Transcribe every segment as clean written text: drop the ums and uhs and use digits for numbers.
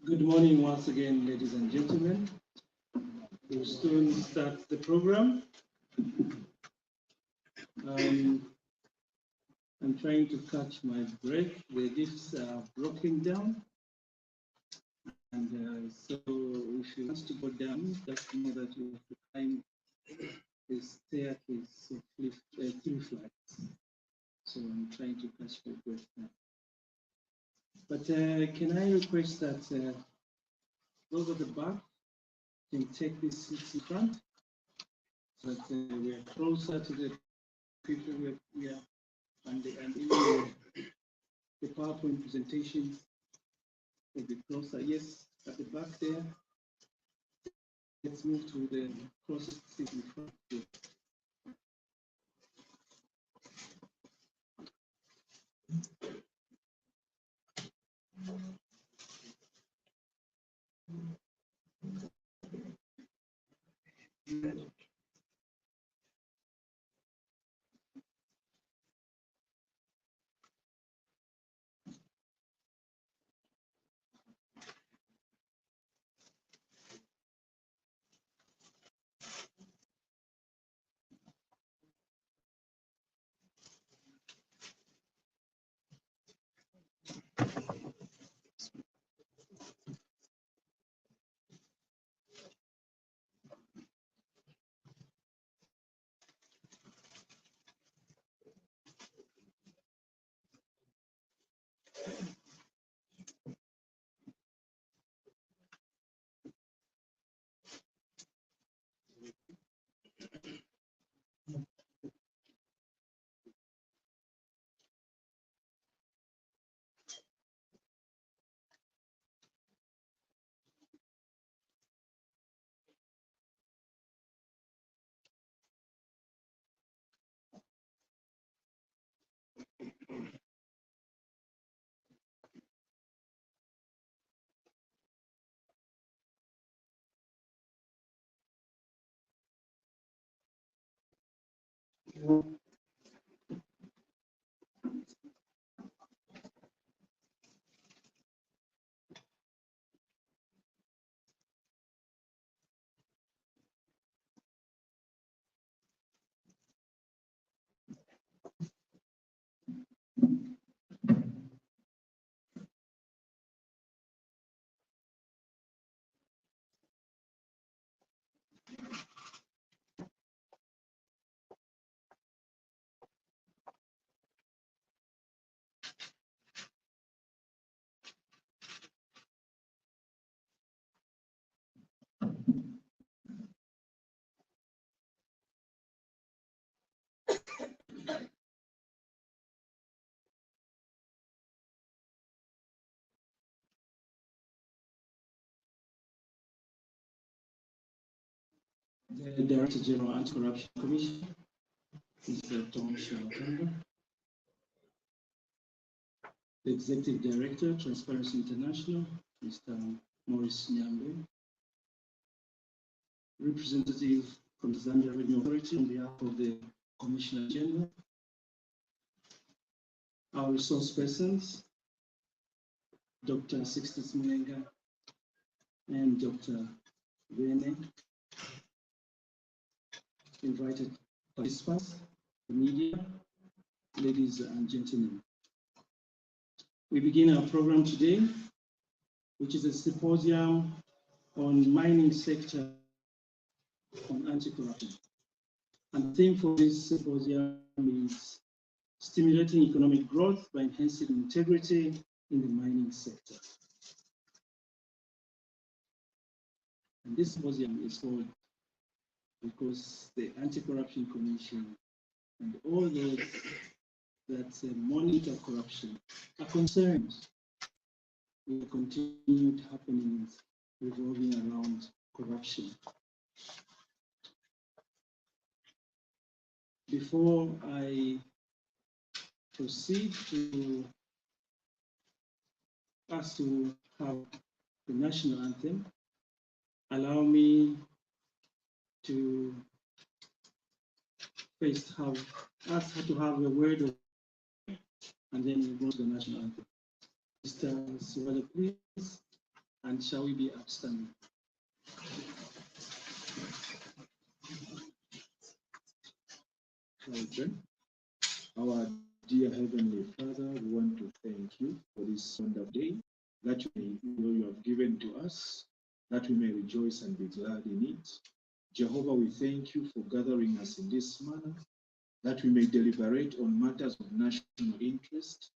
Good morning once again, ladies and gentlemen. We'll soon start the program. I'm trying to catch my breath. The lifts are broken down. And so if you want to go down, just know that you have to climb the staircase of 3 flights. So I'm trying to catch my breath now. But can I request that those at the back can take these seats in front, so that we are closer to the people we are, and even the PowerPoint presentation will be closer. Yes, at the back there. Let's move to the closest seat in front here. The Director General Anti-Corruption Commission is Tom Shalakanga. The Executive Director, Transparency International, Mr. Maurice Nyambe. Representative from the Zambia Revenue Authority on behalf of the Commissioner General. Our resource persons, Dr. Sixtus Mwenga and Dr. Vene. Invited participants, the media, ladies and gentlemen. We begin our program today, which is a symposium on mining sector on anti-corruption. And the theme for this symposium is stimulating economic growth by enhancing integrity in the mining sector. And this symposium is called because the Anti-Corruption Commission and all those that monitor corruption are concerned with the continued happenings revolving around corruption. Before I proceed to us to have the national anthem, allow me to first have us to have a word of, and then we go to the national anthem. Mr. Sivale, please, and shall we be upstanding? Okay. Our dear Heavenly Father, we want to thank you for this wonderful day that you have given to us, that we may rejoice and be glad in it. Jehovah, we thank you for gathering us in this manner, that we may deliberate on matters of national interest.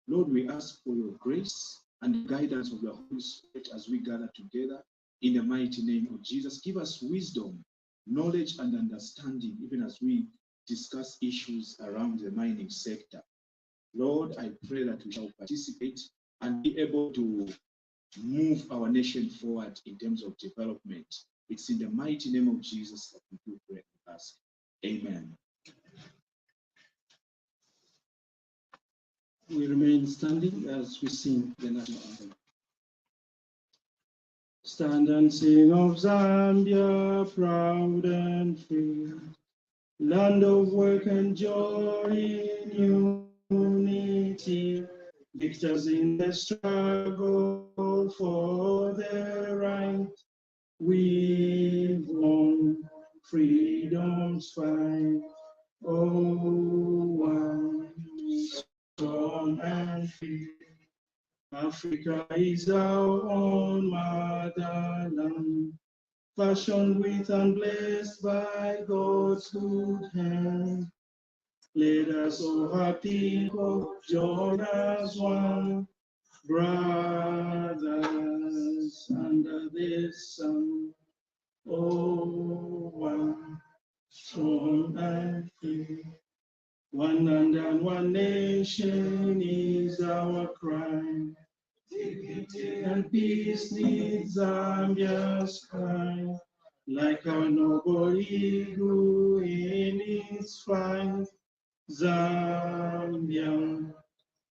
Lord, we ask for your grace and guidance of the Holy Spirit as we gather together in the mighty name of Jesus. Give us wisdom, knowledge, and understanding, even as we discuss issues around the mining sector. Lord, I pray that we shall participate and be able to move our nation forward in terms of development. It's in the mighty name of Jesus that we do pray and ask. Amen. We remain standing as we sing the national anthem. Stand and sing of Zambia, proud and free, land of work and joy in unity, victors in the struggle for their right. We've won freedom's fight. Oh, one strong and free. Africa is our own motherland, fashioned with and blessed by God's good hand. Let us, O her people, join as one, brothers under the sun. Oh, one strong and free. One land and one nation is our cry. Dignity and peace needs Zambia's cry. Like our noble eagle in its flight, Zambia,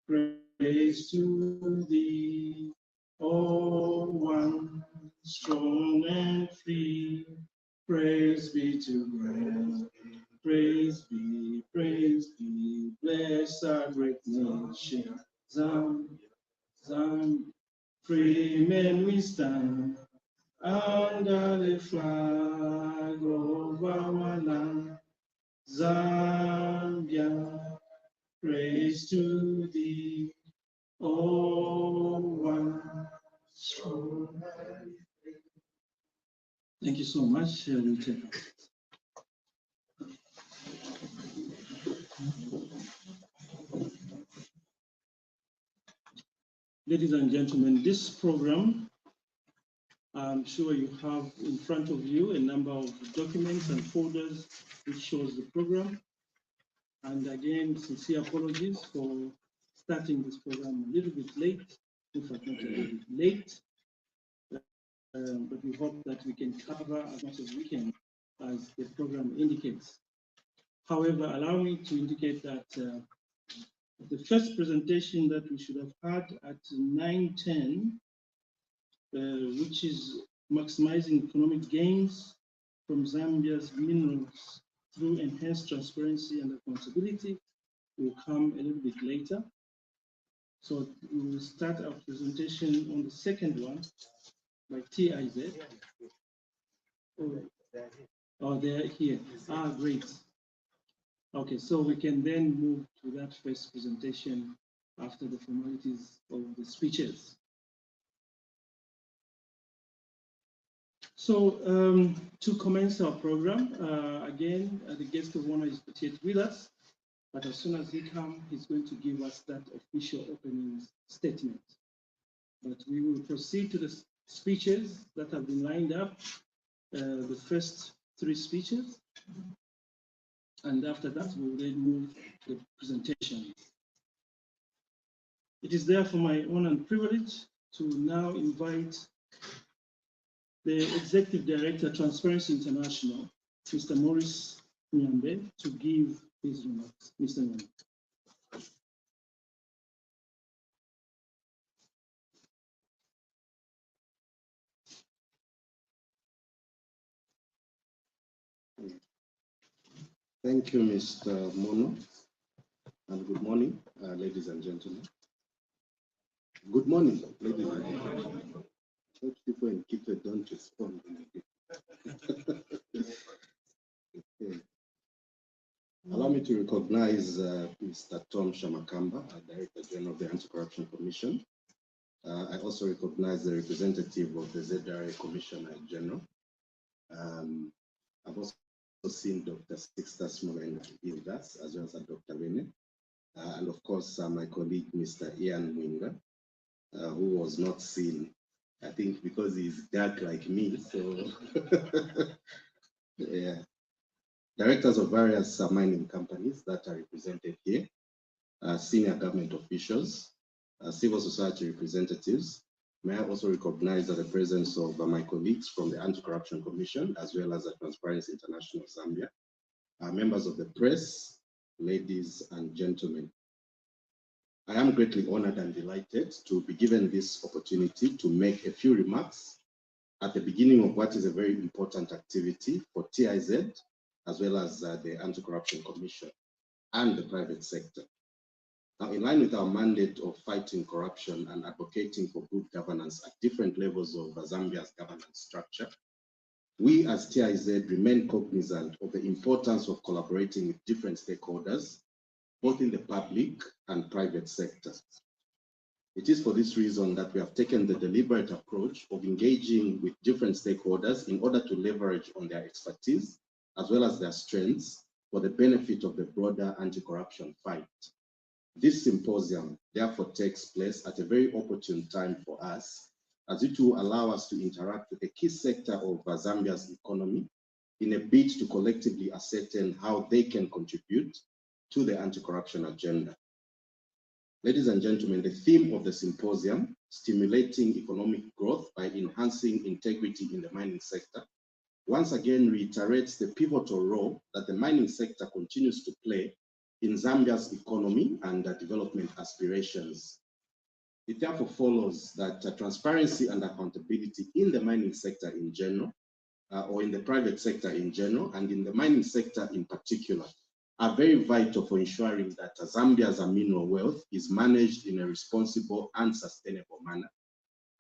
praise to thee. Oh, one strong and free. Praise be to God. Praise be, bless our great nation. Zambia, free men we stand under the flag of our land. Zambia, praise to thee. Oh, one strong. Thank you so much, Lieutenant. Ladies and gentlemen, this program, I'm sure you have in front of you a number of documents and folders which shows the program. And again, sincere apologies for starting this program a little bit late, in fact not a little bit late, but we hope that we can cover as much as we can as the program indicates. However, allow me to indicate that the first presentation that we should have had at 9:10, which is maximizing economic gains from Zambia's minerals through enhanced transparency and accountability, will come a little bit later. So we will start our presentation on the second one by TIZ. Oh, they're here. Ah, great. Okay, so we can then move to that first presentation after the formalities of the speeches. So to commence our program, again, the guest of honor is not yet with us, but as soon as he comes, he's going to give us that official opening statement. But we will proceed to the speeches that have been lined up, the first three speeches. And after that, we'll then move to the presentation. It is therefore my honor and privilege to now invite the Executive Director, Transparency International, Mr. Maurice Nyambe, to give his remarks. Mr. Nyambe. Thank you, Mr. Mono, and good morning, ladies and gentlemen. Good morning, ladies and gentlemen. Such people in Quito don't respond. Okay. Allow me to recognize Mr. Tom Shamakamba, Director General of the Anti-Corruption Commission. I also recognize the representative of the ZRA Commissioner General. I've also seen Dr. Sixta Smolen with us, as well as Dr. Rene. And of course, my colleague, Mr. Ian Mwinga, who was not seen, I think because he's dark like me, so yeah. Directors of various mining companies that are represented here, senior government officials, civil society representatives. May I also recognize the presence of my colleagues from the Anti-Corruption Commission, as well as the Transparency International Zambia, members of the press, ladies and gentlemen. I am greatly honored and delighted to be given this opportunity to make a few remarks at the beginning of what is a very important activity for TIZ, as well as the Anti-Corruption Commission and the private sector. Now, in line with our mandate of fighting corruption and advocating for good governance at different levels of Zambia's governance structure, we as TIZ remain cognizant of the importance of collaborating with different stakeholders, both in the public and private sectors. It is for this reason that we have taken the deliberate approach of engaging with different stakeholders in order to leverage on their expertise, as well as their strengths, for the benefit of the broader anti-corruption fight. This symposium therefore takes place at a very opportune time for us, as it will allow us to interact with a key sector of Zambia's economy in a bid to collectively ascertain how they can contribute to the anti-corruption agenda. Ladies and gentlemen, the theme of the symposium, Stimulating Economic Growth by Enhancing Integrity in the Mining Sector, once again reiterates the pivotal role that the mining sector continues to play in Zambia's economy and development aspirations. It therefore follows that transparency and accountability in the mining sector in general, or in the private sector in general, and in the mining sector in particular, are very vital for ensuring that Zambia's mineral wealth is managed in a responsible and sustainable manner,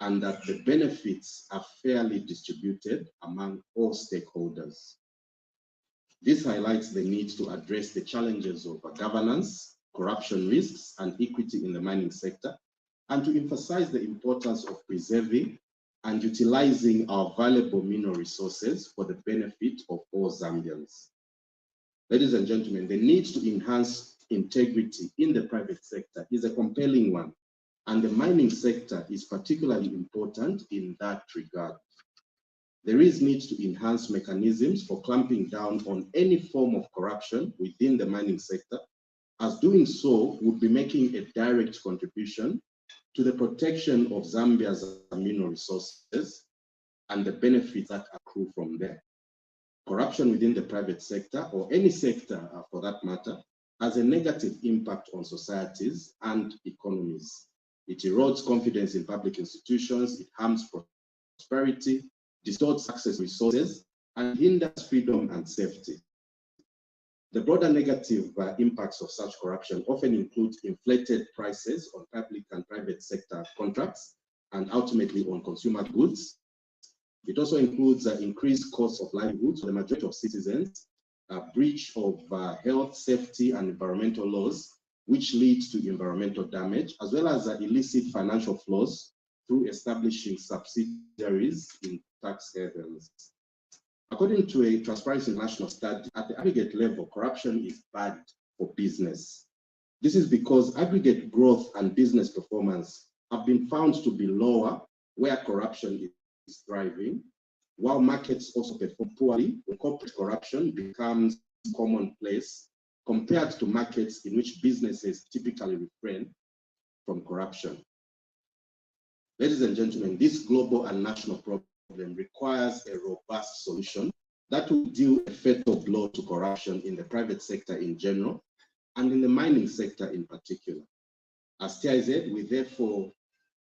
and that the benefits are fairly distributed among all stakeholders. This highlights the need to address the challenges of governance, corruption risks, and equity in the mining sector, and to emphasize the importance of preserving and utilizing our valuable mineral resources for the benefit of all Zambians. Ladies and gentlemen, the need to enhance integrity in the private sector is a compelling one, and the mining sector is particularly important in that regard. There is need to enhance mechanisms for clamping down on any form of corruption within the mining sector, as doing so would be making a direct contribution to the protection of Zambia's mineral resources and the benefits that accrue from there. Corruption within the private sector, or any sector for that matter, has a negative impact on societies and economies. It erodes confidence in public institutions, it harms prosperity, distorts access to resources, and hinders freedom and safety. The broader negative impacts of such corruption often include inflated prices on public and private sector contracts, and ultimately on consumer goods. It also includes increased costs of livelihoods for the majority of citizens, a breach of health, safety, and environmental laws, which leads to environmental damage, as well as illicit financial flows through establishing subsidiaries in tax havens. According to a Transparency International study, at the aggregate level, corruption is bad for business. This is because aggregate growth and business performance have been found to be lower where corruption is thriving, while markets also perform poorly when corporate corruption becomes commonplace compared to markets in which businesses typically refrain from corruption. Ladies and gentlemen, this global and national problem requires a robust solution that will deal a fatal blow to corruption in the private sector in general and in the mining sector in particular. As TIZ, we therefore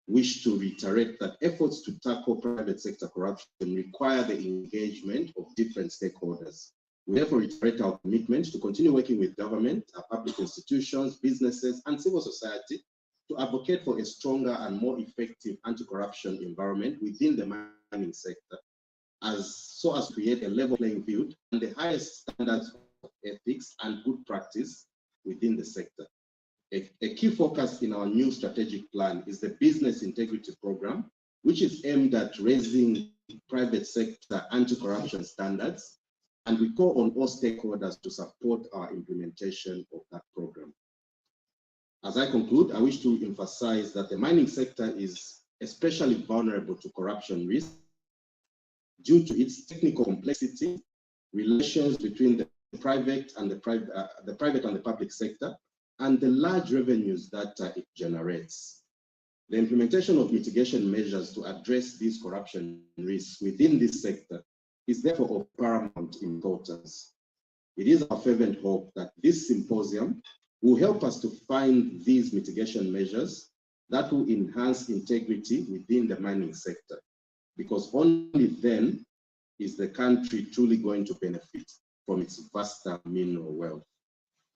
wish to reiterate that efforts to tackle private sector corruption require the engagement of different stakeholders. We therefore reiterate our commitment to continue working with government, our public institutions, businesses, and civil society to advocate for a stronger and more effective anti-corruption environment within the mining sector, so as to create a level playing field and the highest standards of ethics and good practice within the sector. A key focus in our new strategic plan is the Business Integrity Program, which is aimed at raising private sector anti-corruption standards, and we call on all stakeholders to support our implementation of that program. As I conclude, I wish to emphasize that the mining sector is especially vulnerable to corruption risk due to its technical complexity, relations between the private and the public sector, and the large revenues that it generates. The implementation of mitigation measures to address these corruption risks within this sector is therefore of paramount importance. It is our fervent hope that this symposium will help us to find these mitigation measures that will enhance integrity within the mining sector, because only then is the country truly going to benefit from its vast mineral wealth.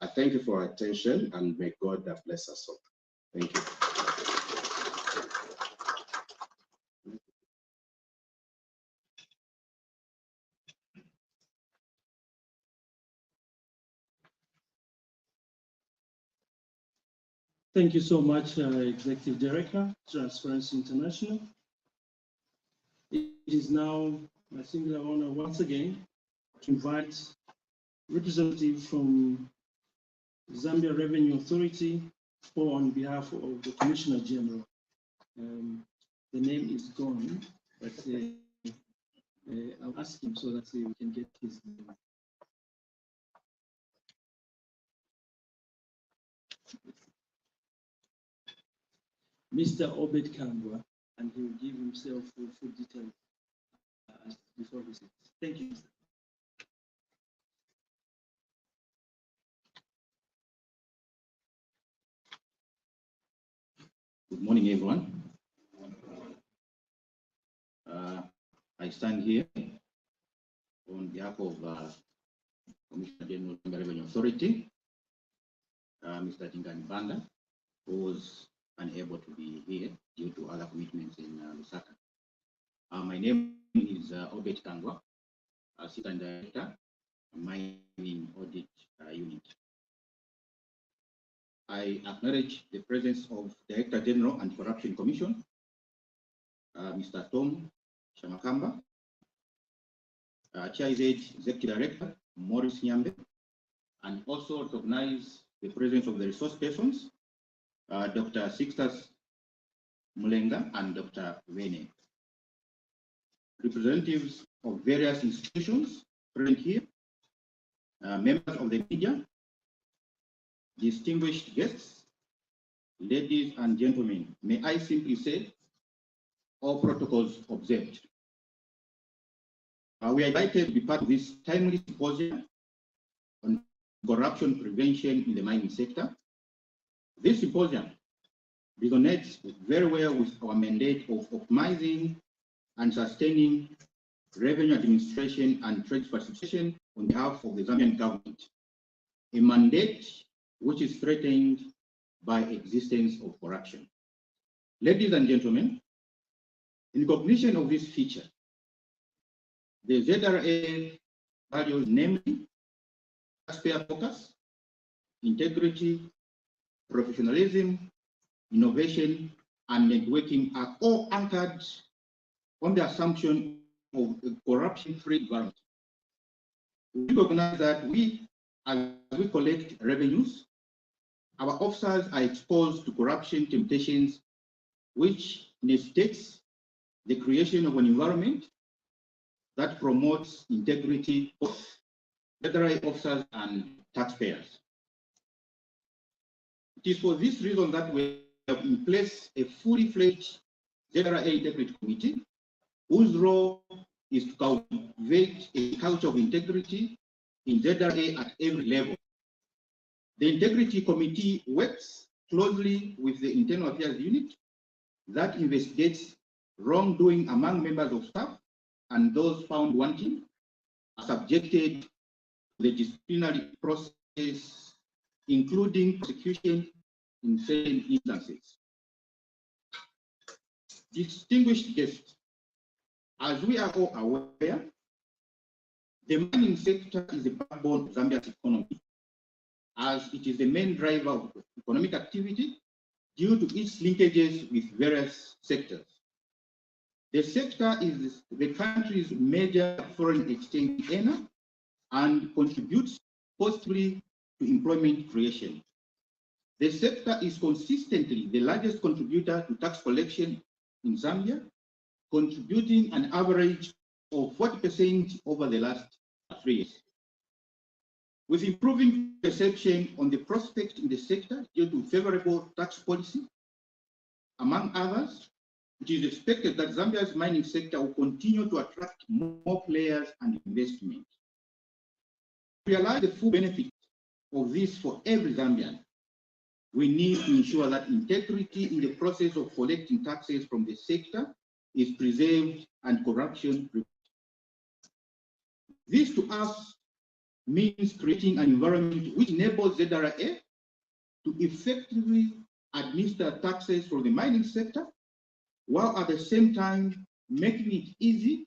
I thank you for your attention, and may God bless us all. Thank you. Thank you so much, Executive Director, Transparency International. It is now my singular honor once again to invite representatives from Zambia Revenue Authority or on behalf of the Commissioner General. The name is gone, but I'll ask him so that we can get his name. Mr. Obed Kangwa, and he will give himself full details before he sits. Thank you, Mr. Good morning, everyone. I stand here on behalf of Commissioner General of the Revenue Authority, Mr. Tingani Banda, who was unable to be here due to other commitments in Lusaka. My name is Obed Kangwa, Assistant Director, Mining Audit Unit. I acknowledge the presence of Director General Anti-Corruption Commission, Mr. Tom Shamakamba, CHIZ Executive Director, Maurice Nyambe, and also recognize the presence of the resource persons, Dr. Sixtus Mulenga and Dr. Wene. Representatives of various institutions present here, members of the media, distinguished guests, ladies and gentlemen, may I simply say, all protocols observed. We are invited to be part of this timely symposium on corruption prevention in the mining sector. This symposium resonates very well with our mandate of optimizing and sustaining revenue administration and trade participation on behalf of the Zambian government, a mandate which is threatened by existence of corruption. Ladies and gentlemen, in recognition of this feature, the ZRA values, namely taxpayer focus, integrity, professionalism, innovation, and networking are all anchored on the assumption of a corruption-free environment. We recognize that as we collect revenues, our officers are exposed to corruption temptations, which necessitates the creation of an environment that promotes integrity, both ZRA officers, and taxpayers. It is for this reason that we have in place a fully fledged ZRA Integrity Committee, whose role is to cultivate a culture of integrity in ZRA at every level. The Integrity Committee works closely with the Internal Affairs Unit that investigates wrongdoing among members of staff, and those found wanting are subjected to the disciplinary process, including prosecution in certain instances. Distinguished guests, as we are all aware, the mining sector is the backbone of Zambia's economy, as it is the main driver of economic activity due to its linkages with various sectors. The sector is the country's major foreign exchange earner and contributes positively to employment creation. The sector is consistently the largest contributor to tax collection in Zambia, contributing an average of 40% over the last 3 years. With improving perception on the prospect in the sector due to favorable tax policy, among others, it is expected that Zambia's mining sector will continue to attract more players and investment. To realize the full benefit of this for every Zambian, we need to ensure that integrity in the process of collecting taxes from the sector is preserved and corruption prevented. This to us means creating an environment which enables ZRA to effectively administer taxes from the mining sector, while at the same time making it easy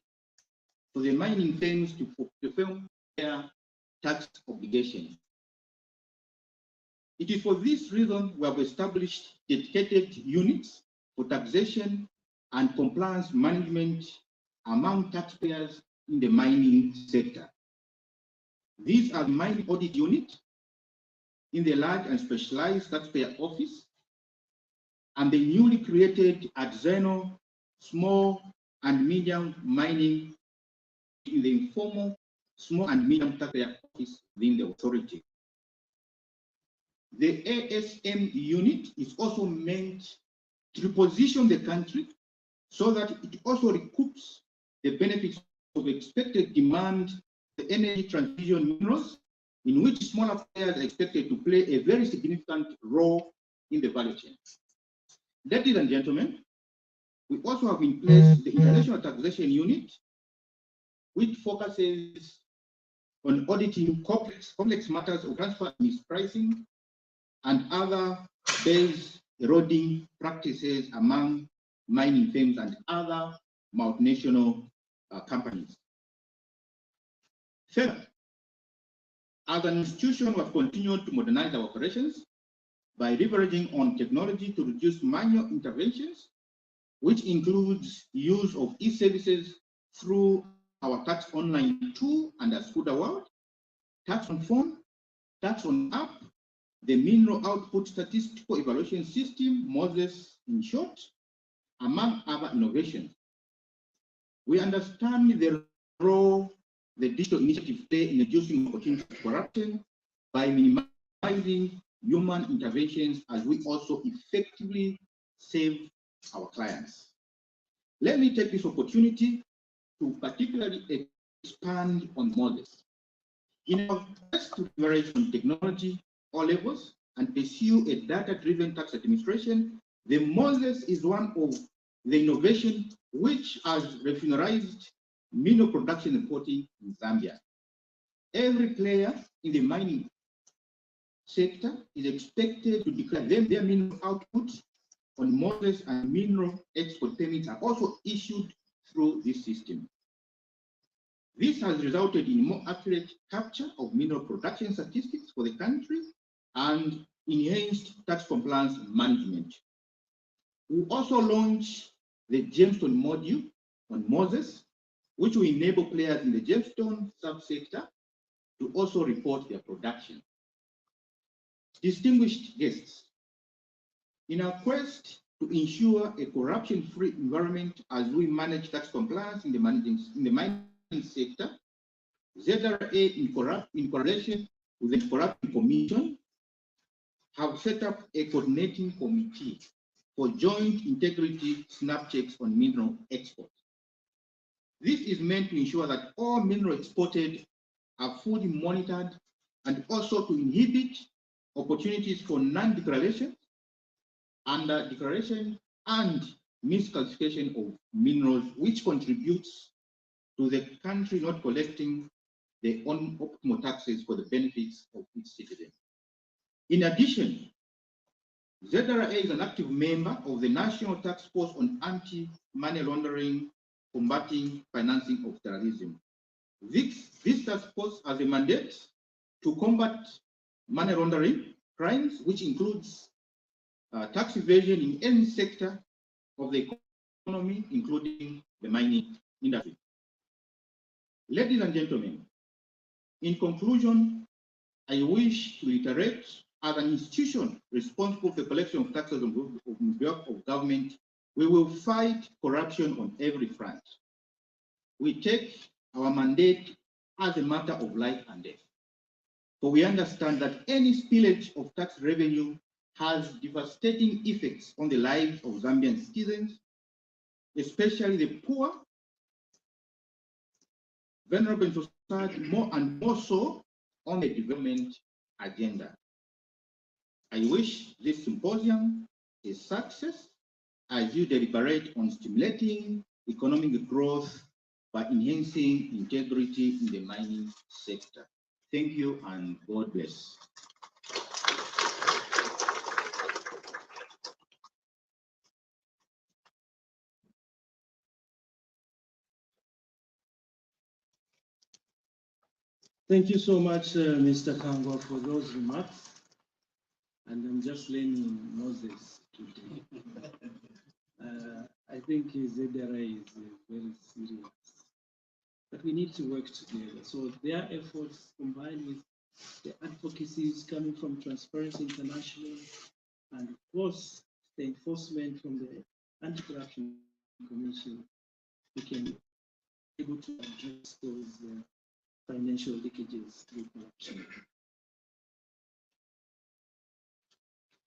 for the mining firms to fulfill their tax obligations. It is for this reason we have established dedicated units for taxation and compliance management among taxpayers in the mining sector. These are the Mining Audit Unit in the Large and Specialized Taxpayer Office and the newly created Adzeno Small and Medium Mining in the Informal Small and Medium Taxpayer Office within the authority. The ASM unit is also meant to reposition the country so that it also recoups the benefits of expected demand for energy transition minerals, in which smaller players are expected to play a very significant role in the value chain. Ladies and gentlemen, we also have in place the International Taxation Unit, which focuses on auditing complex matters of transfer and mispricing and other base eroding practices among mining firms and other multinational companies. Third, as an institution, we have continued to modernize our operations by leveraging on technology to reduce manual interventions, which includes use of e-services through our tax online tool and Scuda World, tax on phone, tax on app, the Mineral Output Statistical Evaluation System, MOSES in short, among other innovations. We understand the role the digital initiatives play in reducing opportunities for corruption by minimizing human interventions as we also effectively save our clients. Let me take this opportunity to particularly expand on MOSES. In our quest to leverage on technology all levels and pursue a data-driven tax administration, the MOSES is one of the innovations which has refinerized mineral production reporting in Zambia. Every player in the mining sector is expected to declare their mineral output on MOSES, and mineral export permits are also issued through this system. This has resulted in more accurate capture of mineral production statistics for the country and enhanced tax compliance management. We also launched the gemstone module on MOSES, which will enable players in the gemstone subsector to also report their production. Distinguished guests, in our quest to ensure a corruption-free environment as we manage tax compliance in the mining sector, ZRA, in correlation with the Corruption Commission, have set up a coordinating committee for joint integrity snap checks on mineral exports. This is meant to ensure that all minerals exported are fully monitored and also to inhibit opportunities for non-declaration, under-declaration, and misclassification of minerals, which contributes to the country not collecting the optimal taxes for the benefits of its citizens. In addition, ZRA is an active member of the National Task Force on Anti-Money Laundering, Combating Financing of Terrorism. This task force has a mandate to combat money laundering crimes, which includes tax evasion in any sector of the economy, including the mining industry. Ladies and gentlemen, in conclusion, I wish to reiterate, as an institution responsible for the collection of taxes on behalf of government, we will fight corruption on every front. We take our mandate as a matter of life and death. For we understand that any spillage of tax revenue has devastating effects on the lives of Zambian citizens, especially the poor, vulnerable in society, more and more so on the development agenda. I wish this symposium a success as you deliberate on stimulating economic growth by enhancing integrity in the mining sector. Thank you and God bless. Thank you so much, Mr. Kangwa, for those remarks. And I'm just learning Moses today. I think ZRA is very serious, but we need to work together. So their efforts combined with the advocacies coming from Transparency International, and of course, the enforcement from the Anti-Corruption Commission, we can be able to address those financial leakages through corruption.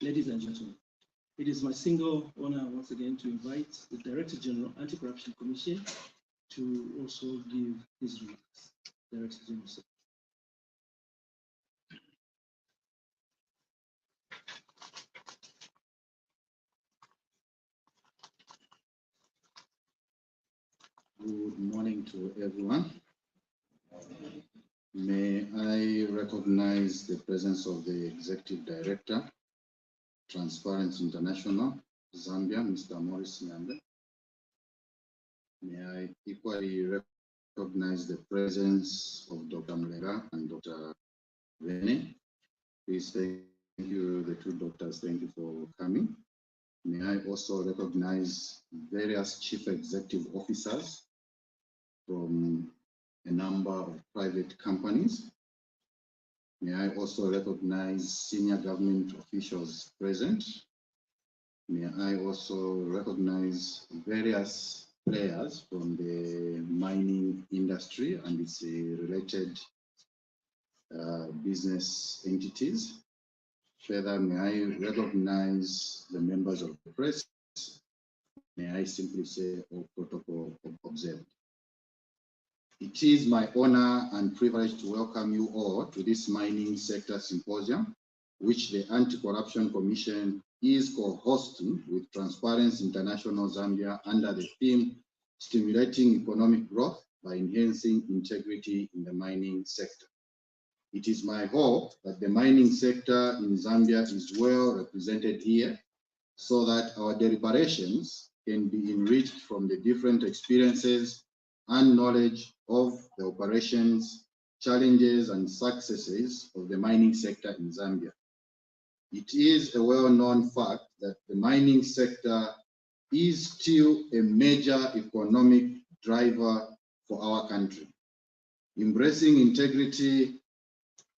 Ladies and gentlemen, it is my single honor once again to invite the Director General Anti-Corruption Commission to also give his remarks. Director General, sir. Good morning to everyone. May I recognize the presence of the Executive Director, Transparency International, Zambia, Mr. Maurice Nyambe. May I equally recognize the presence of Dr. Mlega and Dr. Vene. Please, thank you, the two doctors, thank you for coming. May I also recognize various chief executive officers from a number of private companies. May I also recognize senior government officials present. May I also recognize various players from the mining industry and its related business entities. Further, may I recognize the members of the press. May I simply say all protocol observed. It is my honor and privilege to welcome you all to this Mining Sector Symposium, which the Anti-Corruption Commission is co-hosting with Transparency International Zambia under the theme, Stimulating Economic Growth by Enhancing Integrity in the Mining Sector. It is my hope that the mining sector in Zambia is well represented here so that our deliberations can be enriched from the different experiences and knowledge of the operations, challenges, and successes of the mining sector in Zambia. It is a well-known fact that the mining sector is still a major economic driver for our country. Embracing integrity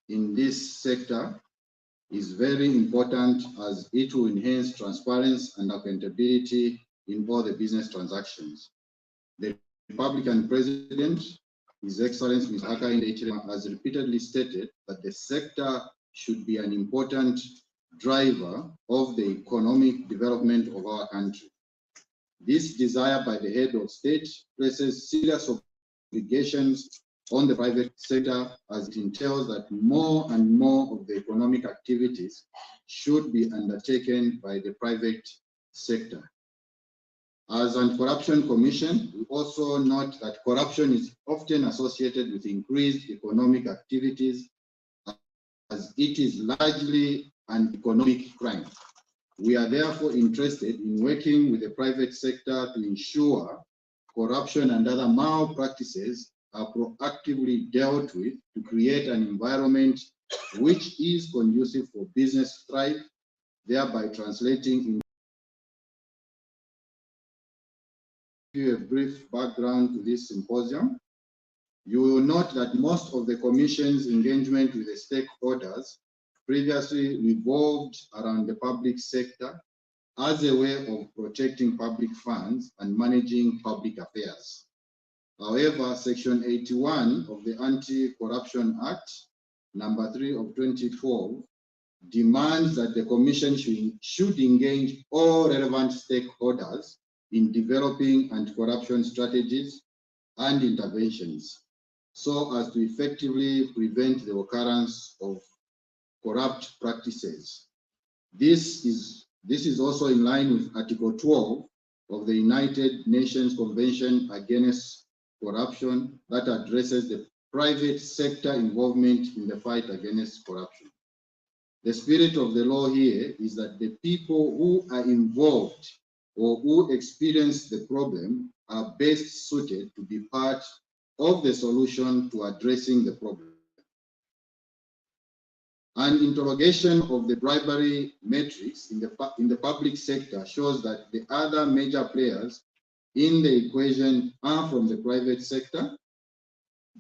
in this sector is very important as it will enhance transparency and accountability in all the business transactions. The Republican President His Excellency Mr. Hakainde Hichilema has repeatedly stated that the sector should be an important driver of the economic development of our country. This desire by the head of state places serious obligations on the private sector, as it entails that more and more of the economic activities should be undertaken by the private sector. As Anti-Corruption Commission, we also note that corruption is often associated with increased economic activities, as it is largely an economic crime. We are therefore interested in working with the private sector to ensure corruption and other malpractices are proactively dealt with to create an environment which is conducive for business to thrive, thereby translating into a brief background to this symposium. You will note that most of the Commission's engagement with the stakeholders previously revolved around the public sector as a way of protecting public funds and managing public affairs. However, Section 81 of the Anti-Corruption Act, number 3 of 2012, demands that the Commission should engage all relevant stakeholders in developing anti-corruption strategies and interventions, so as to effectively prevent the occurrence of corrupt practices. This is also in line with Article 12 of the United Nations Convention Against Corruption that addresses the private sector involvement in the fight against corruption. The spirit of the law here is that the people who are involved or who experience the problem are best suited to be part of the solution to addressing the problem. An interrogation of the bribery matrix in the public sector shows that the other major players in the equation are from the private sector.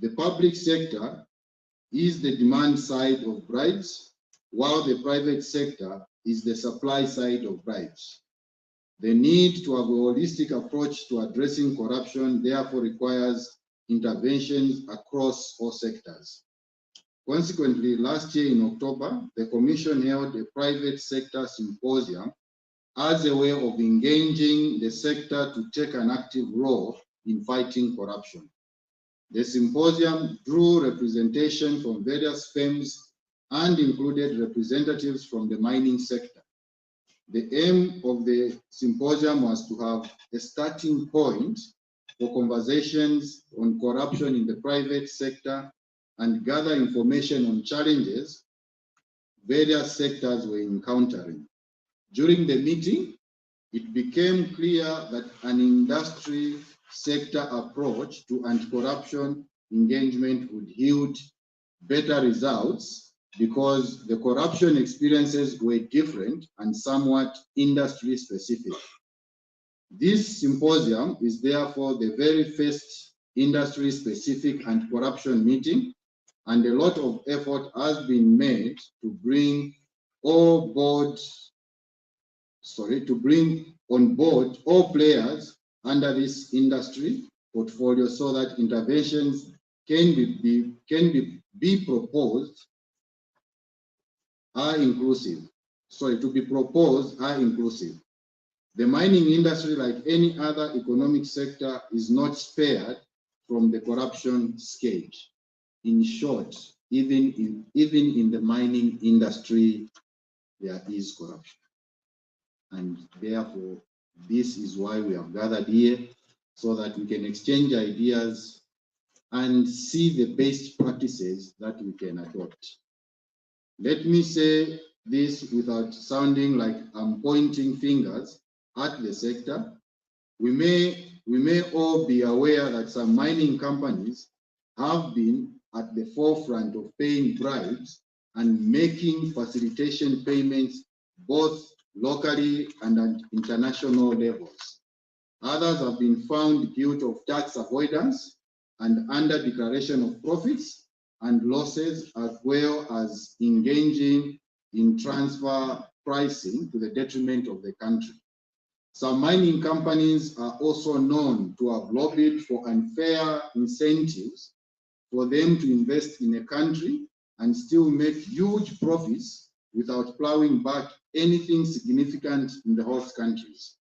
The public sector is the demand side of bribes, while the private sector is the supply side of bribes. The need to have a holistic approach to addressing corruption therefore requires interventions across all sectors. Consequently, last year in October, the Commission held a private sector symposium as a way of engaging the sector to take an active role in fighting corruption. The symposium drew representation from various firms and included representatives from the mining sector. The aim of the symposium was to have a starting point for conversations on corruption in the private sector and gather information on challenges various sectors were encountering. During the meeting, it became clear that an industry sector approach to anti-corruption engagement would yield better results because the corruption experiences were different and somewhat industry specific. This symposium is therefore the very first industry specific anti-corruption meeting, and a lot of effort has been made to bring on board all players under this industry portfolio so that interventions can be proposed are inclusive. The mining industry, like any other economic sector, is not spared from the corruption scourge. In short, even in the mining industry, there is corruption. And therefore, this is why we have gathered here, so that we can exchange ideas and see the best practices that we can adopt. Let me say this without sounding like I'm pointing fingers at the sector. We may all be aware that some mining companies have been at the forefront of paying bribes and making facilitation payments both locally and at international levels. Others have been found guilty of tax avoidance and under declaration of profits and losses, as well as engaging in transfer pricing to the detriment of the country. Some mining companies are also known to have lobbied for unfair incentives for them to invest in a country and still make huge profits without plowing back anything significant in the host countries.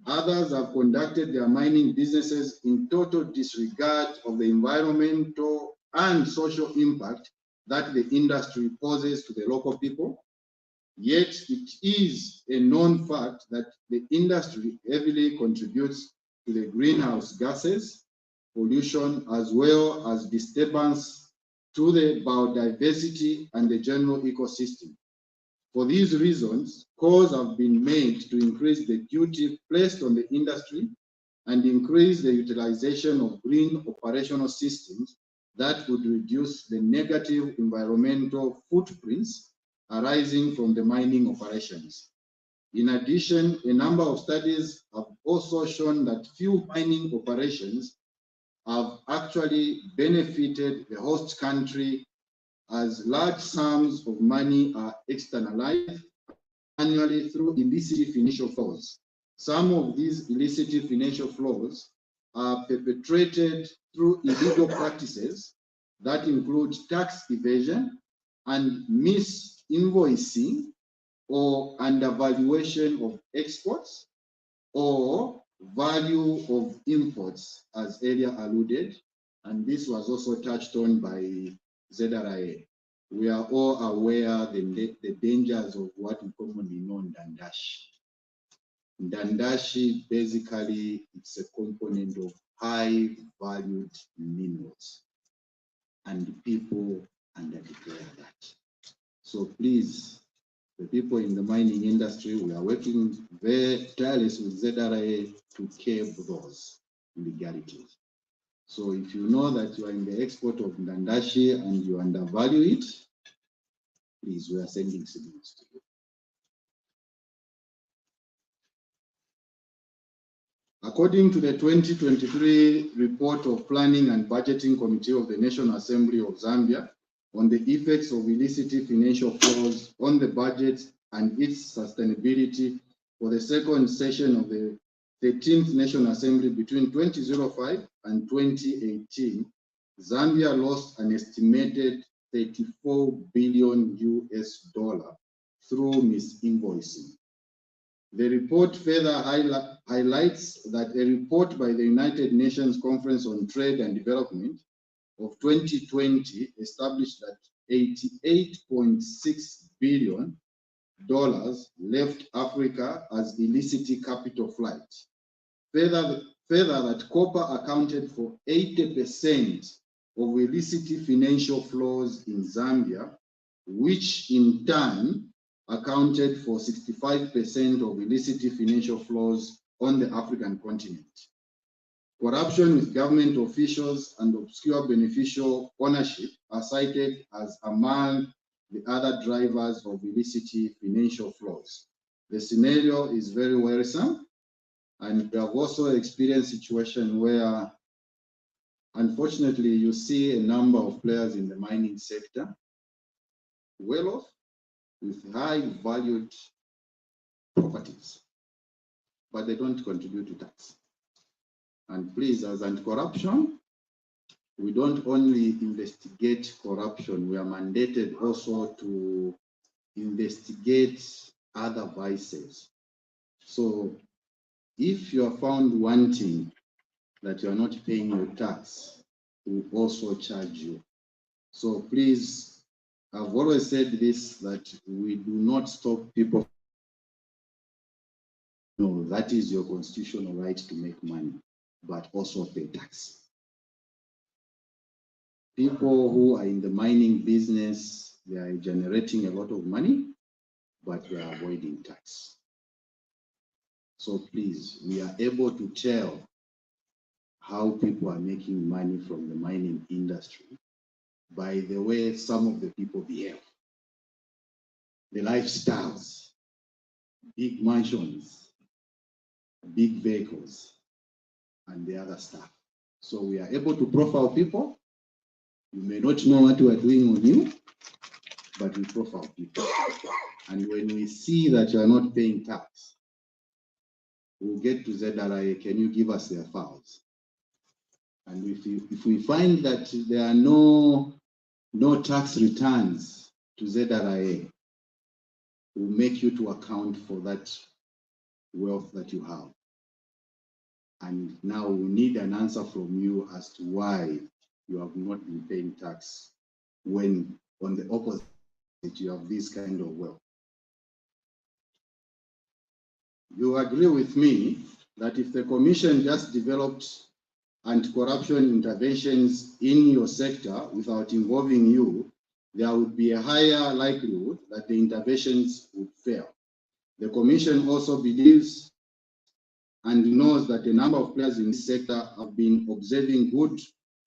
Others have conducted their mining businesses in total disregard of the environmental and social impact that the industry poses to the local people. Yet it is a known fact that the industry heavily contributes to the greenhouse gases, pollution, as well as disturbance to the biodiversity and the general ecosystem. For these reasons, calls have been made to increase the duty placed on the industry and increase the utilization of green operational systems that would reduce the negative environmental footprints arising from the mining operations. In addition, a number of studies have also shown that few mining operations have actually benefited the host country, as large sums of money are externalized annually through illicit financial flows. Some of these illicit financial flows are perpetrated through illegal practices that include tax evasion and misinvoicing or undervaluation of exports or value of imports, as earlier alluded, and this was also touched on by ZRA. We are all aware the dangers of what we commonly know Ndandashi. Ndandashi, basically, it's a component of high valued minerals, and people underdeclare that. So please, the people in the mining industry, we are working very tirelessly with ZRA to curb those illegalities. So if you know that you are in the export of Ndandashi and you undervalue it, please, we are sending signals to you. According to the 2023 report of Planning and Budgeting Committee of the National Assembly of Zambia on the effects of illicit financial flows on the budget and its sustainability for the second session of the 13th National Assembly between 2005 and 2018, Zambia lost an estimated $34 billion through misinvoicing. The report further highlights that a report by the United Nations Conference on Trade and Development of 2020 established that $88.6 billion left Africa as illicit capital flight. Further, that copper accounted for 80% of illicit financial flows in Zambia, which in turn accounted for 65% of illicit financial flows on the African continent. Corruption with government officials and obscure beneficial ownership are cited as among the other drivers of illicit financial flows. The scenario is very worrisome, and we have also experienced a situation where, unfortunately, you see a number of players in the mining sector well off with high valued properties, but they don't contribute to tax. And please, as anti-corruption, we don't only investigate corruption, we are mandated also to investigate other vices. So if you are found wanting that you are not paying your tax, we will also charge you. So please, I've always said this, that we do not stop people. No, that is your constitutional right to make money, but also pay tax. People who are in the mining business, they are generating a lot of money, but they are avoiding tax. So please, we are able to tell how people are making money from the mining industry by the way some of the people behave. The lifestyles, big mansions, big vehicles, and the other stuff. So we are able to profile people. You may not know what we are doing on you, but we profile people. And when we see that you are not paying tax, we'll get to ZRA, can you give us their files? And if we find that there are no tax returns to ZRIA, we'll make you to account for that wealth that you have. And now we need an answer from you as to why you have not been paying tax when on the opposite you have this kind of wealth. You agree with me that if the Commission just developed anti-corruption interventions in your sector without involving you, there would be a higher likelihood that the interventions would fail. The Commission also believes and knows that a number of players in this sector have been observing good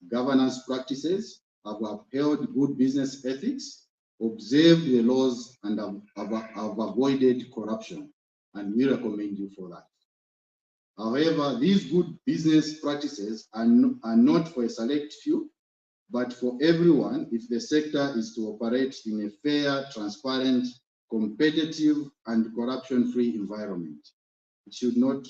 governance practices, have upheld good business ethics, observed the laws, and have avoided corruption. And we recommend you for that. However, these good business practices are not for a select few, but for everyone if the sector is to operate in a fair, transparent, competitive, and corruption-free environment. It should not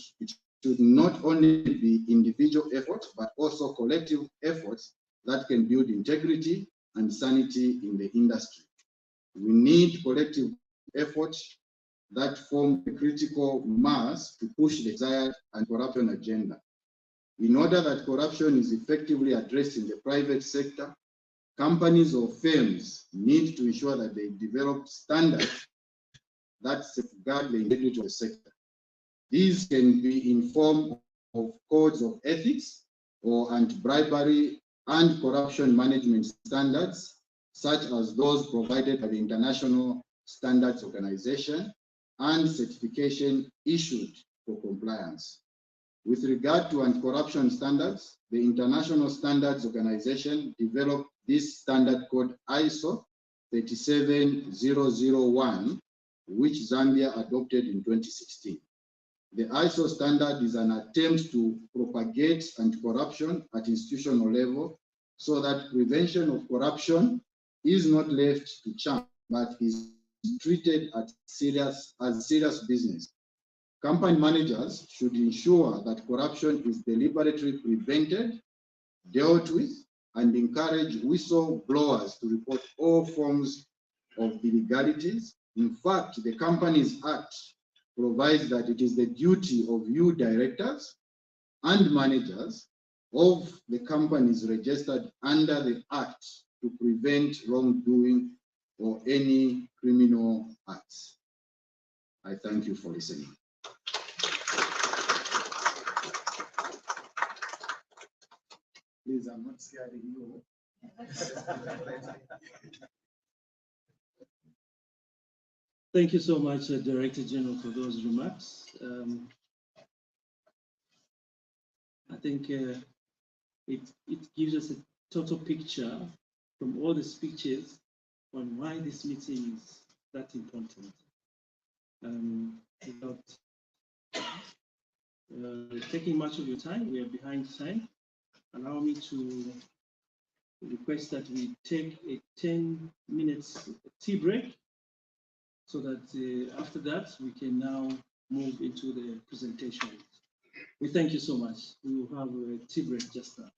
only be individual efforts, but also collective efforts that can build integrity and sanity in the industry. We need collective efforts that form a critical mass to push the desired anti-corruption agenda. In order that corruption is effectively addressed in the private sector, companies or firms need to ensure that they develop standards that safeguard the integrity of the sector. These can be in form of codes of ethics or anti-bribery and corruption management standards, such as those provided by the International Standards Organization and certification issued for compliance. With regard to anti-corruption standards, the International Standards Organization developed this standard code ISO 37001, which Zambia adopted in 2016. The ISO standard is an attempt to propagate anti-corruption at institutional level so that prevention of corruption is not left to chance, but is treated as serious business. Company managers should ensure that corruption is deliberately prevented, dealt with, and encourage whistleblowers to report all forms of illegalities. In fact, the Companies Act provides that it is the duty of you directors and managers of the companies registered under the Act to prevent wrongdoing or any criminal acts. I thank you for listening. Please, I'm not scaring you. Thank you so much, Director General, for those remarks. I think it gives us a total picture from all the speeches on why this meeting is that important. Without taking much of your time, we are behind time. Allow me to request that we take a 10 minutes tea break so that after that we can now move into the presentation. We thank you so much. We will have a tea break just now.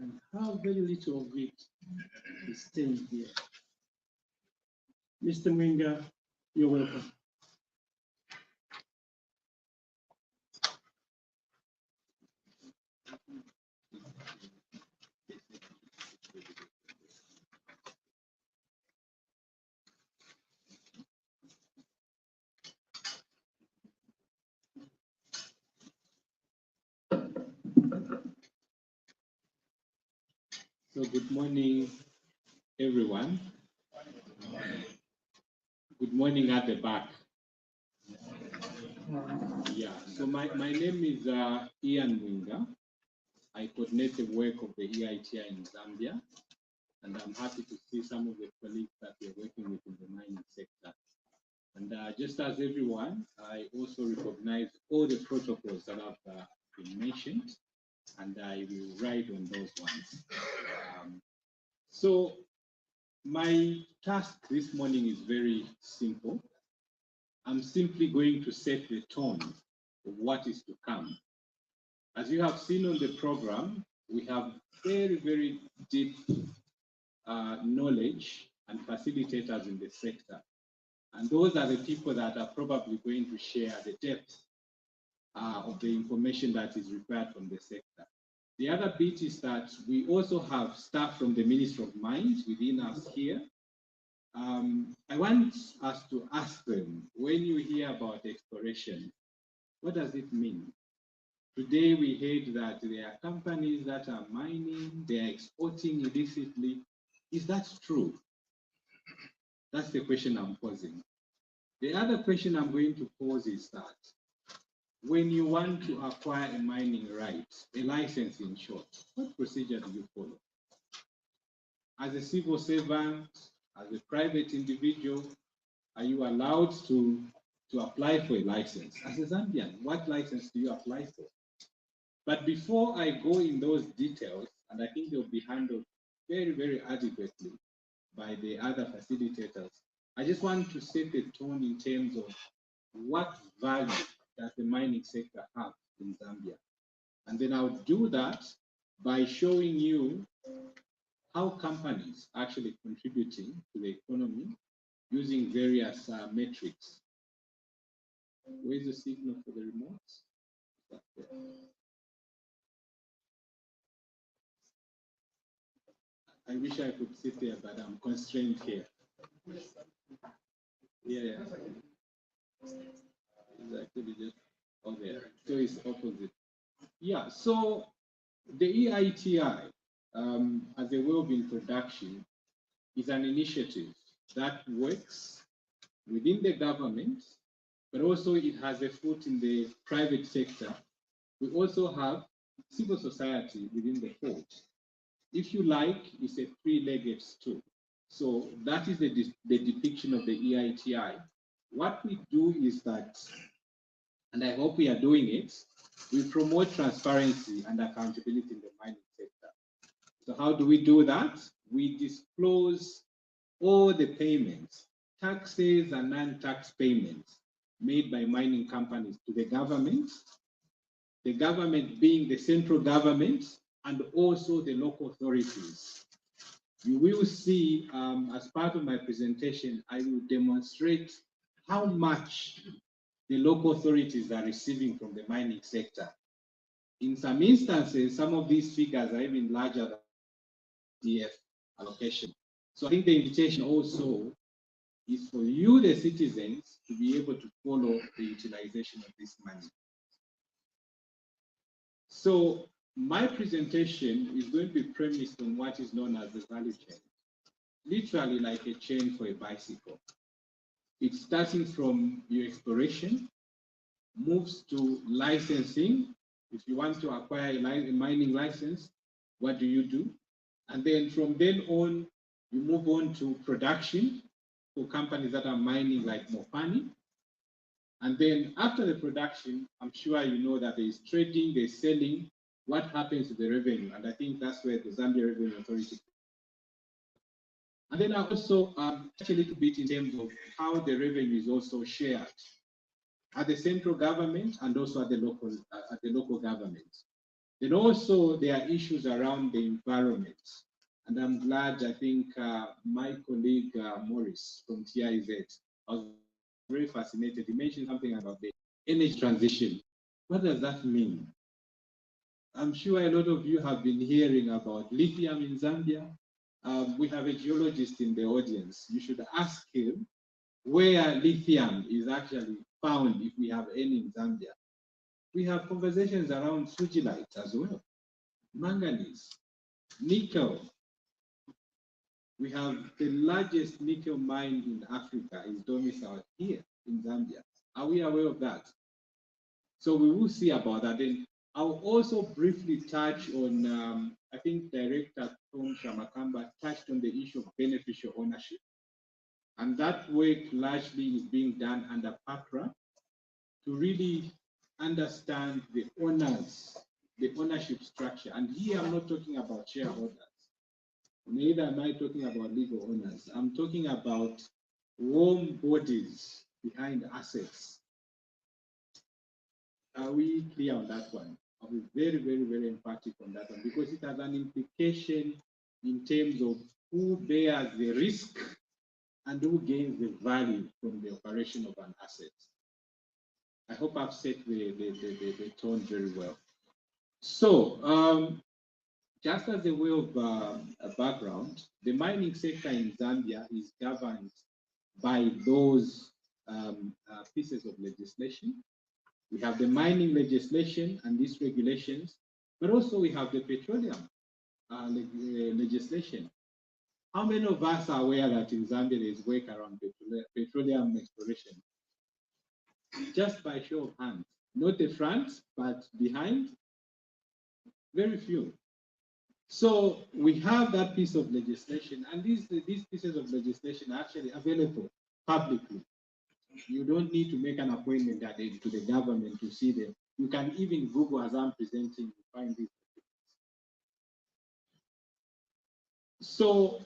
And how very little of it is staying here. Mr. Mwinga, you're welcome. So good morning, everyone. Good morning at the back. Yeah, so my name is Ian Mwinga. I coordinate the work of the EITI in Zambia, and I'm happy to see some of the colleagues that we're working with in the mining sector. And just as everyone, I also recognize all the protocols that have been mentioned, and I will write on those ones. So my task this morning is very simple. I'm simply going to set the tone of what is to come. As you have seen on the program, we have very, very deep knowledge and facilitators in the sector. And those are the people that are probably going to share the depth of the information that is required from the sector. The other bit is that we also have staff from the Ministry of Mines within us here. I want us to ask them, when you hear about exploration, what does it mean? Today we heard that there are companies that are mining, they are exporting illicitly. Is that true? That's the question I'm posing. The other question I'm going to pose is that when you want to acquire a mining right, a license in short, what procedure do you follow? As a civil servant, as a private individual, are you allowed to apply for a license? As a Zambian, what license do you apply for? But before I go in those details, and I think they'll be handled very, very adequately by the other facilitators, I just want to set the tone in terms of what value does the mining sector have in Zambia. And then I'll do that by showing you how companies are actually contributing to the economy using various metrics. Where's the signal for the remote? I wish I could sit there, but I'm constrained here. Yeah. It's actually just over there. So it's opposite. Yeah, so the EITI, as a way of introduction, is an initiative that works within the government, but also it has a foot in the private sector. We also have civil society within the fold. If you like, it's a three-legged stool. So that is the depiction of the EITI. What we do is that, and I hope we are doing it, we promote transparency and accountability in the mining sector. So how do we do that? We disclose all the payments, taxes and non-tax payments made by mining companies to the government being the central government, and also the local authorities. You will see, as part of my presentation, I will demonstrate how much the local authorities are receiving from the mining sector. In some instances, some of these figures are even larger than DF allocation. So I think the invitation also is for you, the citizens, to be able to follow the utilization of this money. So my presentation is going to be premised on what is known as the value chain, literally like a chain for a bicycle. It's starting from your exploration, moves to licensing. If you want to acquire a mining license, what do you do? And then from then on, you move on to production for companies that are mining like Mopani. And then after the production, I'm sure you know that there is trading, there's selling. What happens to the revenue? And I think that's where the Zambia Revenue Authority. And then I also touch a little bit in terms of how the revenue is also shared at the central government and also at the local government. Then also there are issues around the environment. And I'm glad, I think my colleague Maurice from TIZ, I was very fascinated. He mentioned something about the energy transition. What does that mean? I'm sure a lot of you have been hearing about lithium in Zambia. We have a geologist in the audience. You should ask him where lithium is actually found, if we have any in Zambia. We have conversations around sugilite as well, manganese, nickel. We have the largest nickel mine in Africa is domiciled here in Zambia. Are we aware of that? So we will see about that. Then I'll also briefly touch on, I think Director Tom Shamakamba touched on the issue of beneficial ownership. And that work largely is being done under PACRA to really understand the owners, the ownership structure. And here I'm not talking about shareholders. Neither am I talking about legal owners. I'm talking about warm bodies behind assets. Are we clear on that one? I'll be very, very, very emphatic on that one because it has an implication in terms of who bears the risk and who gains the value from the operation of an asset. I hope I've set the tone very well. So, just as a way of a background, the mining sector in Zambia is governed by those pieces of legislation. We have the mining legislation and these regulations, but also we have the petroleum legislation. How many of us are aware that in Zambia there is work around petroleum exploration? Just by show of hands, not the front, but behind, very few. So we have that piece of legislation, and these pieces of legislation are actually available publicly. You don't need to make an appointment to the government to see them. You can even Google as I'm presenting to find these. So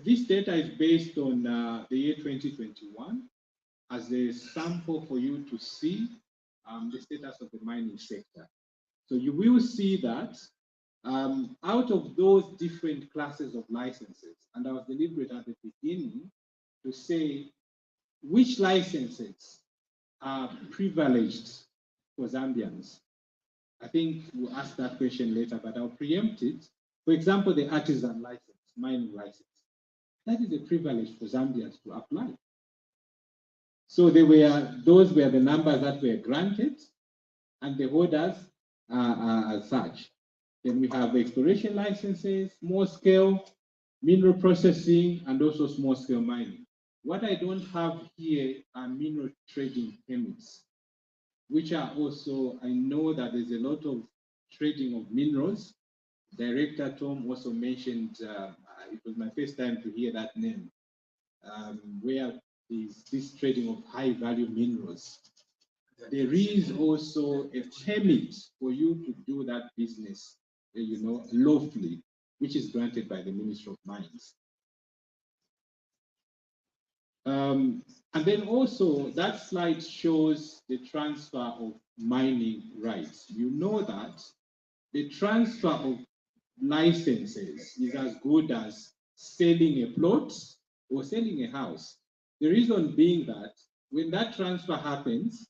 this data is based on the year 2021 as a sample for you to see the status of the mining sector. So you will see that out of those different classes of licenses, and I was deliberate at the beginning to say which licenses are privileged for Zambians. I think we'll ask that question later, but I'll preempt it. For example, the artisan license, mining license. That is a privilege for Zambians to apply. So those were the numbers that were granted, and the holders are as such. Then we have exploration licenses, small scale, mineral processing, and also small scale mining. What I don't have here are mineral trading permits, which are also, I know that there's a lot of trading of minerals. Director Tom also mentioned, it was my first time to hear that name, where is this trading of high value minerals. There is also a permit for you to do that business, lawfully, which is granted by the Ministry of Mines. And then also that slide shows the transfer of mining rights. You know that the transfer of licenses is as good as selling a plot or selling a house. The reason being that when that transfer happens,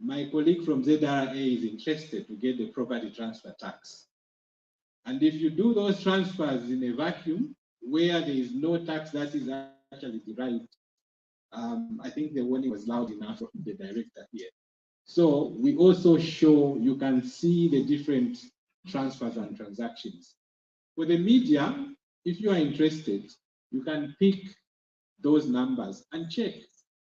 my colleague from ZRA is interested to get the property transfer tax. And if you do those transfers in a vacuum where there is no tax that is actually derived, I think the warning was loud enough from the director here. So we also show, you can see the different transfers and transactions. For the media, if you are interested, you can pick those numbers and check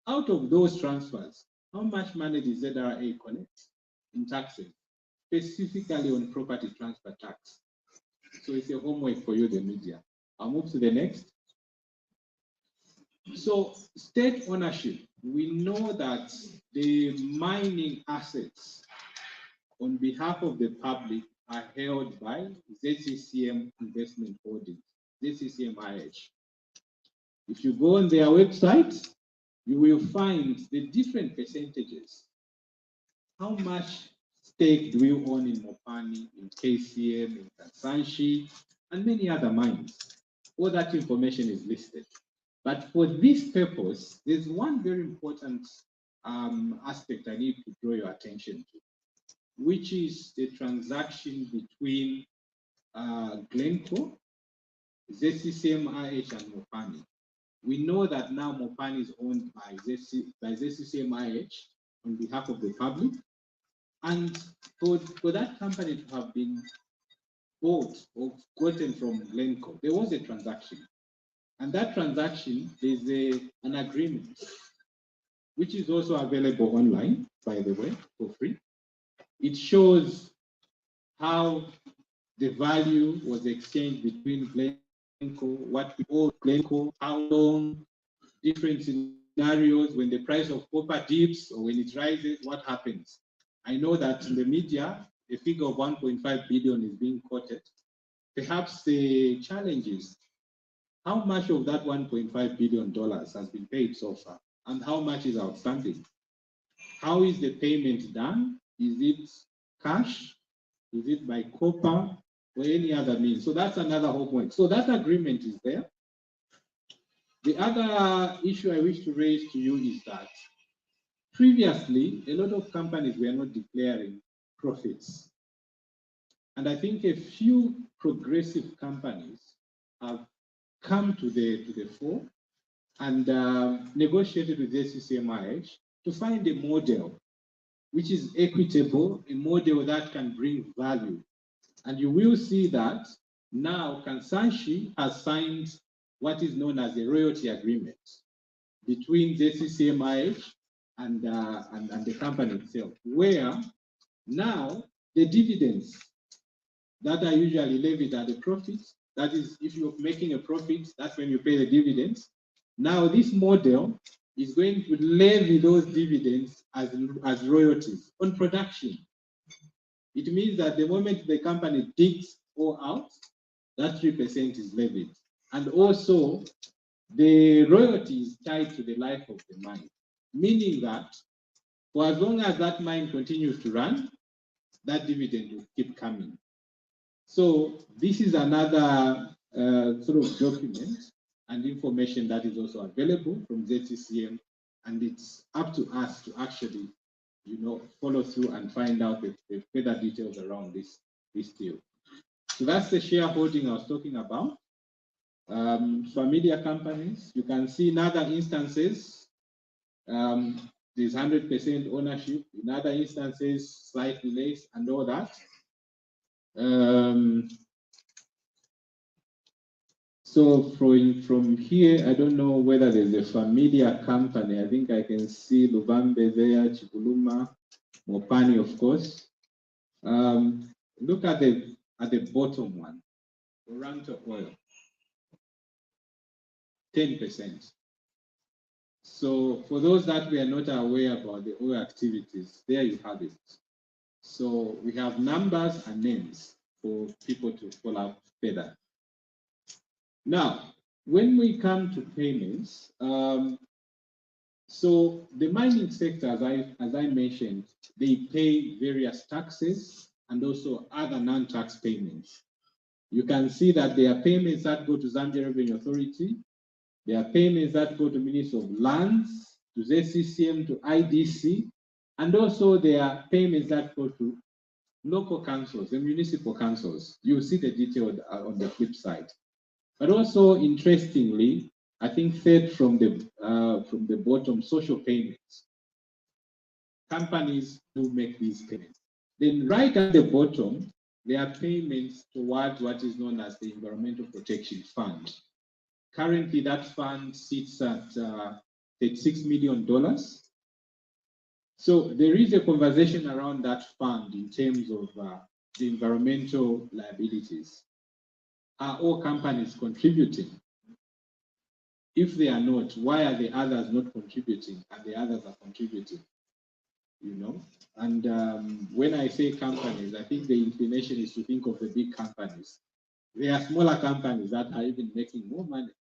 out of those transfers, how much money did ZRA collect in taxes, specifically on property transfer tax. So it's a homework for you, the media. I'll move to the next. So state ownership, we know that the mining assets on behalf of the public are held by ZCCM Investment Holdings, ZCCM-IH. If you go on their website, you will find the different percentages. How much stake do we own in Mopani, in KCM, in Kansanshi, and many other mines? All that information is listed. But for this purpose, there's one very important aspect I need to draw your attention to, which is the transaction between Glencore, ZCCM-IH, and Mopani. We know that now Mopani is owned by ZCCM-IH on behalf of the public. And for that company to have been bought or gotten from Glencore, there was a transaction. And that transaction is an agreement, which is also available online, by the way, for free. It shows how the value was exchanged between Glencore, what we owe Glencore, how long, different scenarios, when the price of copper dips or when it rises, what happens? I know that in the media, a figure of 1.5 billion is being quoted. Perhaps the challenge is, how much of that $1.5 billion has been paid so far? And how much is outstanding? How is the payment done? Is it cash? Is it by copper or any other means? So that's another homework. So that agreement is there. The other issue I wish to raise to you is that previously, a lot of companies were not declaring profits. And I think a few progressive companies have come to the fore and negotiated with ZCCM-IH to find a model which is equitable, a model that can bring value. And you will see that now Kansanshi has signed what is known as a royalty agreement between ZCCM-IH and the company itself, where now the dividends that are usually levied are the profits. That is, if you're making a profit, that's when you pay the dividends. Now this model is going to levy those dividends as royalties on production. It means that the moment the company digs ore out, that 3% is levied. And also, the royalty is tied to the life of the mine, meaning that for as long as that mine continues to run, that dividend will keep coming. So this is another sort of document and information that is also available from ZCCM, and it's up to us to actually, follow through and find out the further details around this deal. So that's the shareholding I was talking about. Familiar companies, you can see in other instances, there's 100% ownership. In other instances, slightly less and all that. So from here, I don't know whether there's a familiar company. I think I can see Lubambe there, Chipuluma, Mopani, of course. Look at the bottom one, Oranto Oil, 10%. So for those that we are not aware about the oil activities, there you have it. So we have numbers and names for people to follow up further. Now, when we come to payments, so the mining sector, as I mentioned, they pay various taxes and also other non-tax payments. You can see that there are payments that go to Zambia Revenue Authority. There are payments that go to Ministry of Lands, to ZCCM, to IDC, and also there are payments that go to local councils and municipal councils. You'll see the detail on the flip side. But also, interestingly, I think third from the bottom, social payments. Companies do make these payments. Then right at the bottom, there are payments towards what is known as the Environmental Protection Fund. Currently, that fund sits at $36 million. So there is a conversation around that fund in terms of the environmental liabilities. Are all companies contributing? If they are not, why are the others not contributing and the others are contributing? You know, and when I say companies, I think the inclination is to think of the big companies. There are smaller companies that are even making more money,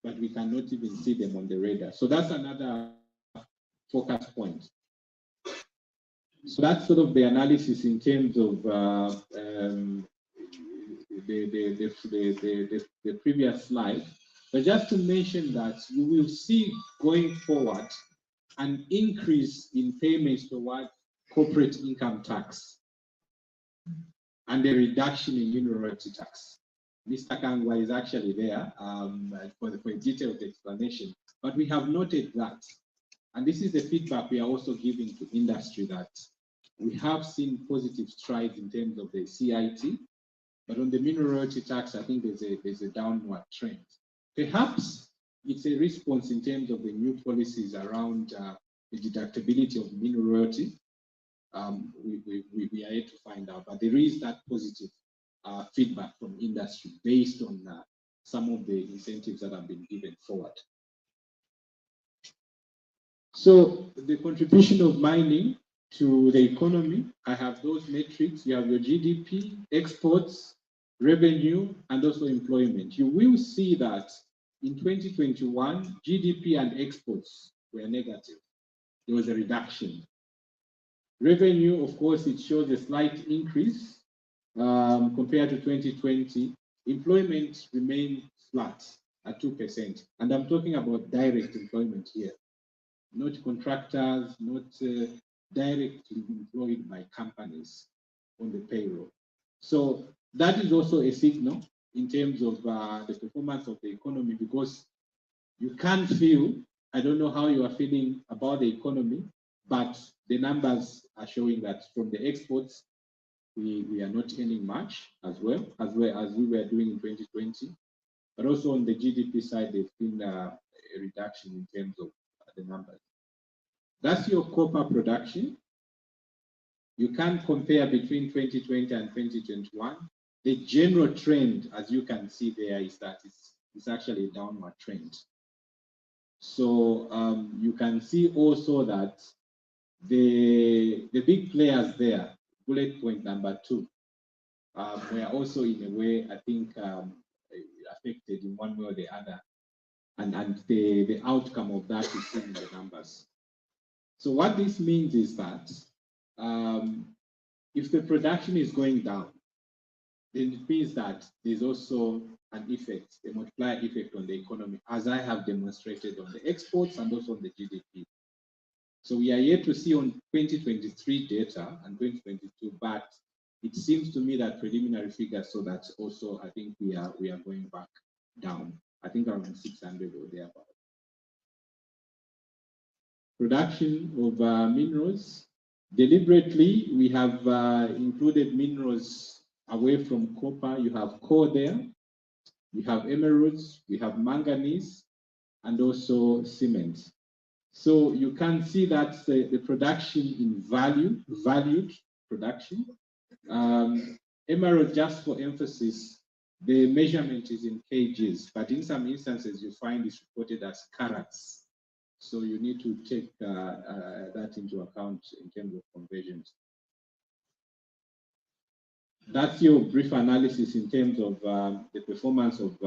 but we cannot even see them on the radar. So that's another focus point. So that's sort of the analysis in terms of the previous slide. But just to mention that you will see going forward an increase in payments toward corporate income tax and a reduction in minority tax. Mr. Kangwa is actually there for a detailed explanation, but we have noted that, and this is the feedback we are also giving to industry, that we have seen positive strides in terms of the CIT, but on the minority tax, I think there's a downward trend. Perhaps it's a response in terms of the new policies around the deductibility of minority. We are yet to find out, but there is that positive feedback from industry based on some of the incentives that have been given forward. So the contribution of mining to the economy, I have those metrics. You have your GDP, exports, revenue, and also employment. You will see that in 2021, GDP and exports were negative. There was a reduction. Revenue, of course, it shows a slight increase compared to 2020. Employment remained flat at 2%. And I'm talking about direct employment here, not contractors, not directly employed by companies on the payroll. So that is also a signal in terms of the performance of the economy, because you can feel, I don't know how you are feeling about the economy, but the numbers are showing that from the exports, we are not earning much as well as we were doing in 2020. But also on the GDP side, there's been a reduction in terms of the numbers. That's your copper production. You can compare between 2020 and 2021. The general trend, as you can see there, is that it's actually a downward trend. So you can see also that the big players there, bullet point number 2, were also in a way, I think, affected in one way or the other. And the outcome of that is seen in the numbers. So what this means is that if the production is going down, then it means that there's also an effect, a multiplier effect on the economy, as I have demonstrated on the exports and also on the GDP. So we are yet to see on 2023 data and 2022, but it seems to me that preliminary figures, so that also I think we are going back down. I think around 600 or thereabout. Production of minerals. Deliberately, we have included minerals away from copper. You have coal there, you have emeralds, we have manganese, and also cement. So you can see that the production in valued production. Emerald, just for emphasis, the measurement is in kgs, but in some instances you find it's reported as carats. So you need to take that into account in terms of conversions. That's your brief analysis in terms of the performance of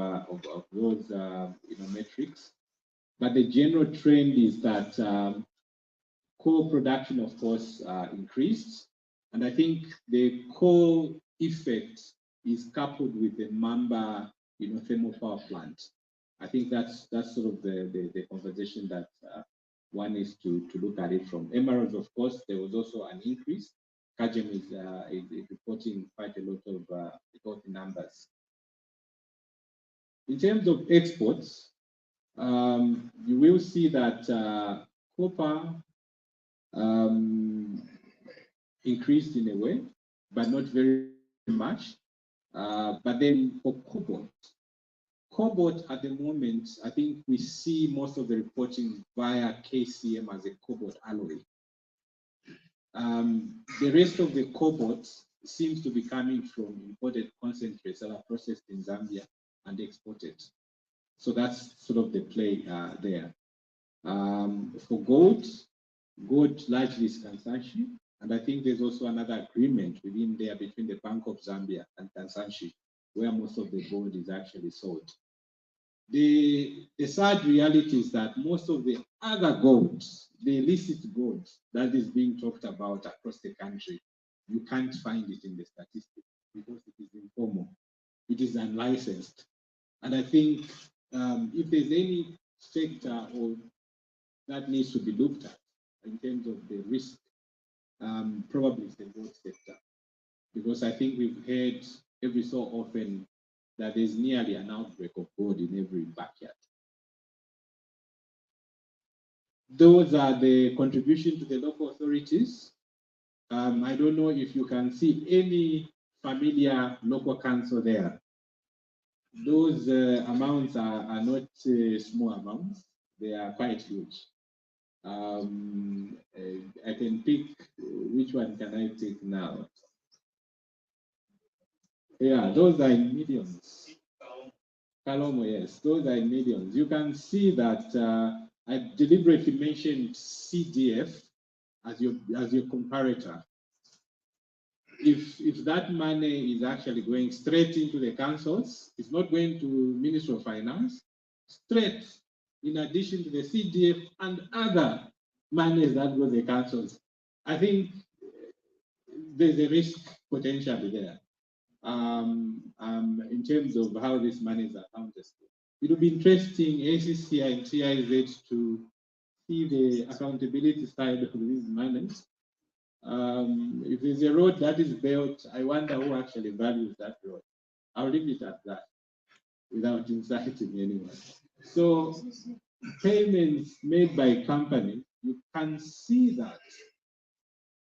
those metrics. But the general trend is that coal production, of course, increased. And I think the coal effect is coupled with the Mamba, thermal power plant. I think that's sort of the conversation that one is to look at it from. Emeralds, of course, there was also an increase. Kajem is reporting quite a lot of healthy numbers. In terms of exports, you will see that copper increased in a way, but not very much. But then for cobalt at the moment, I think we see most of the reporting via KCM as a cobalt alloy. The rest of the cobalt seems to be coming from imported concentrates that are processed in Zambia and exported. So that's sort of the play there. For gold largely is Kansanshi, and I think there's also another agreement within there between the Bank of Zambia and Kansanshi, where most of the gold is actually sold. The sad reality is that most of the other gold, the illicit gold that is being talked about across the country, you can't find it in the statistics because it is informal, it is unlicensed. And I think if there's any sector or that needs to be looked at in terms of the risk, probably it's the gold sector, because I think we've heard every so often that there's nearly an outbreak of gold in every backyard. Those are the contribution to the local authorities. I don't know if you can see any familiar local council there. Those amounts are not small amounts, they are quite huge. I can pick, which one can I take now? Yeah, those are in millions. Kalomo, yes, those are in millions. You can see that I deliberately mentioned CDF as your comparator. If that money is actually going straight into the councils, it's not going to Ministry of Finance, straight in addition to the CDF and other monies that go to the councils. I think there's a risk potentially there. In terms of how this money is accounted for. It will be interesting, ACCI and TIZ, to see the accountability side of these monies. If there's a road that is built, I wonder who actually values that road. I'll leave it at that without inciting anyone. So payments made by companies, you can see that.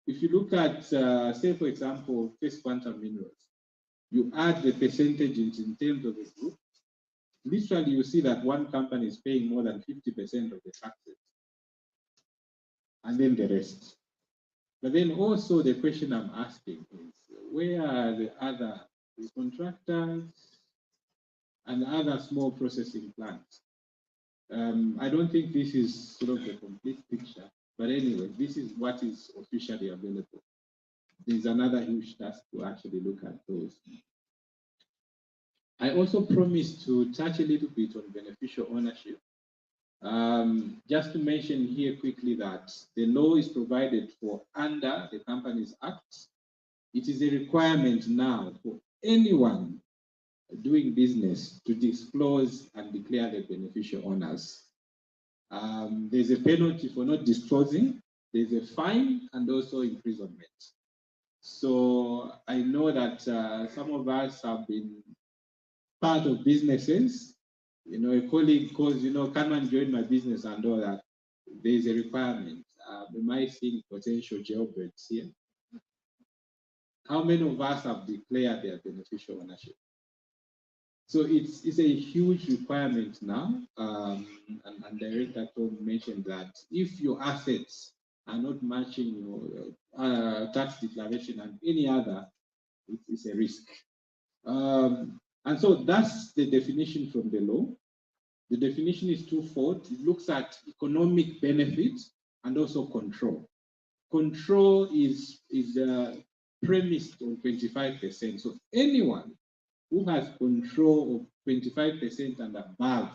If you look at, say, for example, First Quantum Minerals, you add the percentages in terms of the group, literally you see that one company is paying more than 50% of the taxes, and then the rest. But then also the question I'm asking is, where are the other contractors and other small processing plants? I don't think this is sort of the complete picture, but anyway, this is what is officially available. There's another huge task to actually look at those. I also promised to touch a little bit on beneficial ownership. Just to mention here quickly that the law is provided for under the Companies Act. It is a requirement now for anyone doing business to disclose and declare the beneficial owners. There's a penalty for not disclosing, there's a fine, and also imprisonment. So I know that some of us have been part of businesses. You know, a colleague calls, come and join my business and all that. There is a requirement. We might see potential jailbreaks here. How many of us have declared their beneficial ownership? So it's a huge requirement now. And Director Tom mentioned that if your assets are not matching your tax declaration and any other, it's a risk. And so that's the definition from the law. The definition is twofold. It looks at economic benefit and also control. Control is premised on 25%. So anyone who has control of 25% and above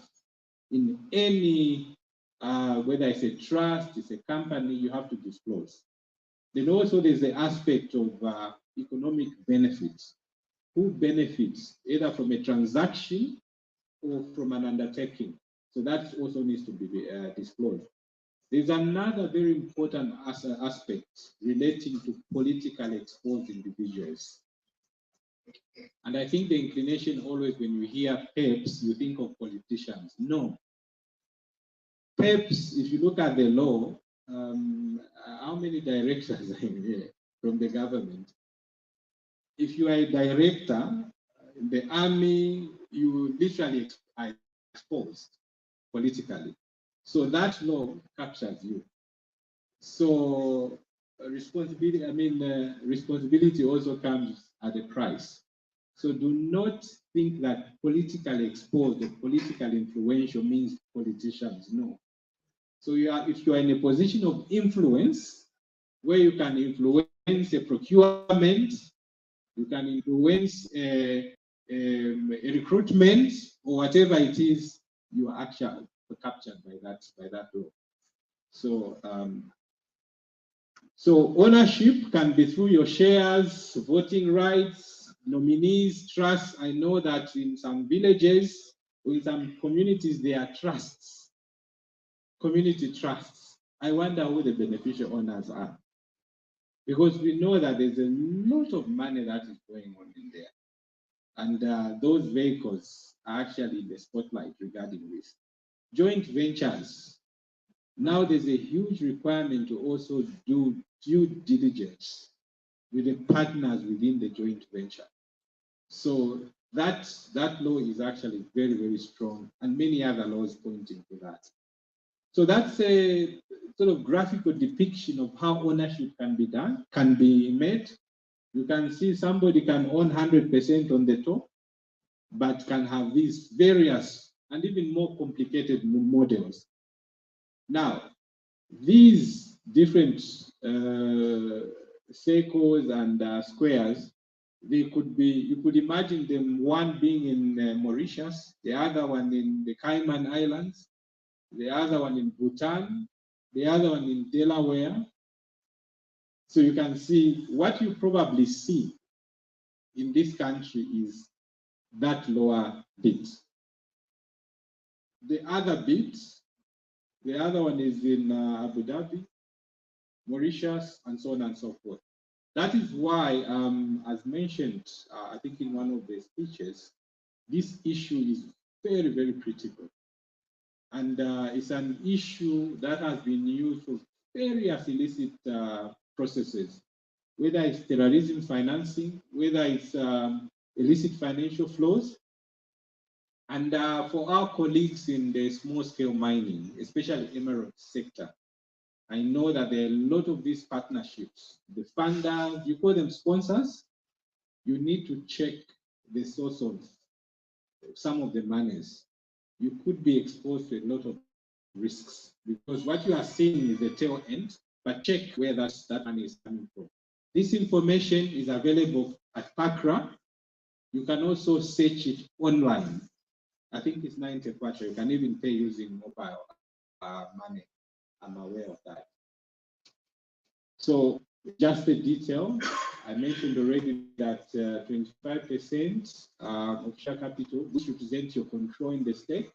in any, whether it's a trust, it's a company, you have to disclose. Then also there's the aspect of economic benefits. who benefits either from a transaction or from an undertaking. So that also needs to be disclosed. There's another very important aspect relating to politically exposed individuals. And I think the inclination always when you hear PEPs, you think of politicians. No. PEPs, if you look at the law, how many directors are in here from the government? If you are a director in the army, you literally are exposed politically. So that law captures you. So responsibility, responsibility also comes at a price. So do not think that politically exposed or politically influential means politicians. No. So if you are in a position of influence where you can influence a procurement, you can influence a recruitment or whatever it is, you are actually captured by that law. So so ownership can be through your shares, voting rights, nominees, trusts. I know that in some villages or in some communities there are trusts, community trusts. I wonder who the beneficial owners are, because we know that there's a lot of money that is going on in there. And those vehicles are actually in the spotlight regarding this. Joint ventures. Now there's a huge requirement to also do due diligence with the partners within the joint venture. So that law is actually very, very strong, and many other laws pointing to that. So that's a sort of graphical depiction of how ownership can be done, can be made. You can see somebody can own 100% on the top, but can have these various and even more complicated models. Now, these different circles and squares, they could be, you could imagine them, one being in Mauritius, the other one in the Cayman Islands, the other one in Bhutan, the other one in Delaware. So you can see what you probably see in this country is that lower bit. The other bit, the other one is in Abu Dhabi, Mauritius, and so on and so forth. That is why, as mentioned, I think in one of the speeches, this issue is very, very critical. And it's an issue that has been used for various illicit processes, whether it's terrorism financing, whether it's illicit financial flows. And for our colleagues in the small-scale mining, especially emerald sector, I know that there are a lot of these partnerships. The funders, you call them sponsors, you need to check the source of some of the monies. You could be exposed to a lot of risks, because what you are seeing is the tail end, but check where that money is coming from. This information is available at PACRA. You can also search it online. I think it's 90 kwacha. You can even pay using mobile money. I'm aware of that. So just the detail, I mentioned already that 25% of share capital, which represents your control in the stake,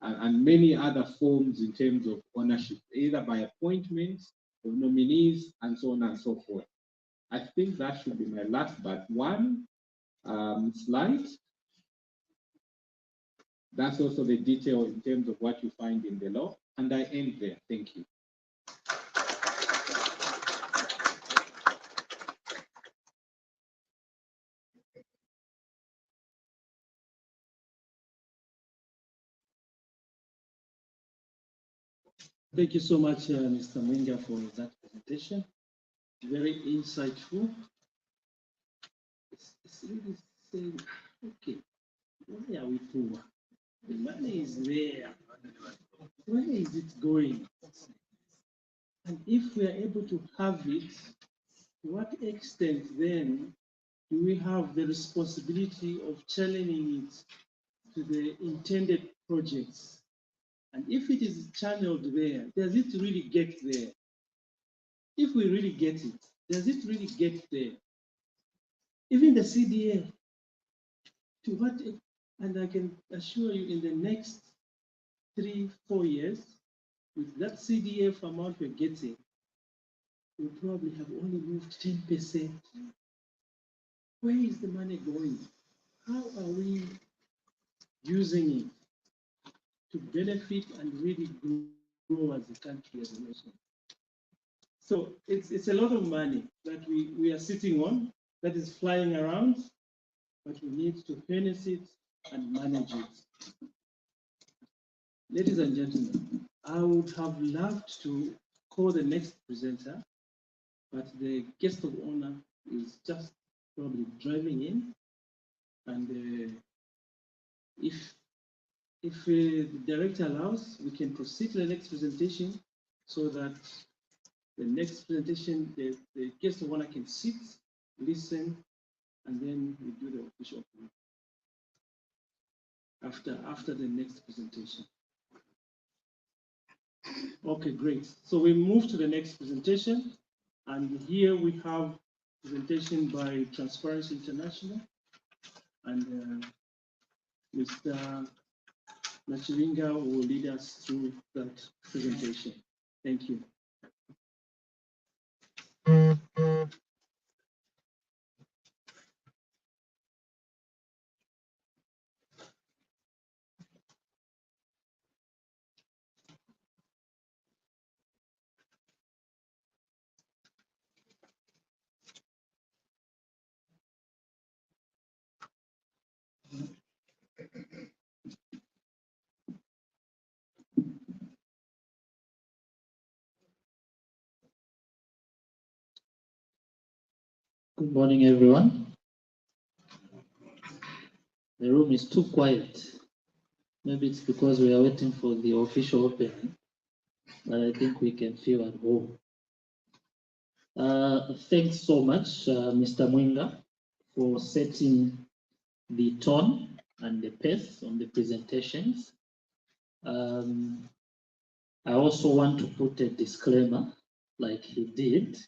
and many other forms in terms of ownership, either by appointment or nominees, and so on and so forth. I think that should be my last but one slide. That's also the detail in terms of what you find in the law. And I end there. Thank you. Thank you so much, Mr. Mwenga, for that presentation. Very insightful. It's really saying, okay, why are we poor? The money is there. Where is it going? And if we are able to have it, to what extent then do we have the responsibility of channeling it to the intended projects? And if it is channeled there, does it really get there? If we really get it, does it really get there? Even the CDA, To what, and I can assure you in the next 3-4 years, with that CDF amount we're getting, we probably have only moved 10%. Where is the money going? How are we using it to benefit and really grow as a country, as a nation? So it's a lot of money that we are sitting on, that is flying around, but we need to harness it and manage it. Ladies and gentlemen, I would have loved to call the next presenter, but the guest of honor is just probably driving in, and if the director allows, we can proceed to the next presentation, so that the next presentation, the guest of honor can sit, listen, and then we do the official after the next presentation. Okay, great. So we move to the next presentation, and here we have presentation by Transparency International, and Mr. Nachiringa will lead us through that presentation. Thank you. Good morning, everyone. The room is too quiet. Maybe it's because we are waiting for the official opening, but I think we can feel at home. Thanks so much, Mr. Mwinga, for setting the tone and the pace on the presentations. I also want to put a disclaimer, like he did,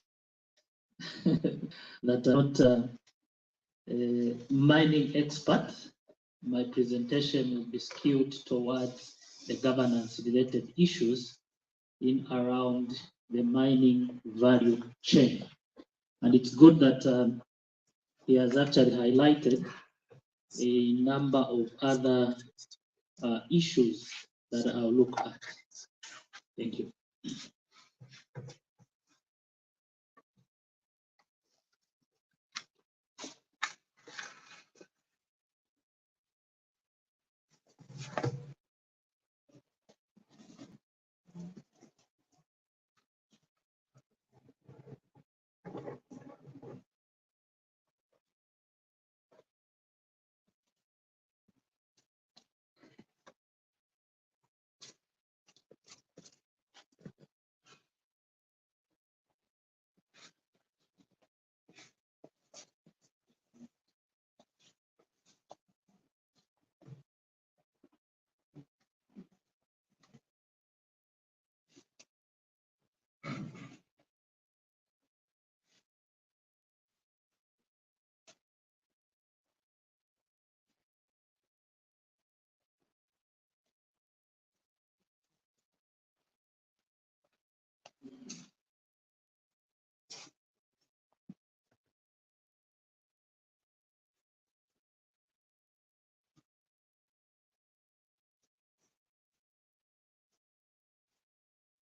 that I'm not a mining expert. My presentation will be skewed towards the governance-related issues in around the mining value chain. And it's good that he has actually highlighted a number of other issues that I'll look at. Thank you.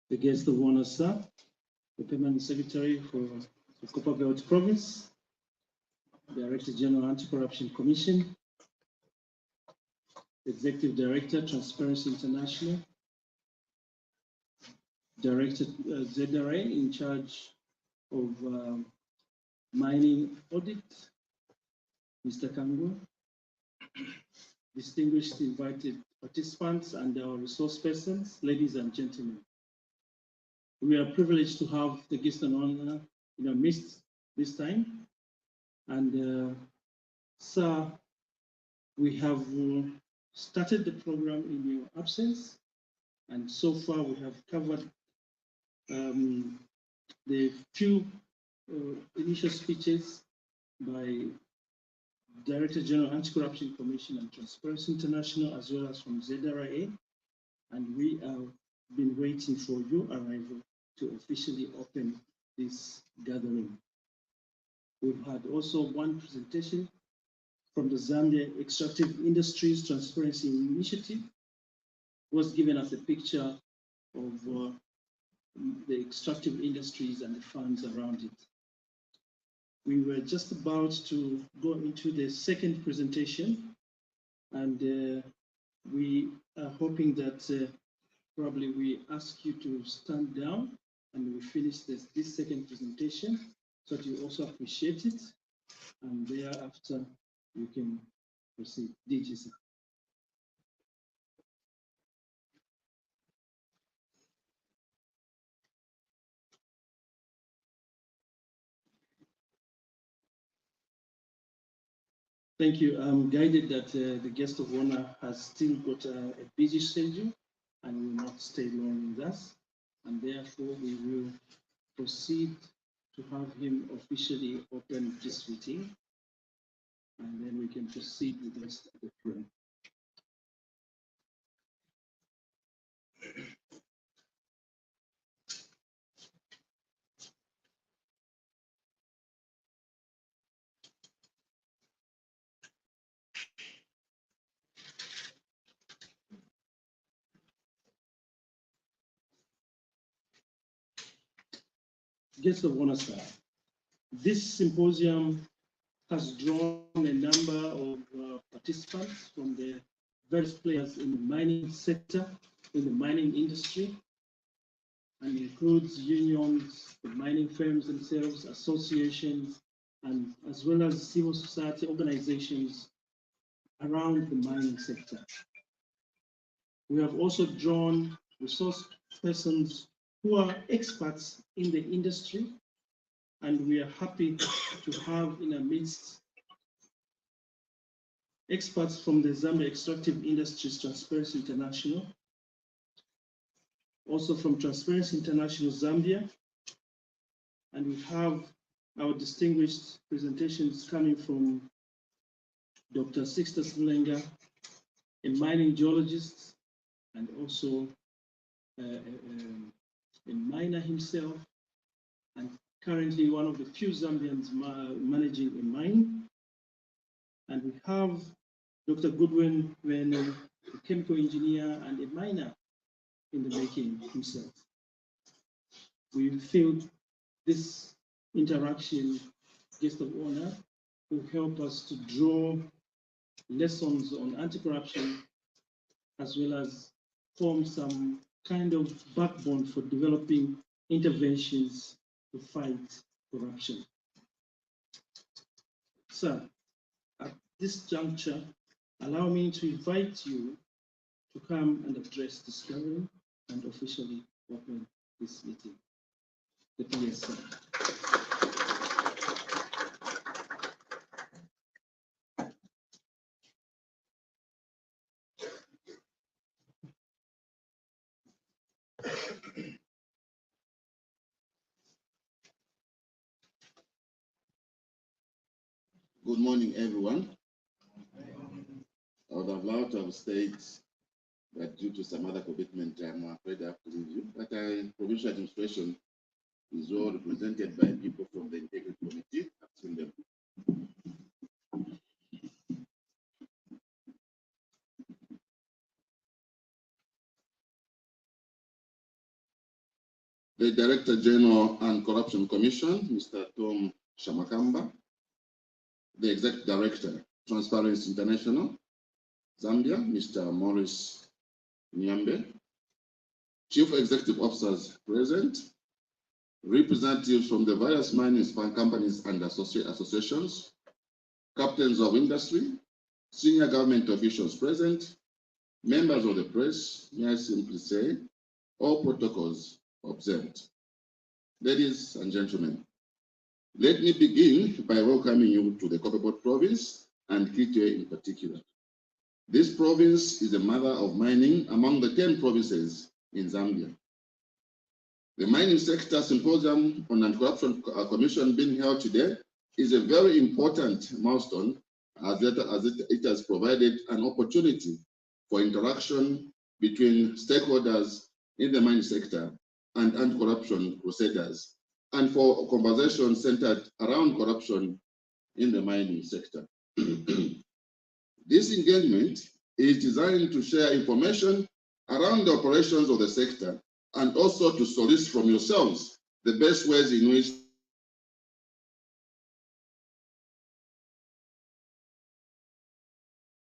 The guest of honor, sir, the Permanent Secretary for the Copper Belt Province, Director General Anti-Corruption Commission, Executive Director, Transparency International, Director ZRA in charge of mining audit, Mr. Kangwa, distinguished invited participants and our resource persons, ladies and gentlemen. We are privileged to have the guest of honor in our midst this time. And sir, we have started the program in your absence. And so far we have covered the few initial speeches by Director General Anti-Corruption Commission and Transparency International, as well as from ZRA, and we have been waiting for your arrival to officially open this gathering. We've had also one presentation from the Zambia Extractive Industries Transparency Initiative. It was given us a picture of the extractive industries and the funds around it. We were just about to go into the second presentation, and we are hoping that probably we ask you to stand down and we finish this second presentation so that you also appreciate it, and thereafter you can proceed. DG, sir. Thank you. I'm guided that the guest of honor has still got a busy schedule and will not stay long with us, and therefore we will proceed to have him officially open this meeting, and then we can proceed with the rest of the program. Guest of honor, sir. This symposium has drawn a number of participants from the various players in the mining sector, in the mining industry, and includes unions, the mining firms themselves, associations, and as well as civil society organizations around the mining sector. We have also drawn resource persons who are experts in the industry, and we are happy to have in our midst experts from the Zambia Extractive Industries Transparency International, also from Transparency International Zambia, and we have our distinguished presentations coming from Dr. Sixtus Mlenga, a mining geologist and also a miner himself, and currently one of the few Zambians managing a mine. And we have Dr. Goodwin Wenu, a chemical engineer and a miner in the making himself. We feel this interaction, guest of honor, will help us to draw lessons on anti-corruption, as well as form some kind of backbone for developing interventions to fight corruption. So, at this juncture, allow me to invite you to come and address this gathering and officially open this meeting. The PSC. Good morning, everyone. I would have loved to have stayed, but due to some other commitment, I'm afraid I have to leave you. But provincial administration is all represented by people from the Integrity Committee. I've seen them. The Director General and Corruption Commission, Mr. Tom Shamakamba. The Executive Director, Transparency International, Zambia, Mr. Maurice Nyambe. Chief Executive Officers present. Representatives from the various mining companies and associations. Captains of industry. Senior government officials present. Members of the press, may I simply say, all protocols observed. Ladies and gentlemen, let me begin by welcoming you to the Copperbelt province and Kitwe in particular. This province is the mother of mining among the 10 provinces in Zambia. The Mining Sector Symposium on Anti-Corruption Commission being held today is a very important milestone as it has provided an opportunity for interaction between stakeholders in the mining sector and anti-corruption crusaders, and for conversations centered around corruption in the mining sector. This engagement is designed to share information around the operations of the sector and also to solicit from yourselves the best ways in which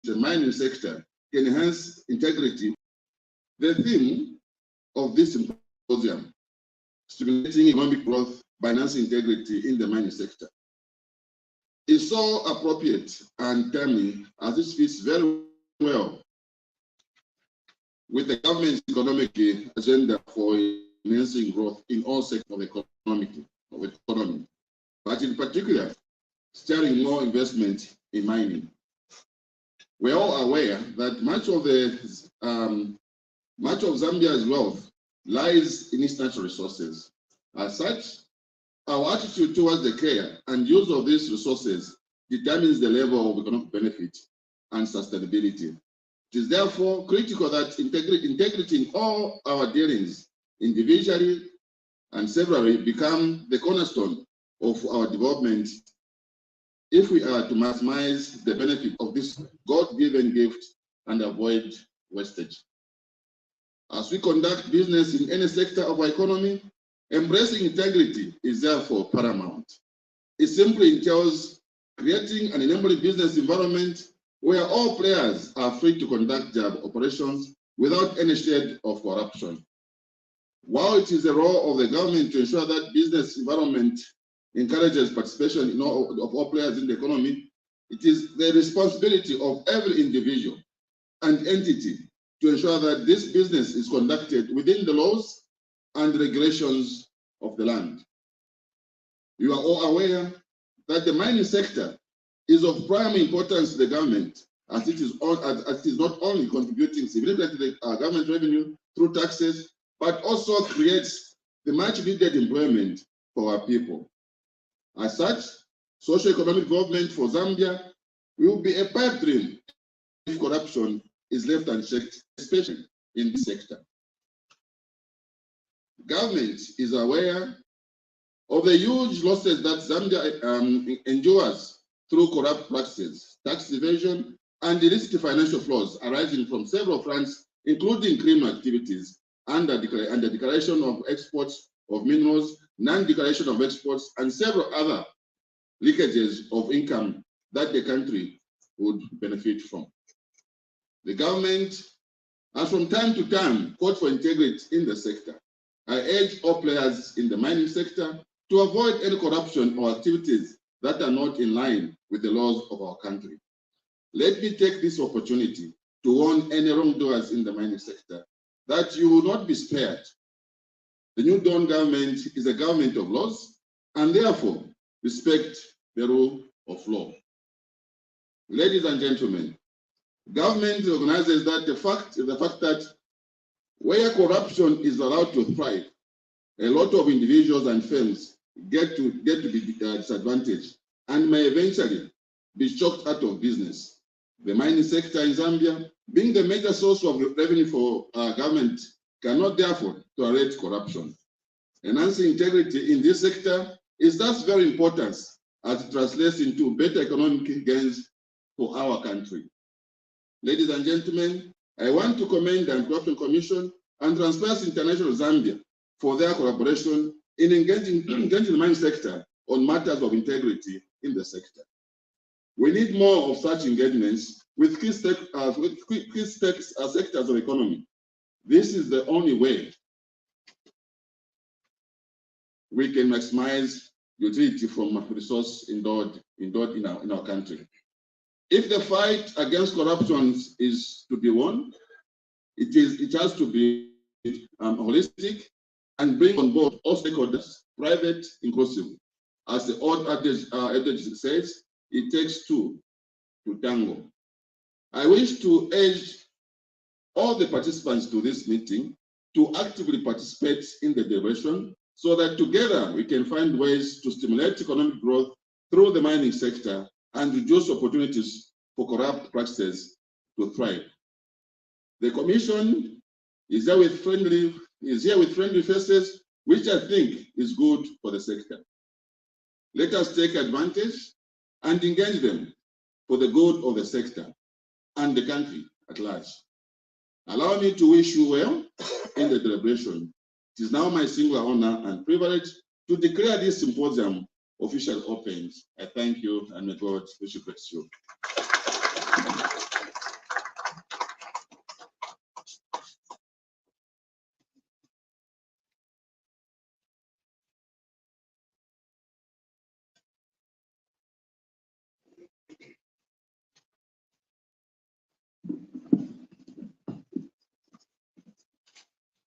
the mining sector can enhance integrity. The theme of this symposium, stimulating economic growth by enhancing integrity in the mining sector, is so appropriate and timely as it fits very well with the government's economic agenda for enhancing growth in all sectors of the economy, but in particular, steering more investment in mining. We're all aware that much of Zambia's wealth lies in its natural resources. As such, our attitude towards the care and use of these resources determines the level of economic benefit and sustainability. It is therefore critical that integrity in all our dealings, individually and severally, become the cornerstone of our development if we are to maximize the benefit of this God-given gift and avoid wastage. As we conduct business in any sector of our economy, embracing integrity is therefore paramount. It simply entails creating an enabling business environment where all players are free to conduct their operations without any shade of corruption. While it is the role of the government to ensure that business environment encourages participation of all players in the economy, it is the responsibility of every individual and entity to ensure that this business is conducted within the laws and regulations of the land. You are all aware that the mining sector is of primary importance to the government, as it is not only contributing significantly to the government revenue through taxes, but also creates the much needed employment for our people. As such, socio-economic development for Zambia will be a pipe dream if corruption is left unchecked, especially in this sector. Government is aware of the huge losses that Zambia endures through corrupt practices, tax evasion, and illicit financial flows arising from several fronts, including criminal activities, and the declaration of exports of minerals, non-declaration of exports, and several other leakages of income that the country would benefit from. The government has from time to time called for integrity in the sector. I urge all players in the mining sector to avoid any corruption or activities that are not in line with the laws of our country. Let me take this opportunity to warn any wrongdoers in the mining sector that you will not be spared. The New Dawn government is a government of laws and therefore respect the rule of law. Ladies and gentlemen, government recognizes that the fact that where corruption is allowed to thrive, a lot of individuals and firms get to be disadvantaged and may eventually be choked out of business. The mining sector in Zambia, being the major source of revenue for our government, cannot therefore tolerate corruption. Enhancing integrity in this sector is thus very important as it translates into better economic gains for our country. Ladies and gentlemen, I want to commend the Anti-Corruption Commission and Transparency International Zambia for their collaboration in engaging the mining sector on matters of integrity in the sector. We need more of such engagements with key sectors of economy. This is the only way we can maximize utility from resource endowed in our country. If the fight against corruption is to be won, it has to be holistic and bring on board all stakeholders, private, inclusive. As the old adage says, it takes two to tango. I wish to urge all the participants to this meeting to actively participate in the deliberation so that together we can find ways to stimulate economic growth through the mining sector and reduce opportunities for corrupt practices to thrive. The Commission is here with friendly faces, which I think is good for the sector. Let us take advantage and engage them for the good of the sector and the country at large. Allow me to wish you well in the deliberation. It is now my singular honor and privilege to declare this symposium officially opened. I thank you, and may God bless you.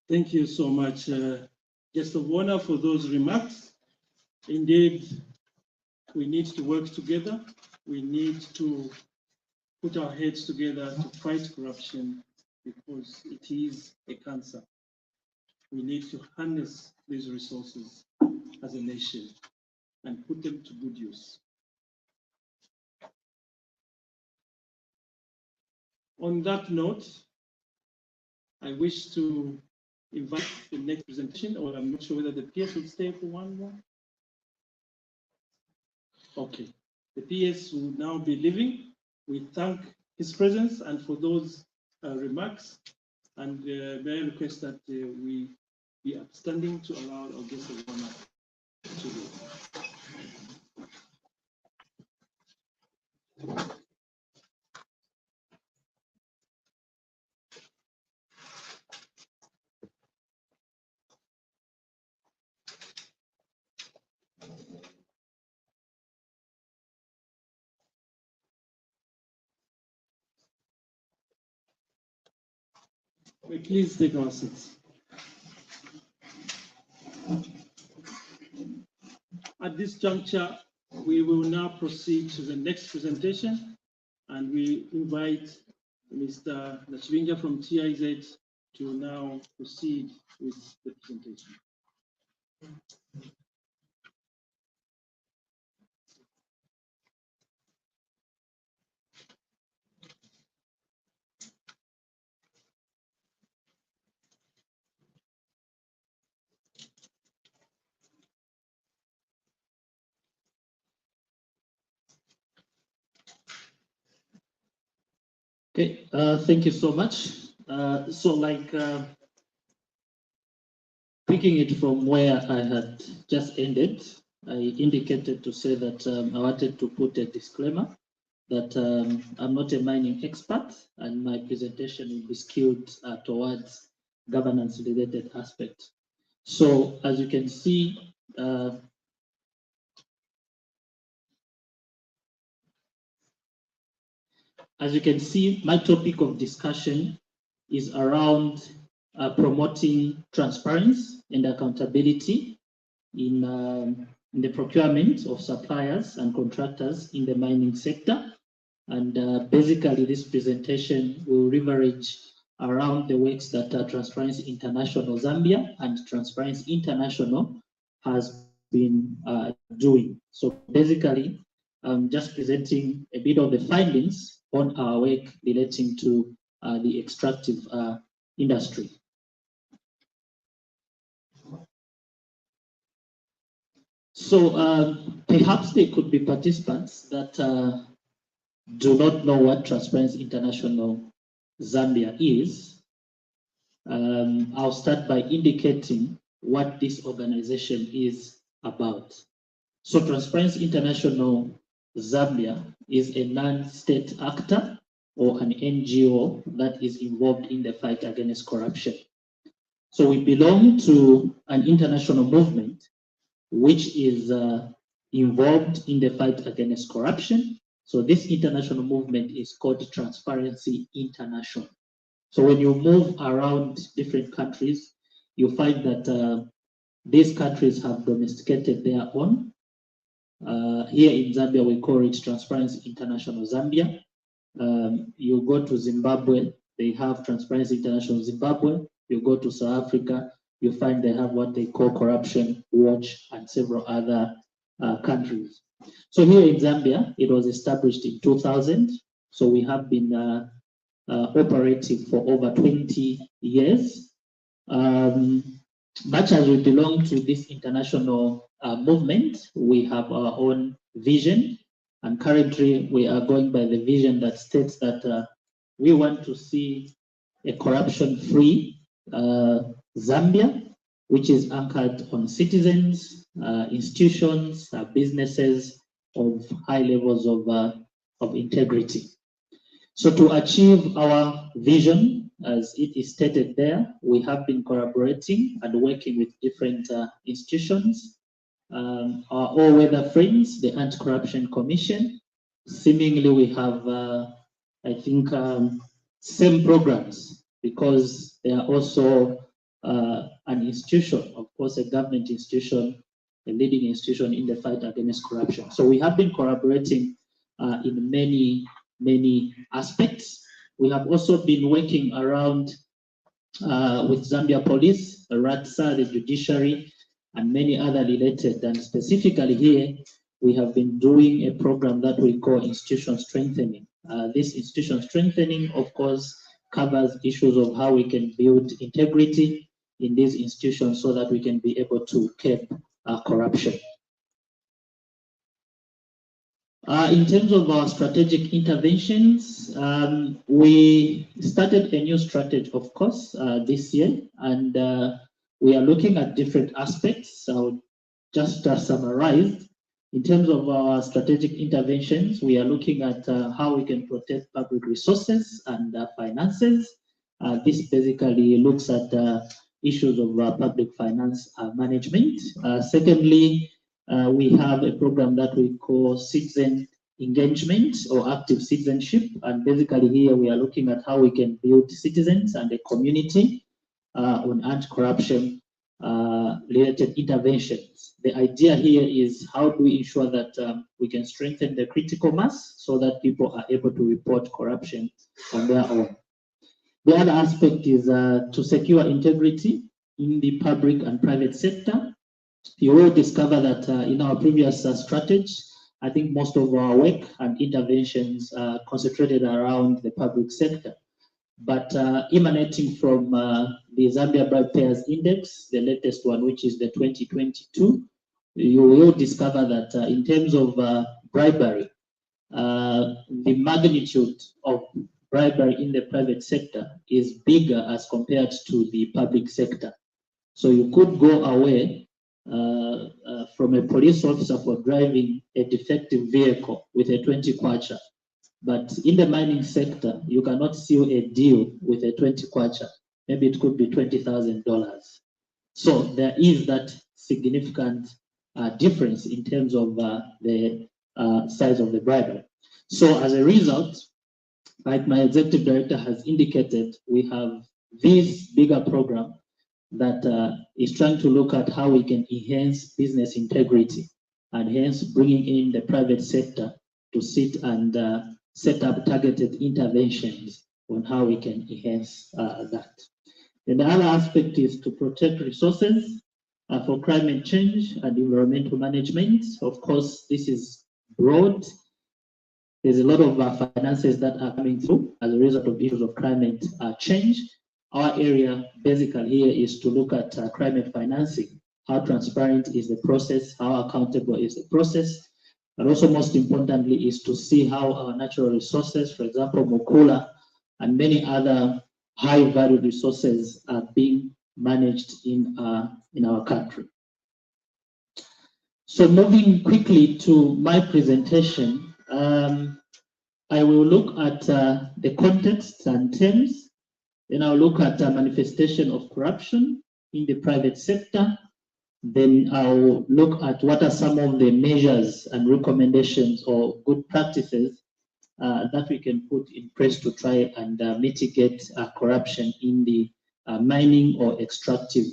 Thank you so much, Guest of Honor, for those remarks. Indeed, we need to work together. We need to put our heads together to fight corruption because it is a cancer. We need to harness these resources as a nation and put them to good use. On that note, I wish to invite the next presentation, or I'm not sure whether the PS will stay for one more. Okay, the PS will now be leaving. We thank his presence and for those remarks. And may I request that we be upstanding to allow our guest of honor to leave. Please take our seats. At this juncture, we will now proceed to the next presentation, and we invite Mr. Nachibinga from TIZ to now proceed with the presentation. Okay, thank you so much. Picking it from where I had just ended, I indicated to say that I wanted to put a disclaimer that I'm not a mining expert and my presentation will be skewed towards governance-related aspects. So as you can see, my topic of discussion is around promoting transparency and accountability in the procurement of suppliers and contractors in the mining sector. And basically, this presentation will leverage around the works that Transparency International Zambia and Transparency International has been doing. So basically, I'm just presenting a bit of the findings on our work relating to the extractive industry. So perhaps there could be participants that do not know what Transparency International Zambia is. I'll start by indicating what this organization is about. So Transparency International Zambia is a non-state actor or an NGO that is involved in the fight against corruption. So we belong to an international movement which is involved in the fight against corruption. So this international movement is called Transparency International. So when you move around different countries, you find that these countries have domesticated their own. Here in Zambia, we call it Transparency International Zambia. You go to Zimbabwe, they have Transparency International Zimbabwe. You go to South Africa, you find they have what they call Corruption Watch and several other countries. So here in Zambia, it was established in 2000. So we have been operating for over 20 years. Much as we belong to this international movement, we have our own vision. And currently, we are going by the vision that states that we want to see a corruption-free Zambia, which is anchored on citizens, institutions, businesses of high levels of integrity. So to achieve our vision, as it is stated there, we have been collaborating and working with different institutions. Our all-weather friends, the Anti-Corruption Commission, seemingly we have, I think, same programs, because they are also an institution, of course, a government institution, a leading institution in the fight against corruption. So we have been collaborating in many aspects. We have also been working around with Zambia Police, RATSA, the judiciary, and many other related. And specifically here, we have been doing a program that we call institution strengthening. This institution strengthening, of course, covers issues of how we can build integrity in these institutions so that we can be able to curb corruption. In terms of our strategic interventions, we started a new strategy, of course, this year, and we are looking at different aspects. So just summarize, in terms of our strategic interventions, we are looking at how we can protect public resources and finances. This basically looks at issues of public finance management. Secondly, we have a program that we call citizen engagement or active citizenship. And basically here we are looking at how we can build citizens and a community on anti-corruption related interventions. The idea here is how do we ensure that we can strengthen the critical mass so that people are able to report corruption on their own. The other aspect is to secure integrity in the public and private sector. You will discover that in our previous strategy, I think most of our work and interventions are concentrated around the public sector. But emanating from the Zambia Bribe Payers Index, the latest one, which is the 2022, you will discover that in terms of bribery, the magnitude of bribery in the private sector is bigger as compared to the public sector. So you could go away from a police officer for driving a defective vehicle with a 20 kwacha. But in the mining sector, you cannot seal a deal with a 20 kwacha. Maybe it could be $20,000. So there is that significant difference in terms of the size of the bribery. So as a result, like my executive director has indicated, we have this bigger program that is trying to look at how we can enhance business integrity and hence bringing in the private sector to sit and set up targeted interventions on how we can enhance that. And the other aspect is to protect resources for climate change and environmental management. Of course, this is broad. There's a lot of finances that are coming through as a result of issues of climate change. Our area basically here is to look at climate financing. How transparent is the process? How accountable is the process? But also most importantly is to see how our natural resources, for example, Mukula and many other high value resources are being managed in our country. So moving quickly to my presentation, I will look at the context and terms. Then I'll look at a manifestation of corruption in the private sector. Then I'll look at what are some of the measures and recommendations or good practices that we can put in place to try and mitigate corruption in the mining or extractive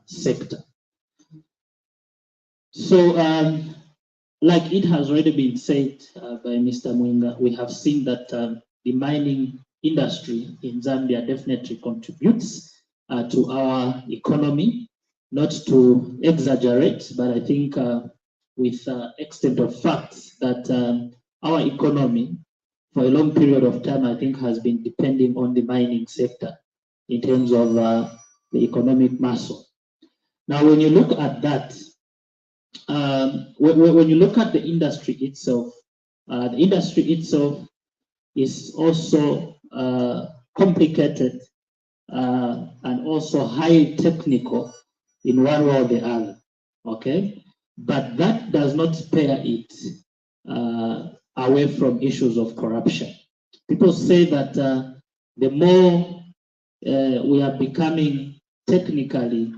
sector. So like it has already been said by Mr. Mwinga, we have seen that the mining industry in Zambia definitely contributes to our economy. Not to exaggerate, but I think with extent of facts that our economy for a long period of time, I think, has been depending on the mining sector in terms of the economic muscle. Now, when you look at that, when you look at the industry itself is also complicated and also high technical in one way or the other, okay? But that does not spare it away from issues of corruption. People say that the more we are becoming technically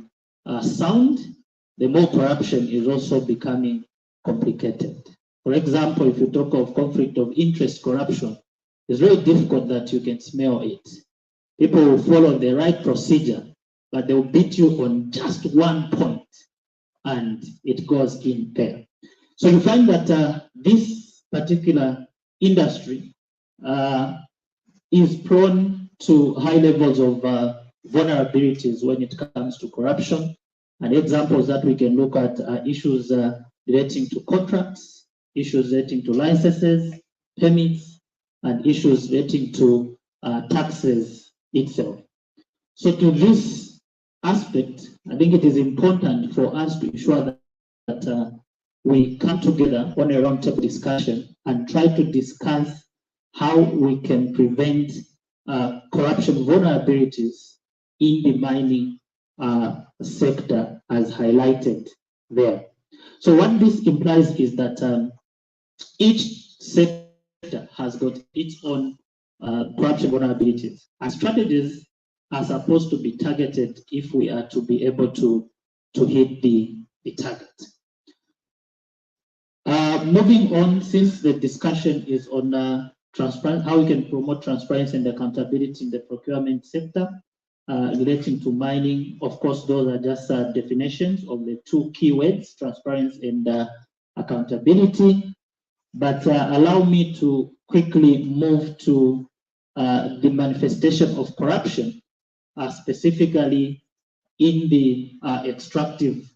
sound, the more corruption is also becoming complicated. For example, if you talk of conflict of interest corruption, it's very difficult that you can smell it. People will follow the right procedure, but they'll beat you on just one point and it goes in there. So you find that this particular industry is prone to high levels of vulnerabilities when it comes to corruption. And examples that we can look at are issues relating to contracts, issues relating to licenses, permits, and issues relating to taxes itself. So to this aspect, I think it is important for us to ensure that we come together on a roundtable discussion and try to discuss how we can prevent corruption vulnerabilities in the mining sector as highlighted there. So what this implies is that each sector has got its own corruption vulnerabilities, and strategies are supposed to be targeted if we are to be able to hit the target. Moving on, since the discussion is on transparency, how we can promote transparency and accountability in the procurement sector relating to mining. Of course, those are just definitions of the two keywords, transparency and accountability. But allow me to quickly move to the manifestation of corruption, specifically in the extractive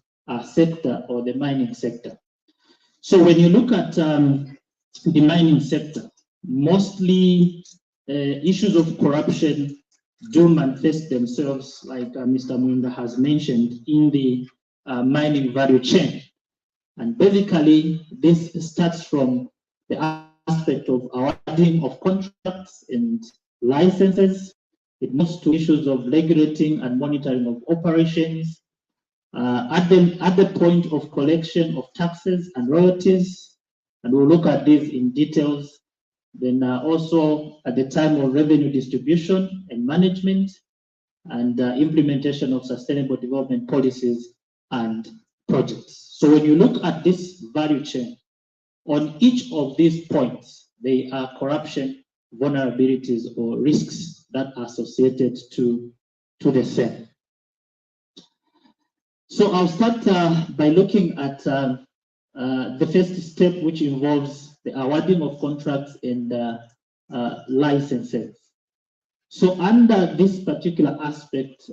sector or the mining sector. So when you look at the mining sector, mostly issues of corruption do manifest themselves, like Mr. Munda has mentioned, in the mining value chain. And basically, this starts from the aspect of awarding of contracts and licenses. It moves to issues of regulating and monitoring of operations, at the point of collection of taxes and royalties, and we'll look at this in details. Then also at the time of revenue distribution and management, and implementation of sustainable development policies and projects. So when you look at this value chain, on each of these points, there are corruption vulnerabilities or risks that are associated to the same. So I'll start by looking at the first step, which involves the awarding of contracts and licenses. So under this particular aspect,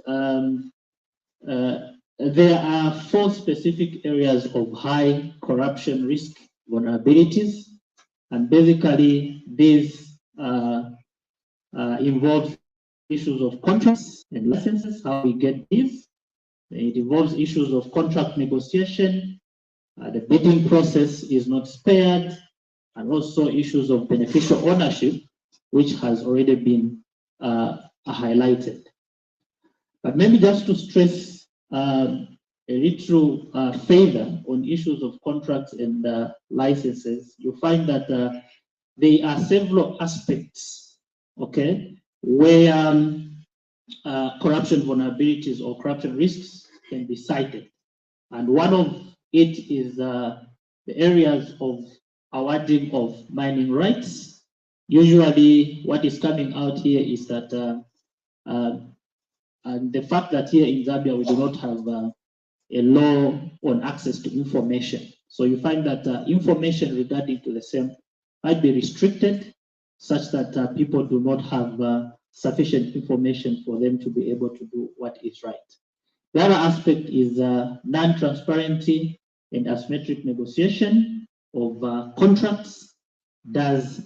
there are 4 specific areas of high corruption risk vulnerabilities, and basically these involve issues of contracts and licenses, how we get these. It involves issues of contract negotiation, the bidding process is not spared, and also issues of beneficial ownership, which has already been highlighted. But maybe just to stress a little further on issues of contracts and licenses, you find that there are several aspects, okay, where corruption vulnerabilities or corruption risks can be cited. And one of it is the areas of awarding of mining rights. Usually what is coming out here is that and the fact that here in Zambia we do not have a law on access to information. So you find that information regarding to the same might be restricted such that people do not have sufficient information for them to be able to do what is right. The other aspect is non-transparency and asymmetric negotiation of contracts does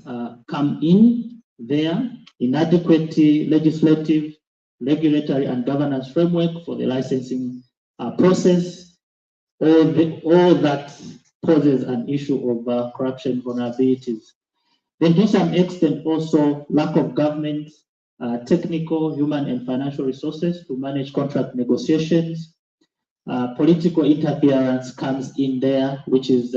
come in there. Inadequate legislative, regulatory, and governance framework for the licensing process. All that poses an issue of corruption vulnerabilities. Then to some extent also lack of government, technical, human, and financial resources to manage contract negotiations. Political interference comes in there, which is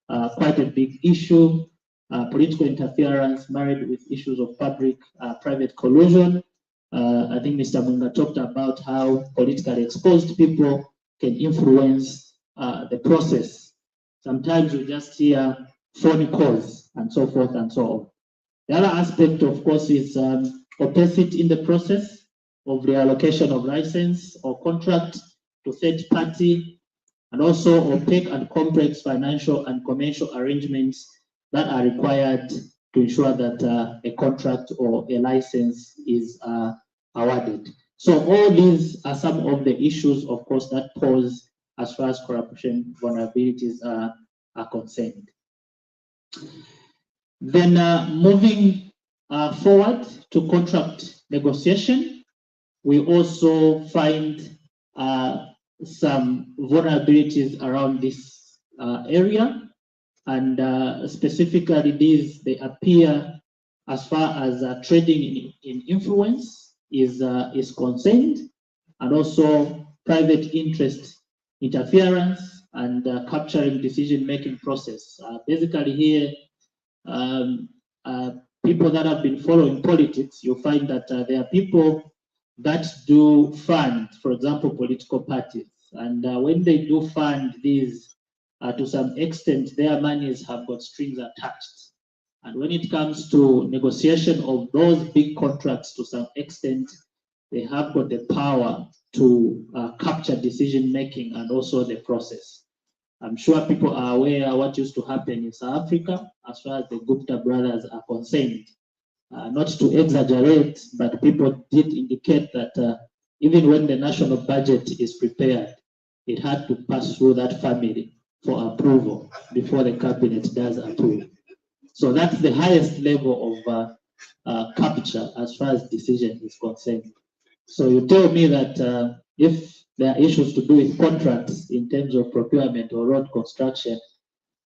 quite a big issue. Political interference married with issues of public-private collusion. I think Mr. Munga talked about how politically exposed people can influence the process. Sometimes you just hear phone calls and so forth and so on. The other aspect, of course, is opacity in the process of reallocation of license or contract to third party, and also opaque and complex financial and commercial arrangements that are required to ensure that a contract or a license is awarded. So all these are some of the issues, of course, that pose as far as corruption vulnerabilities are concerned. Then moving forward to contract negotiation, we also find some vulnerabilities around this area, and specifically they appear as far as trading in influence is concerned, and also private interest interference and capturing decision-making process. Basically here, people that have been following politics, you'll find that there are people that do fund, for example, political parties. And when they do fund these, to some extent, their monies have got strings attached. And when it comes to negotiation of those big contracts, to some extent, they have got the power to capture decision-making and also the process. I'm sure people are aware what used to happen in South Africa as far as the Gupta brothers are concerned. Not to exaggerate, but people did indicate that even when the national budget is prepared, it had to pass through that family for approval before the cabinet does approve. So that's the highest level of capture as far as decision is concerned. So you tell me that if there are issues to do with contracts in terms of procurement or road construction,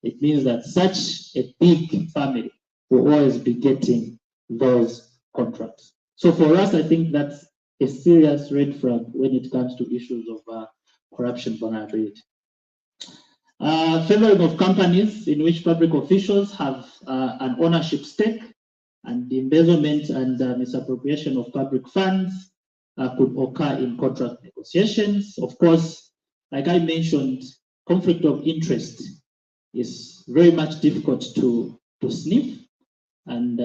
it means that such a big family will always be getting those contracts. So for us, I think that's a serious red flag when it comes to issues of corruption vulnerability. Favoring of companies in which public officials have an ownership stake, and the embezzlement and misappropriation of public funds could occur in contract negotiations. Of course, like I mentioned, conflict of interest is very much difficult to sniff. And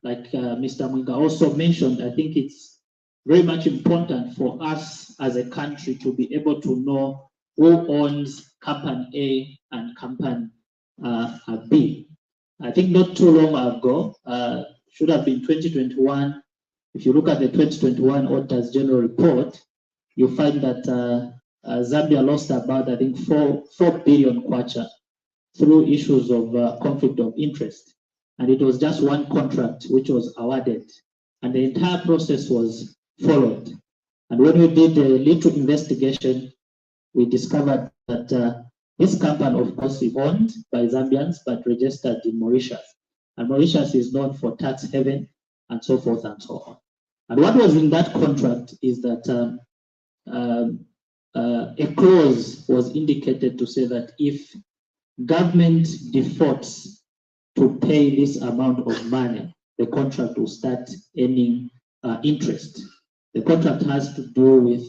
like Mr. Mwinga also mentioned, I think it's very much important for us as a country to be able to know who owns company A and company B. I think not too long ago, should have been 2021. If you look at the 2021 Auditors General Report, you'll find that Zambia lost about, I think, 4 billion kwacha through issues of conflict of interest. And it was just one contract which was awarded, and the entire process was followed. And when we did a little investigation, we discovered that this company, of course, is owned by Zambians, but registered in Mauritius. And Mauritius is known for tax haven and so forth and so on. And what was in that contract is that a clause was indicated to say that if government defaults to pay this amount of money, the contract will start earning interest. The contract has to do with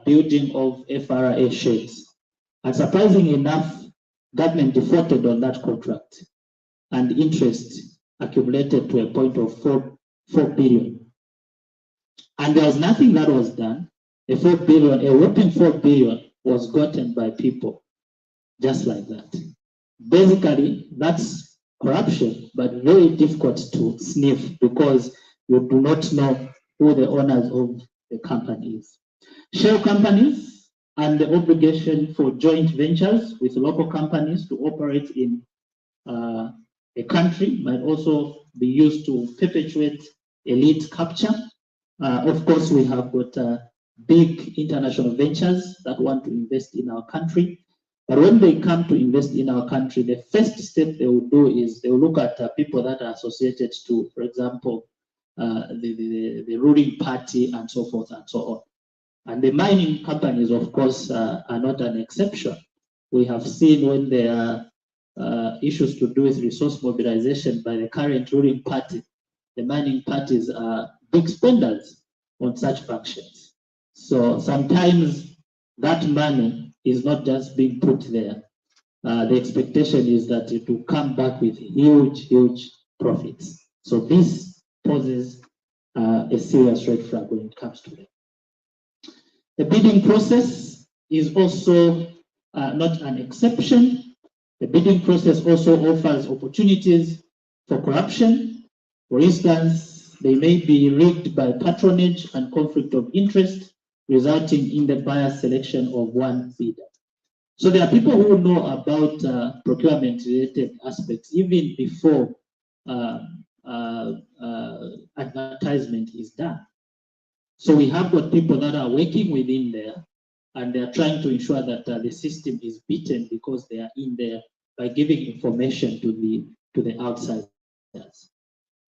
building of FRA sheds. And surprisingly enough, government defaulted on that contract, and interest accumulated to a point of 4 billion. And there was nothing that was done. A whopping 4 billion was gotten by people, just like that. Basically, that's corruption, but very difficult to sniff because you do not know who the owners of the company is. Shell companies and the obligation for joint ventures with local companies to operate in a country might also be used to perpetuate elite capture. Of course, we have got big international ventures that want to invest in our country. But when they come to invest in our country, the first step they will do is they will look at people that are associated to, for example, the ruling party and so forth and so on. And the mining companies, of course, are not an exception. We have seen when there are issues to do with resource mobilization by the current ruling party, the mining parties are big spenders on such functions. So sometimes that money is not just being put there. The expectation is that it will come back with huge, huge profits. So this poses a serious red flag when it comes to them. The bidding process is also not an exception. The bidding process also offers opportunities for corruption. For instance, they may be rigged by patronage and conflict of interest, resulting in the biased selection of one bidder. So there are people who know about procurement-related aspects even before advertisement is done. So we have got people that are working within there, and they are trying to ensure that the system is beaten because they are in there by giving information to the outsiders.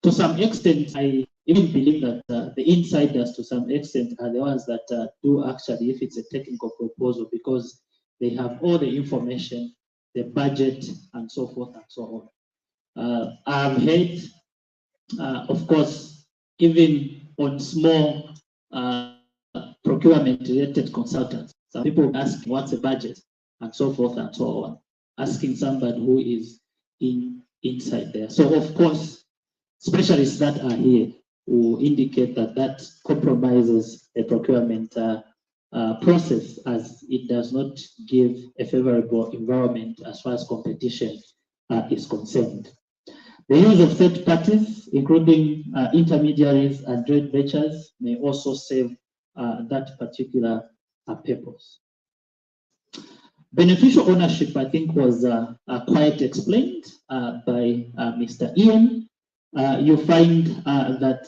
To some extent, I even believe that the insiders, to some extent, are the ones that do actually, if it's a technical proposal, because they have all the information, the budget, and so forth and so on. I've heard, of course, even on small procurement-related consultants, some people ask what's the budget and so forth and so on, asking somebody who is inside there. So, of course, specialists that are here will indicate that that compromises the procurement process, as it does not give a favorable environment as far as competition is concerned. The use of third parties, including intermediaries and joint ventures, may also serve that particular purpose. Beneficial ownership, I think, was quite explained by Mr. Ian. You find that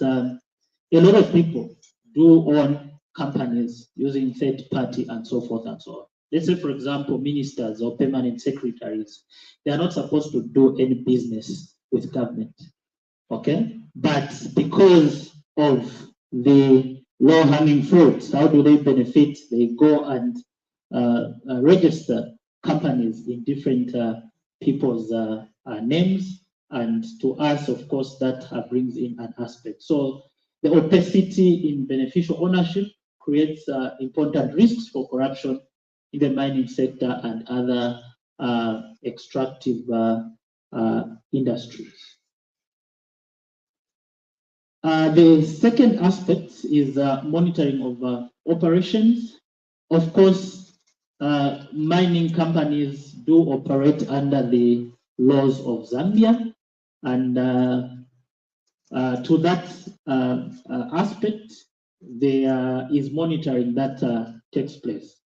a lot of people do own companies using third party and so forth and so on. Let's say, for example, ministers or permanent secretaries, they are not supposed to do any business with government, okay? But because of the low-hanging fruits, how do they benefit? They go and register companies in different people's names, and to us, of course, that brings in an aspect. So the opacity in beneficial ownership creates important risks for corruption in the mining sector and other extractive industries. The second aspect is monitoring of operations. Of course, mining companies do operate under the laws of Zambia, and to that aspect, there is monitoring that takes place.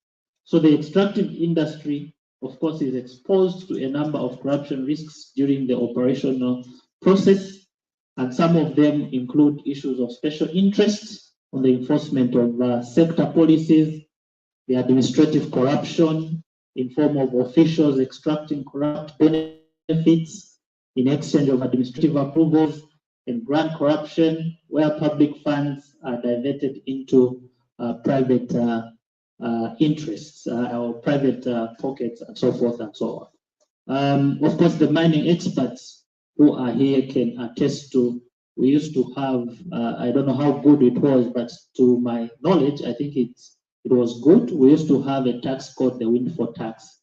So the extractive industry, of course, is exposed to a number of corruption risks during the operational process, and some of them include issues of special interest on the enforcement of sector policies, the administrative corruption in form of officials extracting corrupt benefits in exchange of administrative approvals, and grant corruption where public funds are diverted into private interests or private pockets and so forth and so on. Of course, the mining experts who are here can attest to, we used to have, I don't know how good it was, but to my knowledge, I think it was good. We used to have a tax called the windfall tax.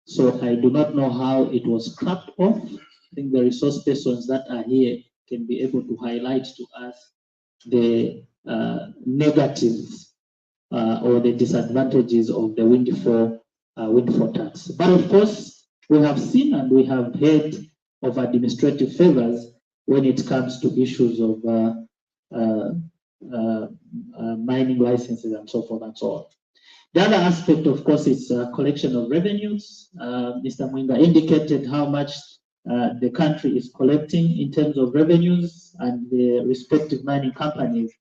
So I do not know how it was scrapped off. I think the resource persons that are here can be able to highlight to us the negatives or the disadvantages of the windfall tax. But of course, we have seen and we have heard of administrative favors when it comes to issues of mining licenses and so forth and so on. The other aspect, of course, is collection of revenues. Mr. Mwinga indicated how much the country is collecting in terms of revenues and the respective mining companies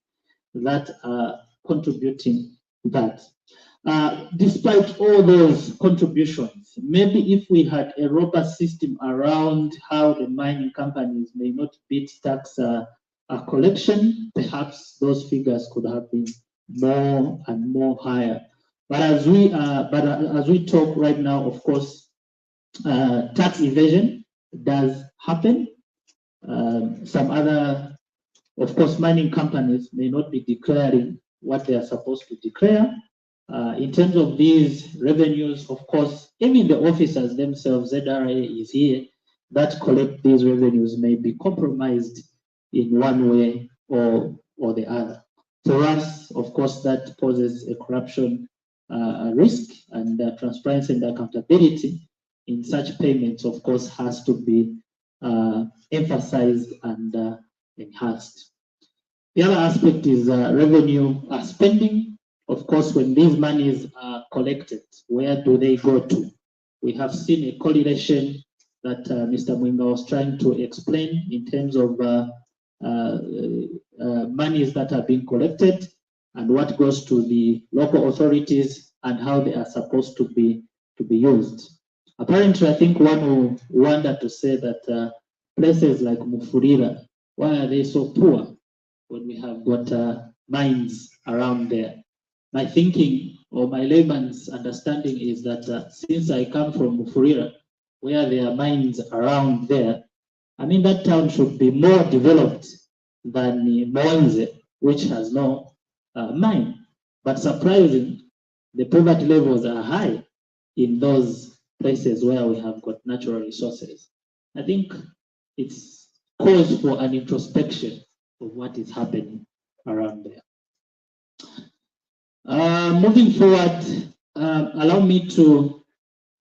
that are contributing that. Despite all those contributions, maybe if we had a robust system around how the mining companies may not beat tax collection, perhaps those figures could have been more and more higher. But as we talk right now, of course, tax evasion does happen. Some other, of course, mining companies may not be declaring what they are supposed to declare. In terms of these revenues, of course, even the officers themselves, ZRA is here, that collect these revenues may be compromised in one way or the other. For us, of course, that poses a corruption risk, and transparency and accountability in such payments, of course, has to be emphasized and enhanced. The other aspect is revenue spending. Of course, when these monies are collected, where do they go to? We have seen a correlation that Mr. Mwinga was trying to explain in terms of monies that are being collected and what goes to the local authorities and how they are supposed to be used. Apparently, I think one will wonder to say that places like Mufurira, why are they so poor when we have got mines around there? My thinking or my layman's understanding is that since I come from Mufurira, where there are mines around there, I mean that town should be more developed than Moenze, which has no mine. But surprising, the poverty levels are high in those places where we have got natural resources. I think it's cause for an introspection of what is happening around there. Moving forward, allow me to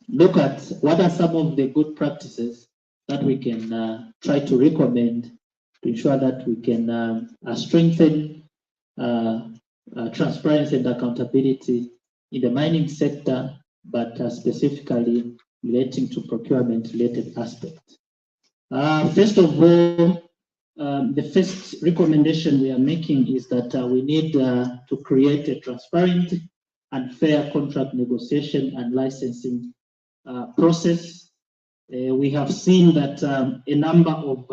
look at what are some of the good practices that we can try to recommend to ensure that we can strengthen transparency and accountability in the mining sector, but specifically relating to procurement-related aspects. First of all, the first recommendation we are making is that we need to create a transparent and fair contract negotiation and licensing process. We have seen that a number of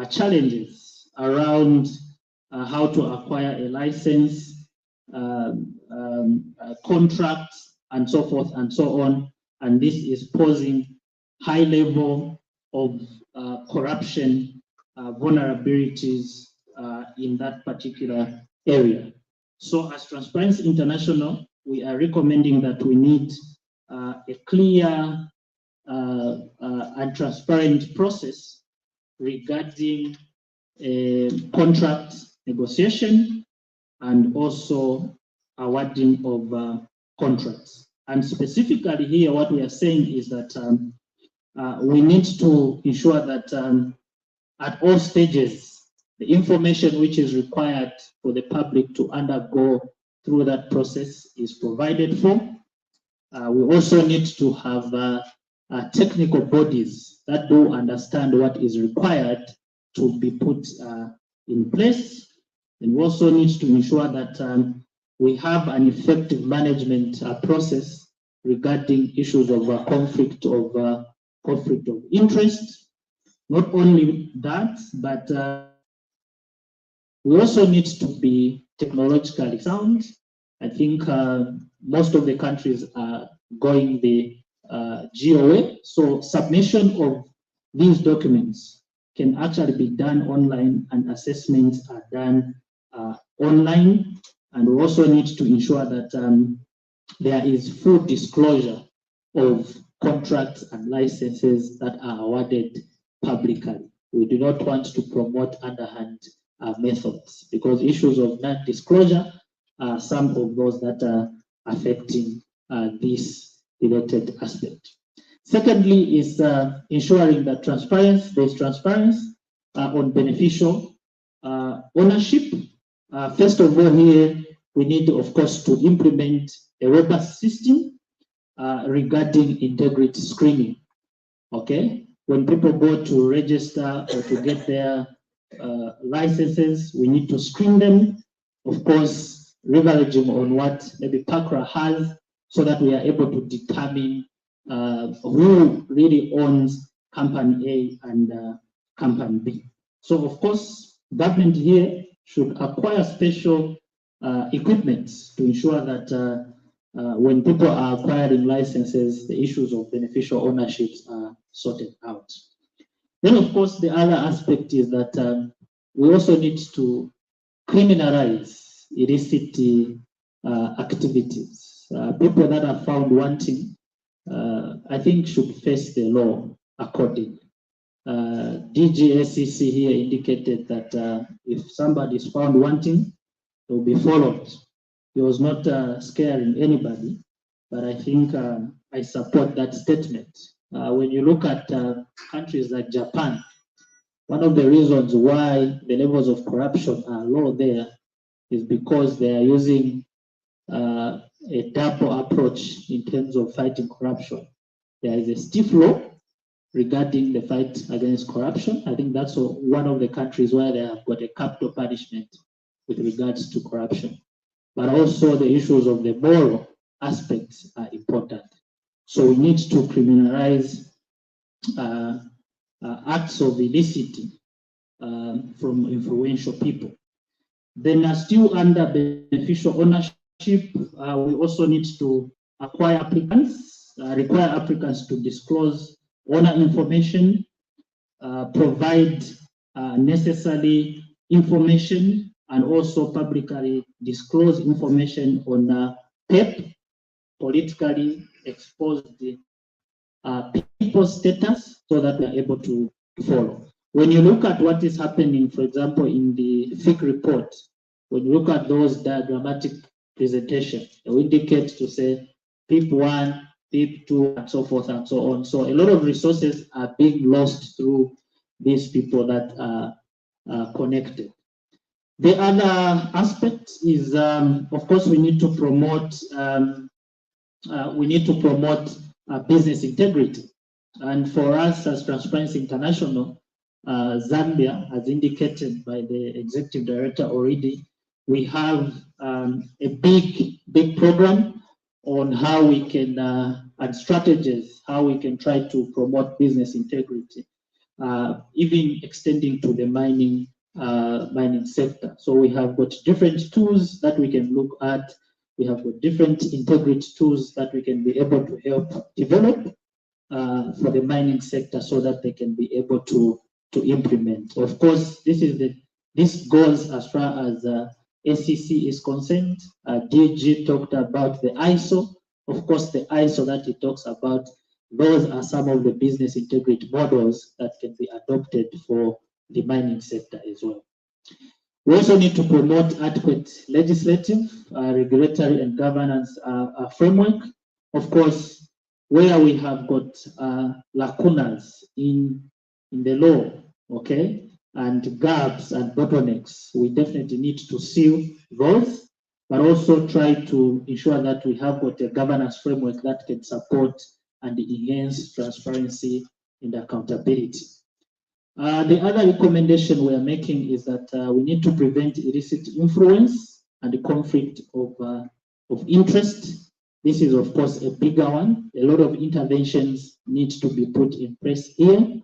challenges around how to acquire a license, contracts, and so forth and so on. And this is posing high level of corruption vulnerabilities in that particular area. So as Transparency International, we are recommending that we need a clear and transparent process regarding contract negotiation and also awarding of contracts. And specifically here, what we are saying is that we need to ensure that at all stages, the information which is required for the public to undergo through that process is provided for. We also need to have technical bodies that do understand what is required to be put in place. And we also need to ensure that we have an effective management process regarding issues of conflict of interest. Not only that, but we also need to be technologically sound. I think most of the countries are going the GEO way. So submission of these documents can actually be done online, and assessments are done online. And we also need to ensure that there is full disclosure of contracts and licenses that are awarded publicly. We do not want to promote underhand methods, because issues of non-disclosure are some of those that are affecting this related aspect. Secondly is ensuring that there's transparency on beneficial ownership. First of all, here we need, of course, to implement a robust system regarding integrity screening. Okay, when people go to register or to get their licenses, we need to screen them, of course, leveraging on what maybe PACRA has, so that we are able to determine who really owns company A and company B. So, of course, government here should acquire special equipment to ensure that when people are acquiring licenses, the issues of beneficial ownerships are sorted out. Then, of course, the other aspect is that we also need to criminalize illicit activities. People that are found wanting, I think, should face the law accordingly. DGSCC here indicated that if somebody is found wanting, they will be followed. He was not scaring anybody, but I think I support that statement. When you look at countries like Japan, one of the reasons why the levels of corruption are low there is because they are using a double approach in terms of fighting corruption. There is a stiff law regarding the fight against corruption. I think that's one of the countries where they have got a capital punishment with regards to corruption. But also the issues of the moral aspects are important. So we need to criminalize acts of illicity from influential people. Then still under beneficial ownership, we also need to acquire applicants, require applicants to disclose owner information, provide necessary information, and also publicly disclose information on PEP, politically exposed people's status, so that we are able to follow. When you look at what is happening, for example, in the FIC report, when you look at those diagrammatic presentations, they indicate to say PIP 1, PIP 2, and so forth and so on. So a lot of resources are being lost through these people that are connected. The other aspect is, of course, we need to promote business integrity. And for us as Transparency International, Zambia, as indicated by the executive director already, we have a big program on how we can, and strategies, how we can try to promote business integrity, even extending to the mining sector. So we have got different tools that we can look at. We have got different integrity tools that we can be able to help develop for the mining sector, so that they can be able to implement. Of course, this goes as far as SEC is concerned. DG talked about the ISO. Of course, the ISO that he talks about, those are some of the business integrity models that can be adopted for the mining sector as well. We also need to promote adequate legislative, regulatory, and governance framework. Of course, where we have got lacunas in the law, okay, and gaps and bottlenecks, we definitely need to seal those, but also try to ensure that we have got a governance framework that can support and enhance transparency and accountability. The other recommendation we are making is that we need to prevent illicit influence and the conflict of interest. This is, of course, a bigger one. A lot of interventions need to be put in place here.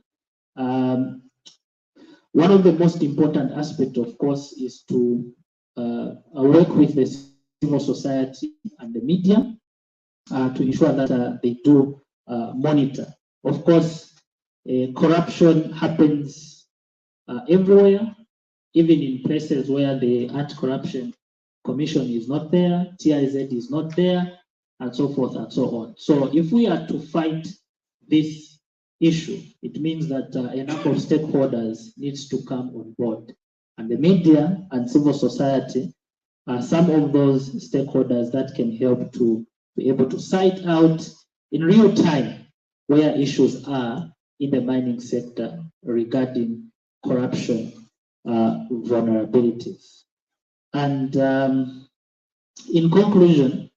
One of the most important aspects, of course, is to work with the civil society and the media to ensure that they do monitor. Of course, corruption happens everywhere, even in places where the Anti-Corruption Commission is not there, TIZ is not there, and so forth and so on. So if we are to fight this issue, it means that a number of stakeholders needs to come on board. And the media and civil society are some of those stakeholders that can help to be able to cite out in real time where issues are in the mining sector regarding corruption vulnerabilities. And in conclusion,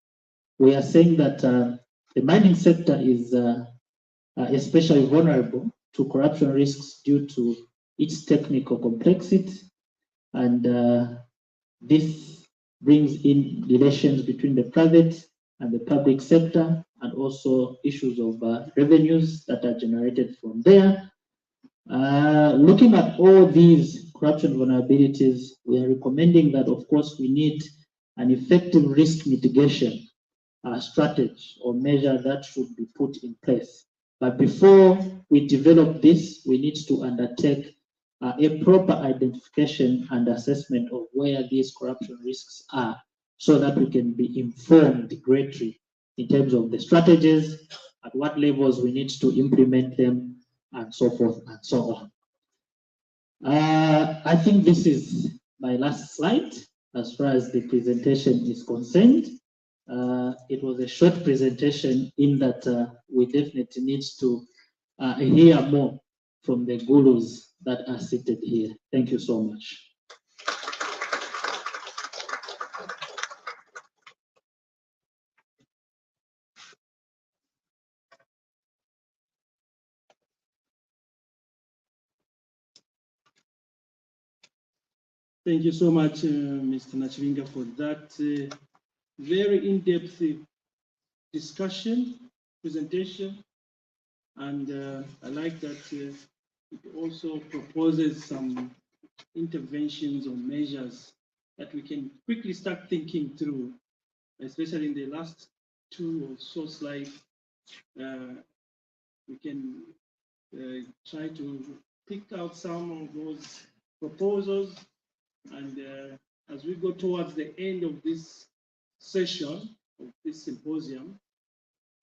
we are saying that the mining sector is especially vulnerable to corruption risks due to its technical complexity, and this brings in relations between the private and the public sector, and also issues of revenues that are generated from there. Looking at all these corruption vulnerabilities, we are recommending that, of course, we need an effective risk mitigation strategy or measure that should be put in place. But before we develop this, we need to undertake a proper identification and assessment of where these corruption risks are, so that we can be informed greatly in terms of the strategies, at what levels we need to implement them, and so forth and so on. I think this is my last slide as far as the presentation is concerned. It was a short presentation in that we definitely need to hear more from the gurus that are seated here. Thank you so much. Thank you so much, Mr. Nachivinga, for that very in-depth presentation. And I like that it also proposes some interventions or measures that we can quickly start thinking through, especially in the last 2 or so slides. We can try to pick out some of those proposals, and as we go towards the end of this session, of this symposium,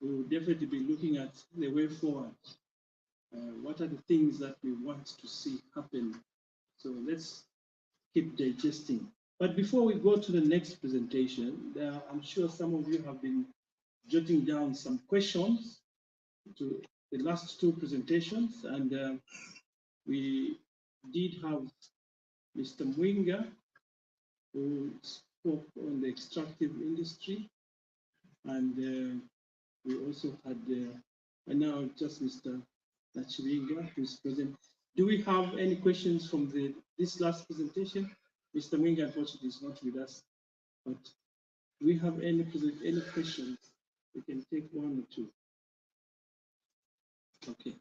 we will definitely be looking at the way forward. What are the things that we want to see happen? So let's keep digesting. But before we go to the next presentation, I'm sure some of you have been jotting down some questions to the last 2 presentations, and we did have Mr. Mwinga, who spoke on the extractive industry, and we also had, and now just Mr. Nachivinga, who is present. Do we have any questions from this last presentation? Mr. Mwinga, unfortunately, is not with us, but do we have any questions? We can take 1 or 2. Okay.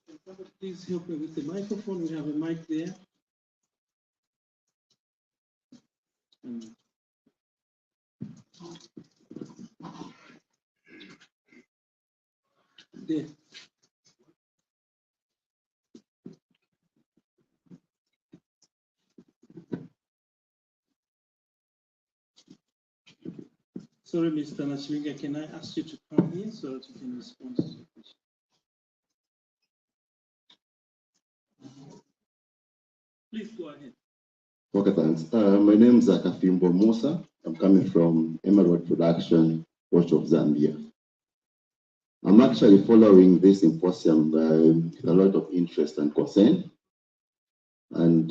Can somebody please help me with the microphone? We have a mic there. There. Sorry, Mr. Nachivinga, can I ask you to come here so that you can respond to the question? Please go ahead. Okay, thanks. My name is Akafimbo Musa. I'm coming from Emerald Production, Port of Zambia. I'm actually following this symposium with a lot of interest and concern. And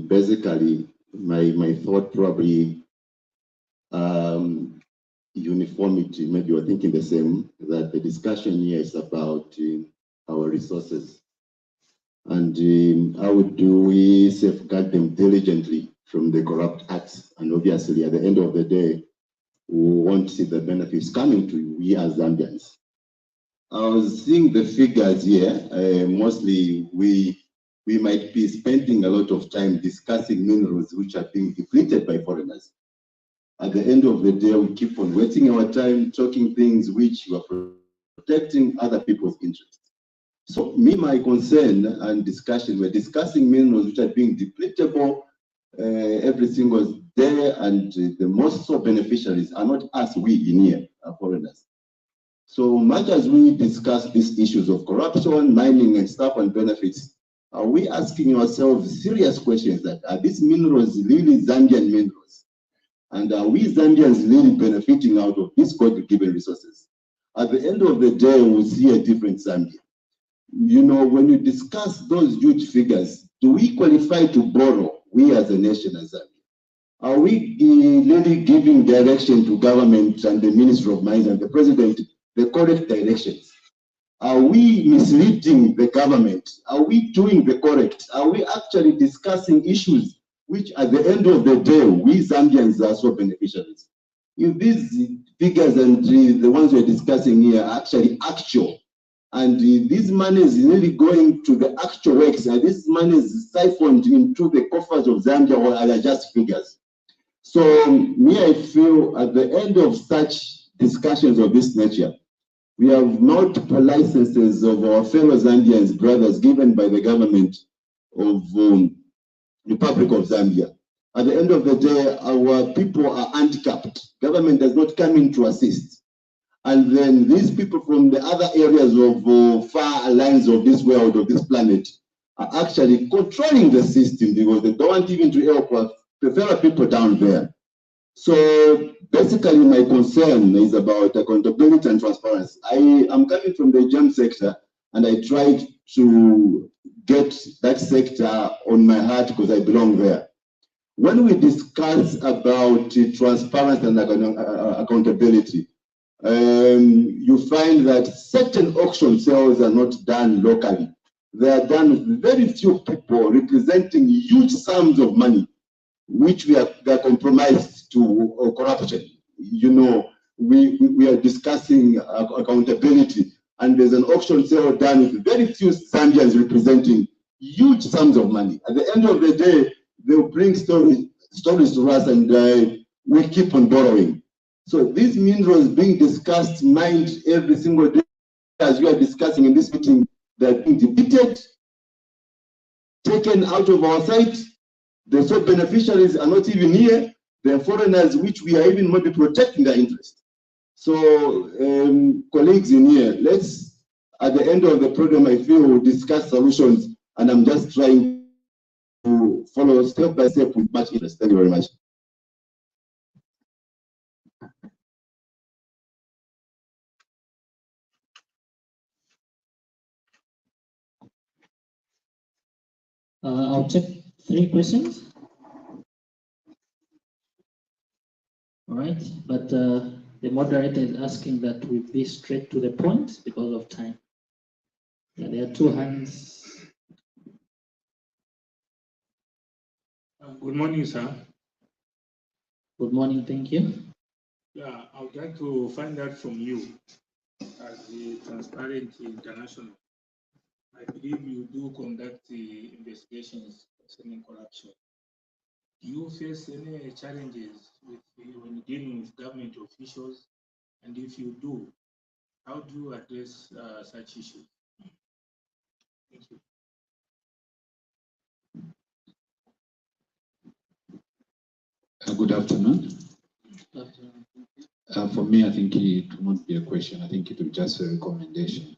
basically, my thought probably uniformity, maybe we're thinking the same, that the discussion here is about our resources. And how do we safeguard them diligently from the corrupt acts? And obviously, at the end of the day, we want to see the benefits coming to we as Zambians. I was seeing the figures here. Mostly, we might be spending a lot of time discussing minerals which are being depleted by foreigners. At the end of the day, we keep on wasting our time talking things which were protecting other people's interests. So my concern and discussion, we're discussing minerals which are being depletable. Everything was there, and the most so beneficiaries are not us, we in here, are foreigners. So much as we discuss these issues of corruption, mining and stuff and benefits, are we asking ourselves serious questions that are these minerals really Zambian minerals? And are we Zambians really benefiting out of these God-given resources? At the end of the day, we'll see a different Zambia. You know, when you discuss those huge figures, do we qualify to borrow, we as a nation as Zambia? Are we really giving direction to government and the Minister of Mines and the President the correct directions? Are we misleading the government? Are we doing the correct? Are we actually discussing issues which at the end of the day, we Zambians are so beneficiaries? If these figures and the ones we're discussing here are actually actual, and this money is really going to the actual works, and this money is siphoned into the coffers of Zambia, or are they just figures? So me, I feel at the end of such discussions of this nature, we have multiple licenses of our fellow Zambians brothers given by the government of the Republic of Zambia. At the end of the day, our people are handicapped. Government does not come in to assist. And then these people from the other areas of far lines of this world, of this planet, are actually controlling the system because they don't want even to help the fellow people down there. So basically my concern is about accountability and transparency. I am coming from the gem sector, and I tried to get that sector on my heart because I belong there. When we discuss about transparency and accountability, you find that certain auction sales are not done locally. They are done with very few people representing huge sums of money, which they are compromised to corruption. You know, we are discussing accountability, and there's an auction sale done with very few Zambians representing huge sums of money. At the end of the day, they'll bring stories to us, and we keep on borrowing. So these minerals being discussed, mined every single day, as we are discussing in this meeting, they're being depleted, taken out of our sight. The sole beneficiaries are not even here. They are foreigners, which we are even maybe protecting their interest. So, colleagues in here, let's, at the end of the program, I feel we'll discuss solutions, and I'm just trying to follow step by step with much interest. Thank you very much. I'll take 3 questions. All right, but the moderator is asking that we be straight to the point because of time. Yeah, there are 2 hands. Good morning, sir. Good morning, thank you. Yeah, I would like to find out from you, as the Transparency International. I believe you do conduct the investigations concerning corruption. Do you face any challenges when dealing with government officials? And if you do, how do you address such issues? Thank you. Good afternoon. For me, I think it will not be a question. I think it will just be a recommendation.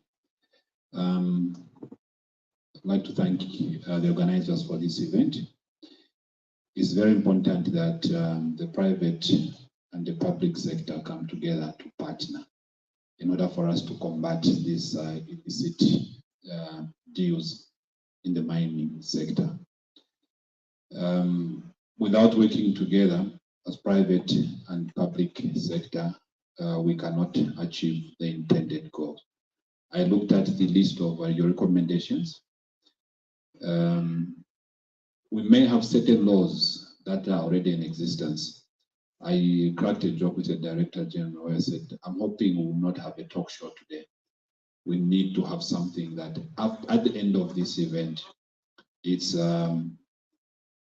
I'd like to thank the organizers for this event. It's very important that the private and the public sector come together to partner in order for us to combat these illicit deals in the mining sector. Without working together as private and public sector, we cannot achieve the intended goal. I looked at the list of your recommendations. We may have certain laws that are already in existence. I cracked a joke with the Director General where I said, I'm hoping we will not have a talk show today. We need to have something that at the end of this event, it's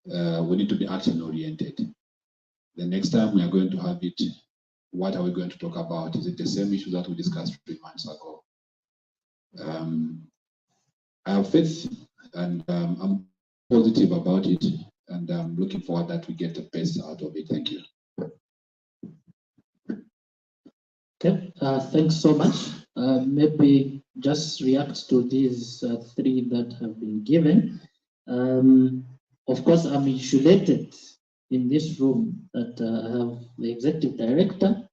we need to be action oriented. The next time we are going to have it, what are we going to talk about? Is it the same issue that we discussed 3 months ago? I have faith, and I'm positive about it, and I'm looking forward that we get the best out of it. Thank you. Okay, thanks so much. Maybe just react to these 3 that have been given. Of course, I'm insulated in this room that I have the executive director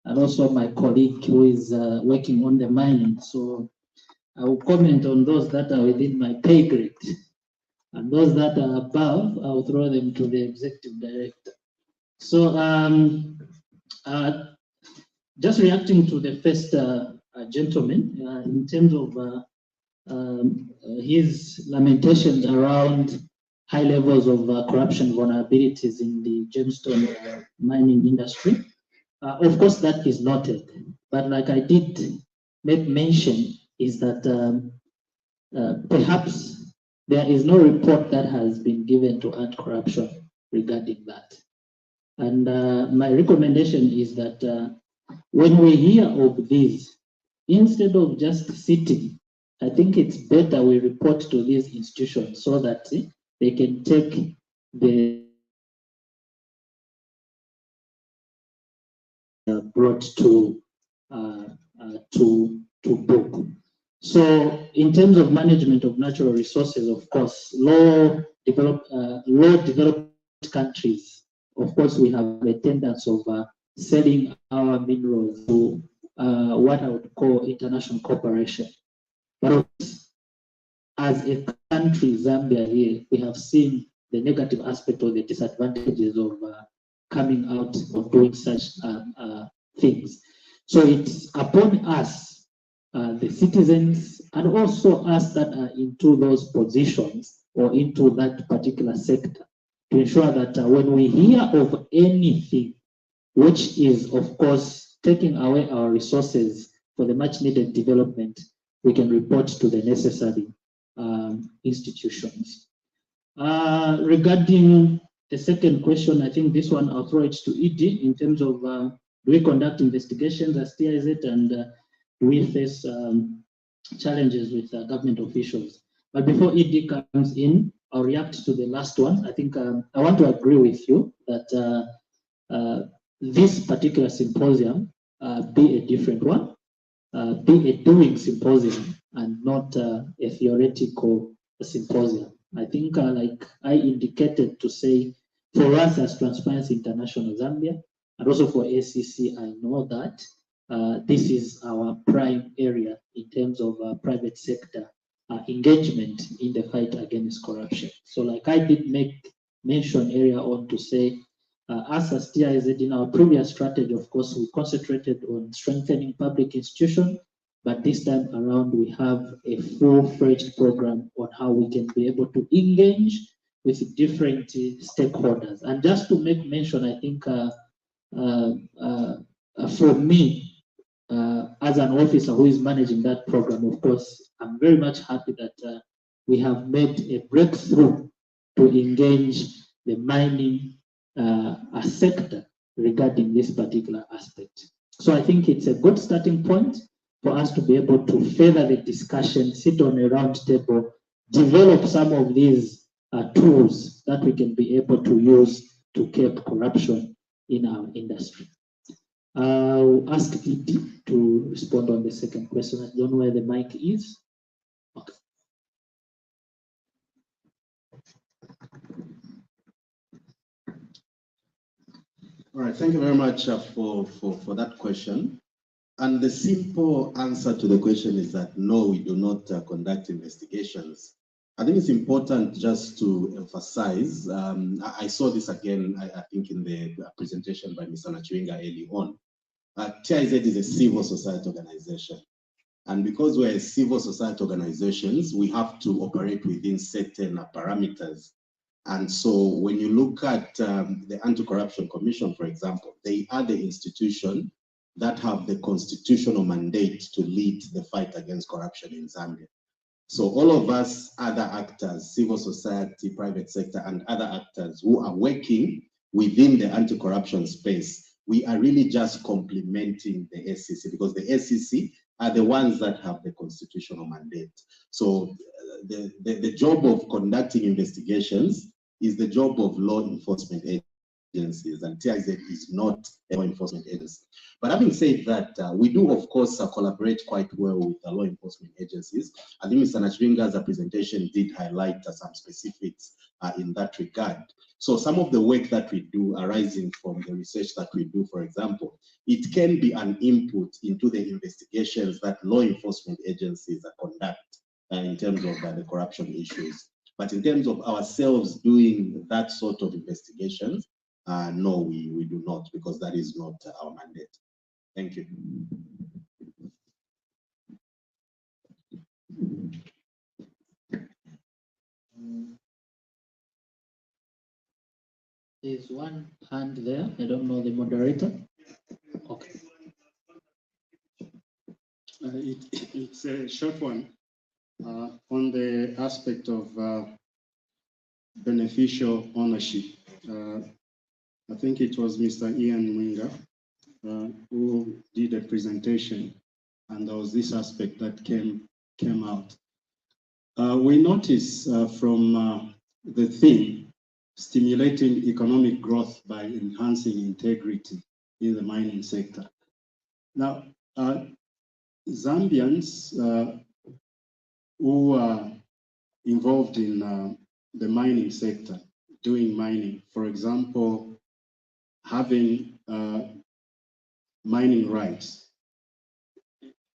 and also my colleague who is working on the mining. So I will comment on those that are within my pay grade. And those that are above, I will throw them to the executive director. So just reacting to the first gentleman in terms of his lamentations around high levels of corruption vulnerabilities in the gemstone mining industry. Of course, that is noted, but like I did make mention, is that perhaps there is no report that has been given to anti-corruption regarding that. And my recommendation is that when we hear of this, instead of just sitting, I think it's better we report to these institutions so that they can take the brought to book. So in terms of management of natural resources, of course, low developed countries, of course, we have a tendency of selling our minerals to what I would call international cooperation. But as a country, Zambia here, we have seen the negative aspect or the disadvantages of coming out of doing such things. So it's upon us, the citizens, and also us that are into those positions or into that particular sector, to ensure that when we hear of anything which is, of course, taking away our resources for the much needed development, we can report to the necessary institutions. Regarding the second question, I think this one I'll throw it to ED in terms of do we conduct investigations as TIZ and do we face challenges with government officials. But before ED comes in, I'll react to the last one. I think I want to agree with you that this particular symposium be a different one, be a doing symposium and not a theoretical symposium. I think like I indicated to say, for us as Transparency International Zambia, and also for ACC, I know that this is our prime area in terms of private sector engagement in the fight against corruption. So like I did make mention earlier on to say, us as TIZ in our previous strategy, of course, we concentrated on strengthening public institutions, but this time around we have a full-fledged program on how we can be able to engage with different stakeholders. And just to make mention, I think for me, as an officer who is managing that program, of course, I'm very much happy that we have made a breakthrough to engage the mining sector regarding this particular aspect. So I think it's a good starting point for us to be able to further the discussion, sit on a round table, develop some of these tools that we can be able to use to curb corruption in our industry. I'll ask ED to respond on the second question. I don't know where the mic is. Okay. All right, thank you very much for that question. And the simple answer to the question is that no, we do not conduct investigations. I think it's important just to emphasize, I saw this again, I think in the presentation by Mr. Nachwinga early on. TIZ is a civil society organization. And because we're a civil society organizations, we have to operate within certain parameters. And so when you look at the Anti-Corruption Commission, for example, they are the institution that have the constitutional mandate to lead the fight against corruption in Zambia. So all of us other actors, civil society, private sector, and other actors who are working within the anti-corruption space, we are really just complementing the SEC, because the SEC are the ones that have the constitutional mandate. So the job of conducting investigations is the job of law enforcement agencies, and TIZ is not a law enforcement agency. But having said that, we do, of course, collaborate quite well with the law enforcement agencies. I think Mr. Nachwinga's presentation did highlight some specifics in that regard. So some of the work that we do arising from the research that we do, for example, it can be an input into the investigations that law enforcement agencies conduct in terms of the corruption issues. But in terms of ourselves doing that sort of investigations, no, we do not, because that is not our mandate. Thank you. There's one hand there. I don't know the moderator. Okay. It's a short one on the aspect of beneficial ownership. I think it was Mr. Ian Mwinga who did a presentation, and there was this aspect that came out. We notice from the theme, stimulating economic growth by enhancing integrity in the mining sector. Now, Zambians who are involved in the mining sector, doing mining, for example, having mining rights,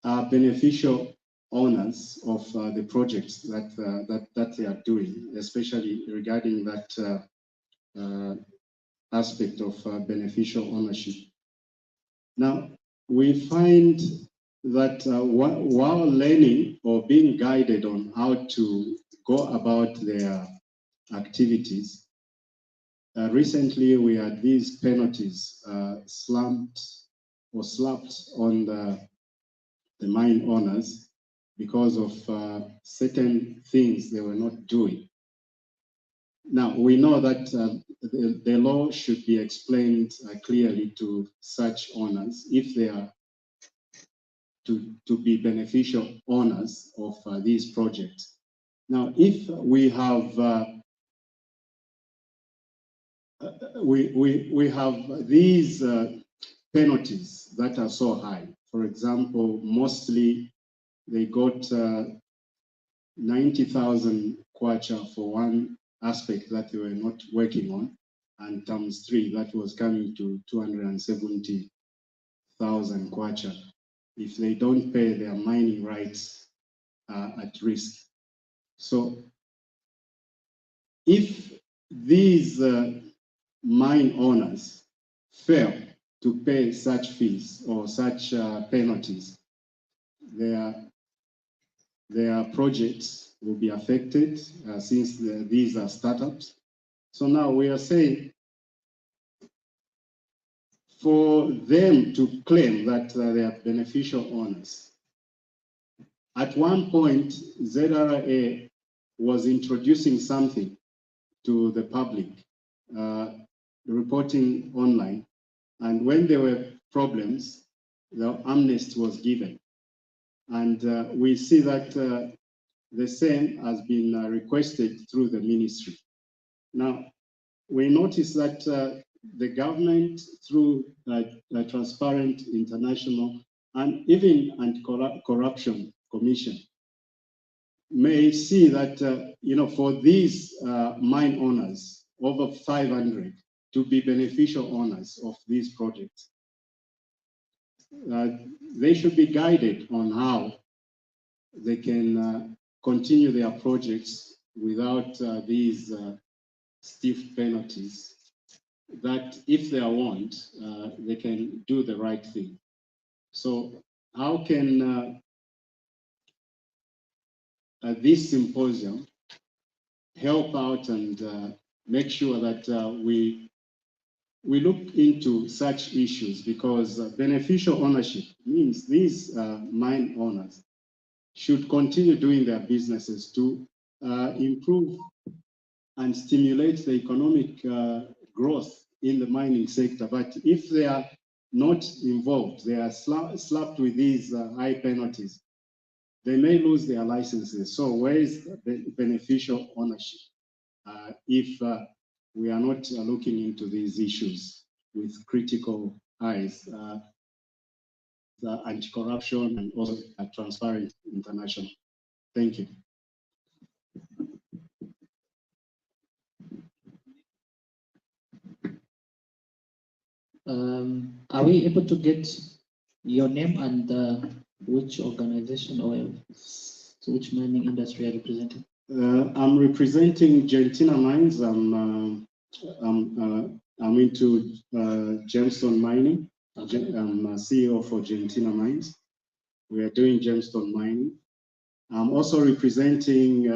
are beneficial owners of the projects that they are doing, especially regarding that aspect of beneficial ownership. Now, we find that while learning or being guided on how to go about their activities, recently we had these penalties slapped on the mine owners because of certain things they were not doing. Now, we know that the law should be explained clearly to such owners if they are to be beneficial owners of these projects. Now, if we have we have these penalties that are so high. For example, mostly they got 90,000 kwacha for one aspect that they were not working on, and times 3, that was coming to 270,000 kwacha. If they don't pay, their mining rights are at risk. So if these mine owners fail to pay such fees or such penalties, their projects will be affected since these are startups. So now we are saying for them to claim that they are beneficial owners. At one point, ZRA was introducing something to the public, reporting online, and when there were problems, the amnesty was given. And we see that the same has been requested through the ministry. Now, we notice that the government, through Transparent International and even Anti-Corruption Commission, may see that for these mine owners, over 500, to be beneficial owners of these projects, they should be guided on how they can continue their projects without these stiff penalties, that if they want, they can do the right thing. So how can this symposium help out and make sure that we look into such issues? Because beneficial ownership means these mine owners should continue doing their businesses to improve and stimulate the economic growth in the mining sector. But if they are not involved, they are slapped with these high penalties, they may lose their licenses. So where is the beneficial ownership if we are not looking into these issues with critical eyes? The Anti-Corruption and also Transparent International. Thank you. Are we able to get your name and which organization or which mining industry are you representing? I'm representing Gentina Mines. I'm I'm into gemstone mining. I'm a CEO for Argentina Mines. We are doing gemstone mining. I'm also representing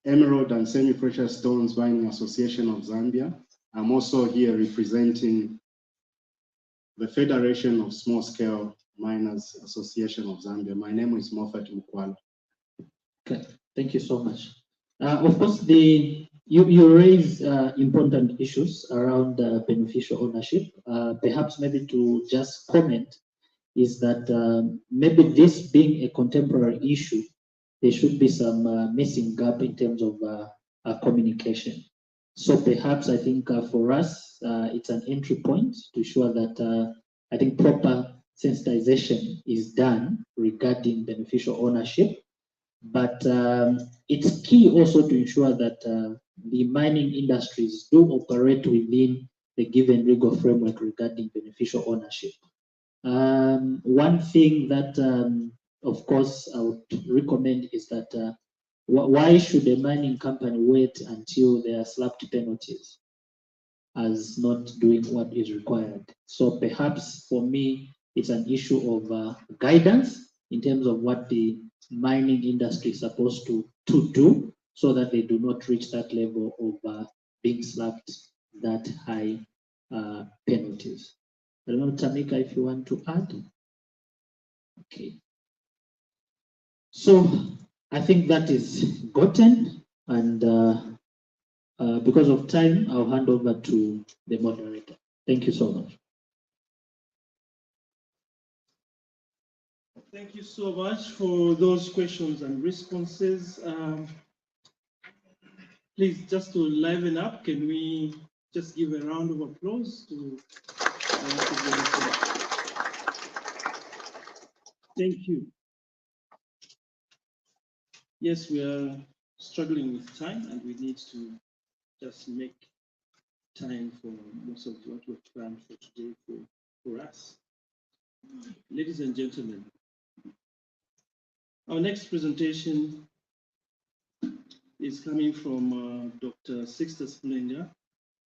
Emerald and Semi-Precious Stones Mining Association of Zambia. I'm also here representing the Federation of Small Scale Miners Association of Zambia. My name is Moffat Mukwala. Okay, thank you so much. Of course, you raise important issues around beneficial ownership. Perhaps maybe to just comment is that maybe this being a contemporary issue, there should be some missing gap in terms of communication. So perhaps I think for us, it's an entry point to ensure that I think proper sensitization is done regarding beneficial ownership. But it's key also to ensure that the mining industries do operate within the given legal framework regarding beneficial ownership. One thing that, of course, I would recommend is that why should a mining company wait until they are slapped penalties as not doing what is required? So perhaps for me, it's an issue of guidance in terms of what the mining industry is supposed to do so that they do not reach that level of being slapped that high penalties. I don't know, Tamika, if you want to add. Okay. So I think that is gotten, and because of time, I'll hand over to the moderator. Thank you so much. Thank you so much for those questions and responses. Please, just to liven up, can we just give a round of applause to thank you. Yes, we are struggling with time and we need to just make time for most of what we've planned for today for us. Ladies and gentlemen, our next presentation is coming from Dr. Sixtus Mlenga.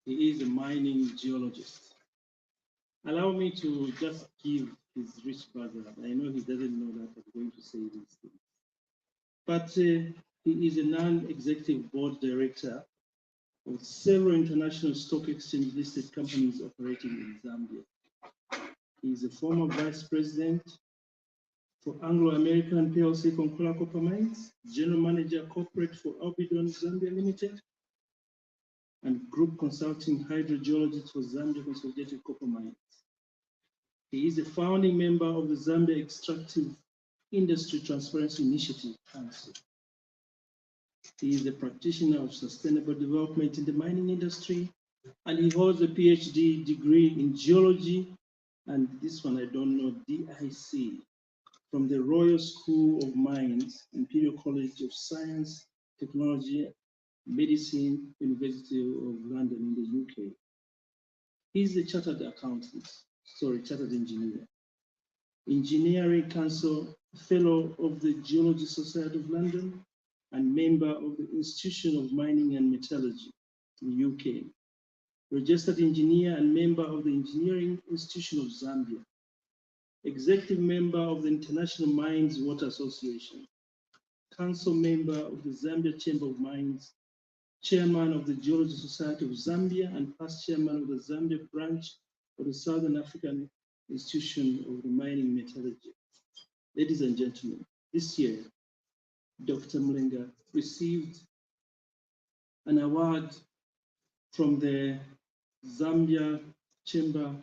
He is a mining geologist. Allow me to just give his rich background. I know he doesn't know that I'm going to say these things. But he is a non-executive board director of several international stock exchange listed companies operating in Zambia. He is a former vice president for Anglo-American PLC Konkola Copper Mines, general manager corporate for Albidon Zambia Limited, and group consulting hydrogeologist for Zambia Consolidated Copper Mines. He is a founding member of the Zambia Extractive Industry Transparency Initiative Council. He is a practitioner of sustainable development in the mining industry, and he holds a PhD degree in geology, and this one I don't know, DIC, from the Royal School of Mines, Imperial College of Science, Technology, Medicine, University of London in the UK. He's a chartered engineer, Engineering Council Fellow of the Geology Society of London, and member of the Institution of Mining and Metallurgy in the UK. Registered engineer and member of the Engineering Institution of Zambia. Executive member of the International Mines Water Association. Council member of the Zambia Chamber of Mines. Chairman of the Geology Society of Zambia and past chairman of the Zambia branch of the Southern African Institution of the Mining Metallurgy. Ladies and gentlemen, this year, Dr. Mlenga received an award from the Zambia Chamber,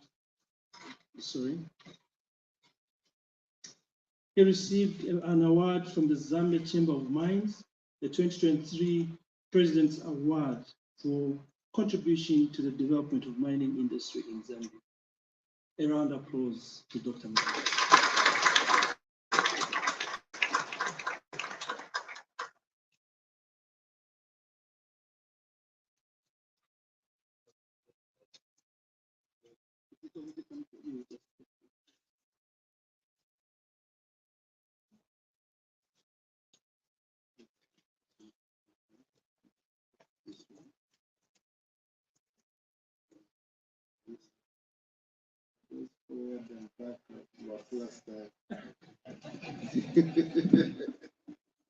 He received an award from the Zambia Chamber of Mines, the 2023 President's Award for contribution to the development of mining industry in Zambia. A round of applause to Dr. Mlenga.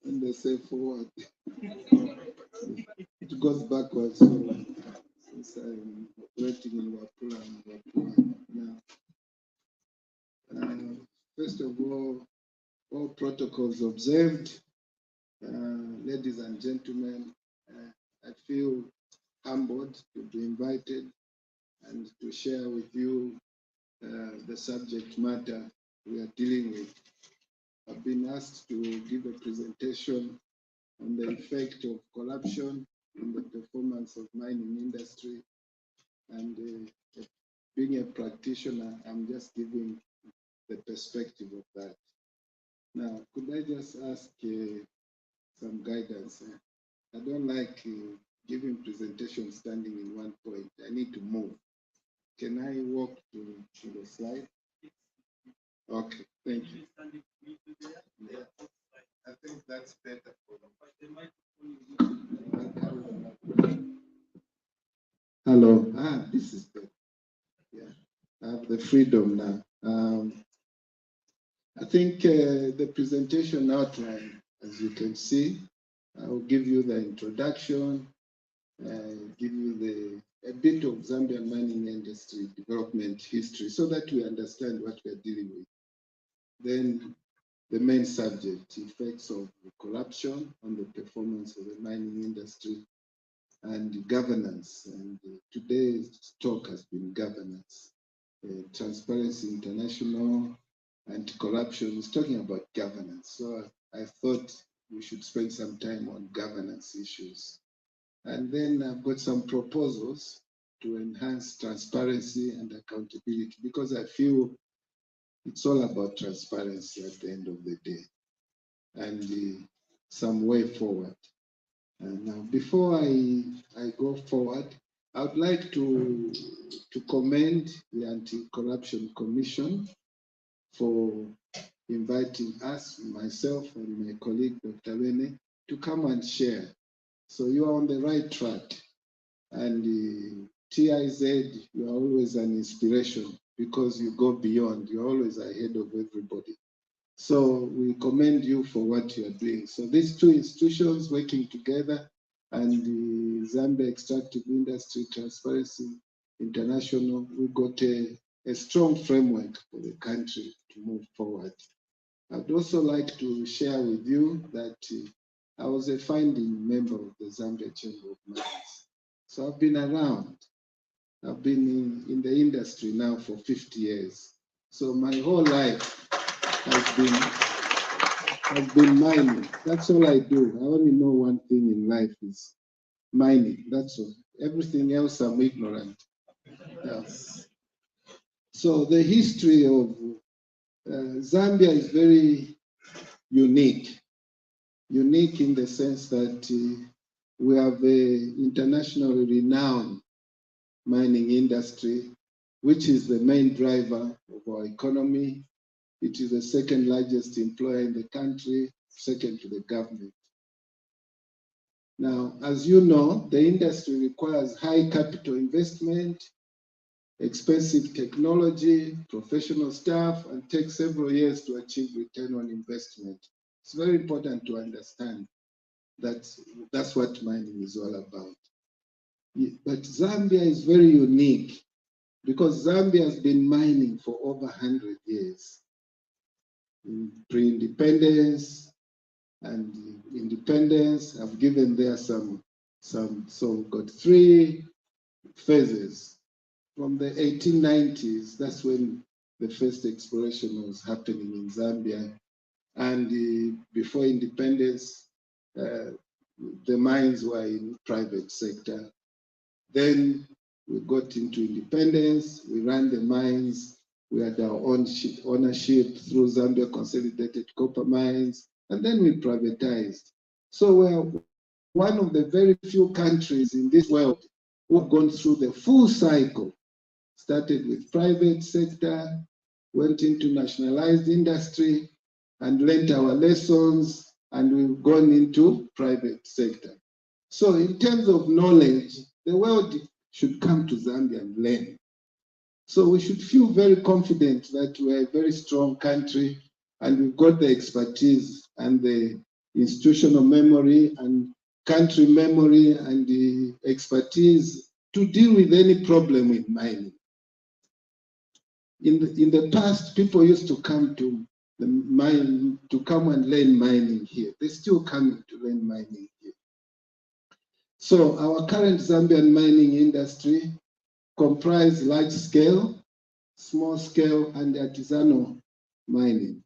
And they say forward. It goes backwards. So since I'm operating in Wapula now. First of all protocols observed. Ladies and gentlemen, I feel humbled to be invited and to share with you the subject matter we are dealing with. I've been asked to give a presentation on the effect of corruption on the performance of mining industry. And being a practitioner, I'm just giving the perspective of that. Now, could I just ask some guidance? I don't like giving presentations standing in one point. I need to move. Can I walk to the slide? Okay, thank you. Yeah, I think that's better for them. Hello. This is better. Yeah, I have the freedom now. I think the presentation outline, as you can see, I will give you the introduction, give you a bit of Zambian mining industry development history so that we understand what we are dealing with. Then the main subject, effects of corruption on the performance of the mining industry and governance. And today's talk has been governance. Transparency International Anti-Corruption is talking about governance. So I thought we should spend some time on governance issues. And then I've got some proposals to enhance transparency and accountability because I feel it's all about transparency at the end of the day and some way forward. And now, before I go forward, I would like to commend the Anti-Corruption Commission for inviting us, myself and my colleague, Dr. Rene, to come and share. So you are on the right track. And TIZ, you are always an inspiration because you go beyond. You're always ahead of everybody. So we commend you for what you are doing. So these two institutions working together and the Zambia Extractive Industry Transparency International, we got a strong framework for the country to move forward. I'd also like to share with you that I was a founding member of the Zambia Chamber of Mines. So I've been around. I've been in the industry now for 50 years. So my whole life has been mining. That's all I do. I only know one thing in life is mining. That's all. Everything else I'm ignorant. Yes. So the history of Zambia is very unique. Unique in the sense that we have an internationally renowned mining industry, which is the main driver of our economy. It is the second largest employer in the country, second to the government. Now, as you know, the industry requires high capital investment, expensive technology, professional staff, and takes several years to achieve return on investment. It's very important to understand that that's what mining is all about. But Zambia is very unique because Zambia has been mining for over 100 years. In pre-independence and independence, I've given there so we've got 3 phases. From the 1890s, that's when the first exploration was happening in Zambia. And before independence, the mines were in private sector. Then we got into independence, we ran the mines, we had our own ownership through Zambia Consolidated Copper Mines, and then we privatized. So we're one of the very few countries in this world who have gone through the full cycle. Started with private sector, went into nationalized industry, and learned our lessons, and we've gone into private sector. So in terms of knowledge, the world should come to Zambia and learn. So we should feel very confident that we're a very strong country and we've got the expertise and the institutional memory and country memory and the expertise to deal with any problem with mining. In the past, people used to come to the mine to come and learn mining here. They're still coming to learn mining here. So our current Zambian mining industry comprise large scale, small scale, and artisanal mining.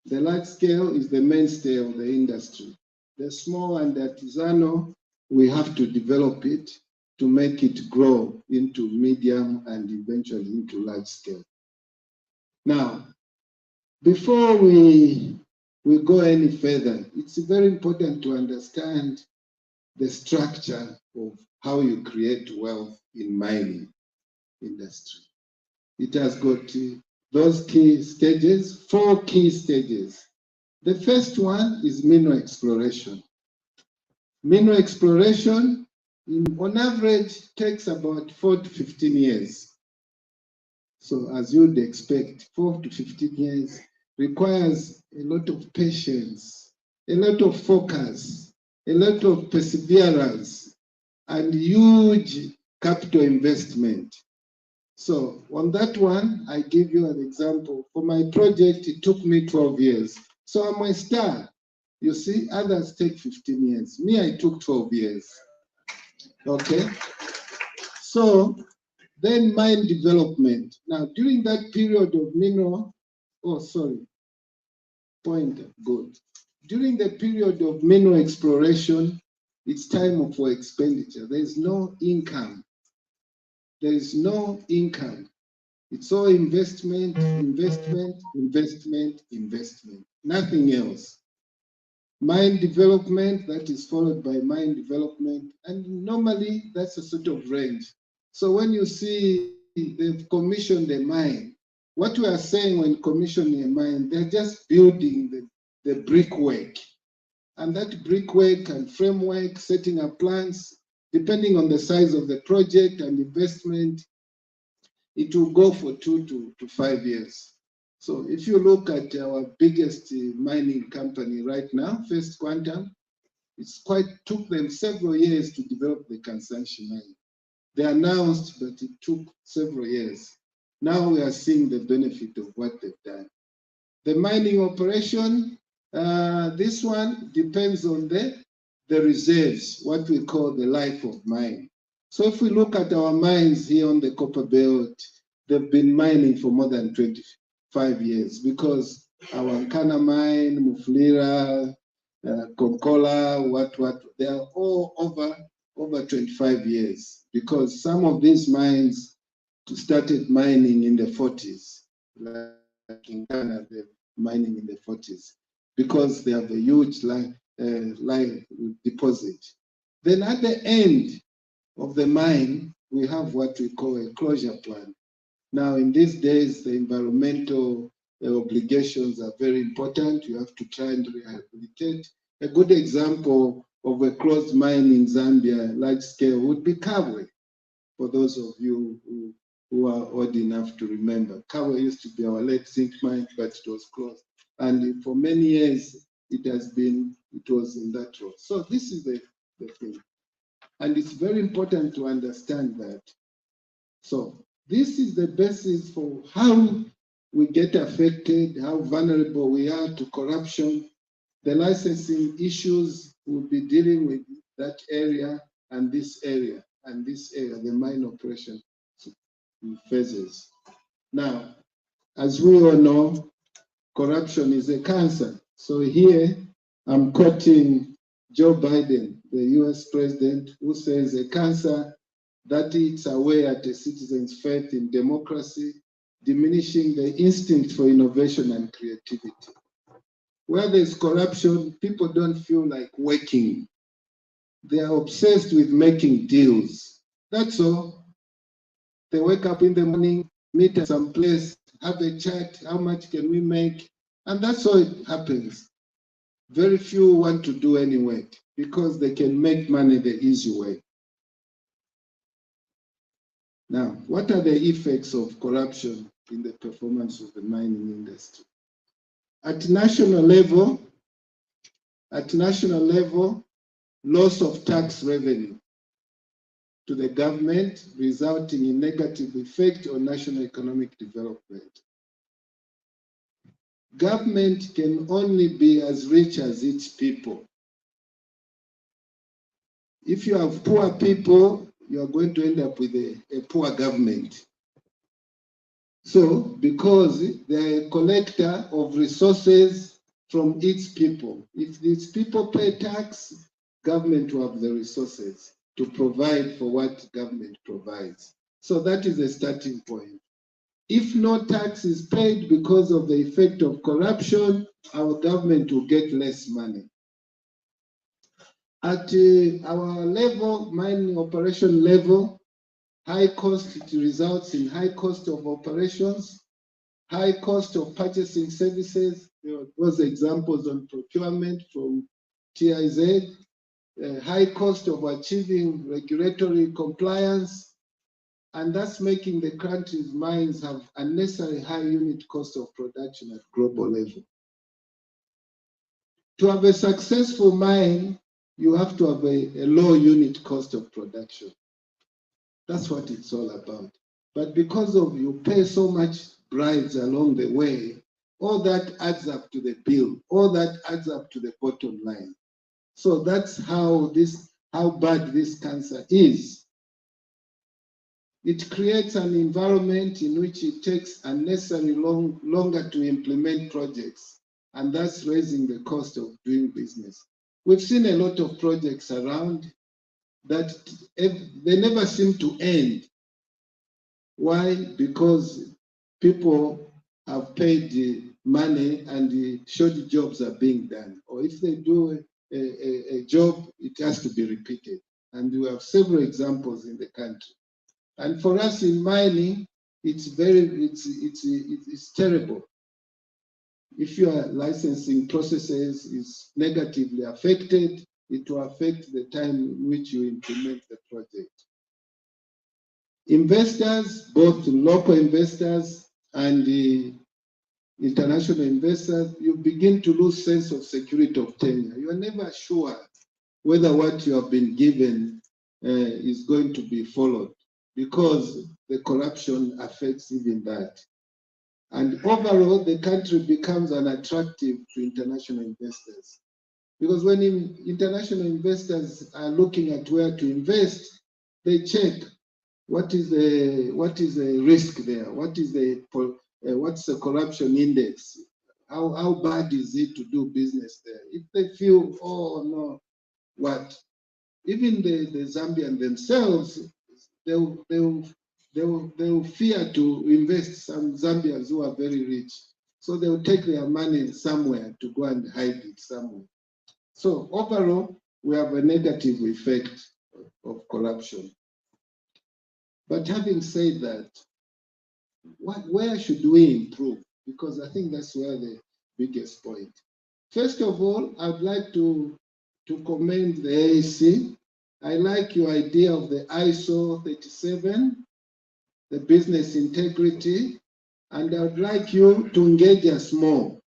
The large scale is the mainstay of the industry. The small and artisanal, we have to develop it to make it grow into medium and eventually into large scale. Now, before we go any further, it's very important to understand the structure of how you create wealth in mining industry. It has got those key stages, 4 key stages. The first one is mineral exploration. Mineral exploration, on average, takes about 4 to 15 years. So as you'd expect, 4 to 15 years requires a lot of patience, a lot of focus, a lot of perseverance, and huge capital investment. So on that one, I give you an example. For my project, it took me 12 years. So I'm a star. You see, others take 15 years. Me, I took 12 years. Okay? So then mine development. Now, during that period of mineral, good. During the period of mineral exploration, it's time for expenditure. There is no income. There is no income. It's all investment, investment, investment, investment. Nothing else. Mine development, that is followed by mine development. And normally, that's a sort of range. So when you see they've commissioned a mine, what we are saying when commissioning a mine, they're just building the brickwork. And that brickwork and framework, setting up plans, depending on the size of the project and investment, it will go for 2 to 5 years. So if you look at our biggest mining company right now, First Quantum, took them several years to develop the Kansanshi mine. They announced, but it took several years. Now we are seeing the benefit of what they've done. The mining operation, this one depends on the reserves, what we call the life of mine. So if we look at our mines here on the Copper Belt, they've been mining for more than 25 years because our Nkana mine, Mufulira, Konkola, they are all over 25 years because some of these mines started mining in the 40s, like in Ghana, they're mining in the 40s because they have a huge line deposit. Then at the end of the mine, we have what we call a closure plan. Now, in these days, the environmental obligations are very important. You have to try and rehabilitate. A good example of a closed mine in Zambia, large scale, would be Kabwe. For those of you who are old enough to remember, Kabwe used to be our lead zinc mine, but it was closed. And for many years, it was in that role. So this is the thing. And it's very important to understand that. So this is the basis for how we get affected, how vulnerable we are to corruption. The licensing issues will be dealing with that area and this area, the mine operation phases. Now, as we all know, corruption is a cancer. So here, I'm quoting Joe Biden, the US president, who says a cancer that eats away at a citizen's faith in democracy, diminishing the instinct for innovation and creativity. Where there's corruption, people don't feel like working. They are obsessed with making deals. That's all. They wake up in the morning, meet at some place, have a chat, how much can we make? And that's how it happens. Very few want to do any work because they can make money the easy way. Now, what are the effects of corruption in the performance of the mining industry? At national level, loss of tax revenue to the government, resulting in negative effect on national economic development. Government can only be as rich as its people. If you have poor people, you are going to end up with a poor government. So, because they are a collector of resources from its people, if these people pay tax, government will have the resources to provide for what government provides. So that is a starting point. If no tax is paid because of the effect of corruption, our government will get less money. At our level, mining operation level, high cost, it results in high cost of operations, high cost of purchasing services. There was examples on procurement from TIZ, high cost of achieving regulatory compliance, and that's making the country's mines have unnecessary high unit cost of production at global level. To have a successful mine, you have to have a low unit cost of production. That's what it's all about. But because of you pay so much bribes along the way, all that adds up to the bill, all that adds up to the bottom line. So that's how bad this cancer is. It creates an environment in which it takes unnecessarily longer to implement projects, and that's raising the cost of doing business. We've seen a lot of projects around that they never seem to end. Why? Because people have paid the money and the short jobs are being done. Or if they do a job, it has to be repeated. And we have several examples in the country. And for us in mining, it's terrible. If your licensing processes is negatively affected, it will affect the time in which you implement the project. Investors, both local investors and the international investors, you begin to lose sense of security of tenure. You are never sure whether what you have been given is going to be followed, because the corruption affects even that. And overall, the country becomes unattractive to international investors. Because when international investors are looking at where to invest, they check what is the risk there, what's the corruption index, how bad is it to do business there. If they feel, oh no, what? Even the Zambian themselves, they will fear to invest. Some Zambians who are very rich, so they will take their money somewhere to go and hide it somewhere. So overall, we have a negative effect of corruption. But having said that, where should we improve? Because I think that's where the biggest point. First of all, I'd like to commend the AAC. I like your idea of the ISO 37, the business integrity, and I would like you to engage us more.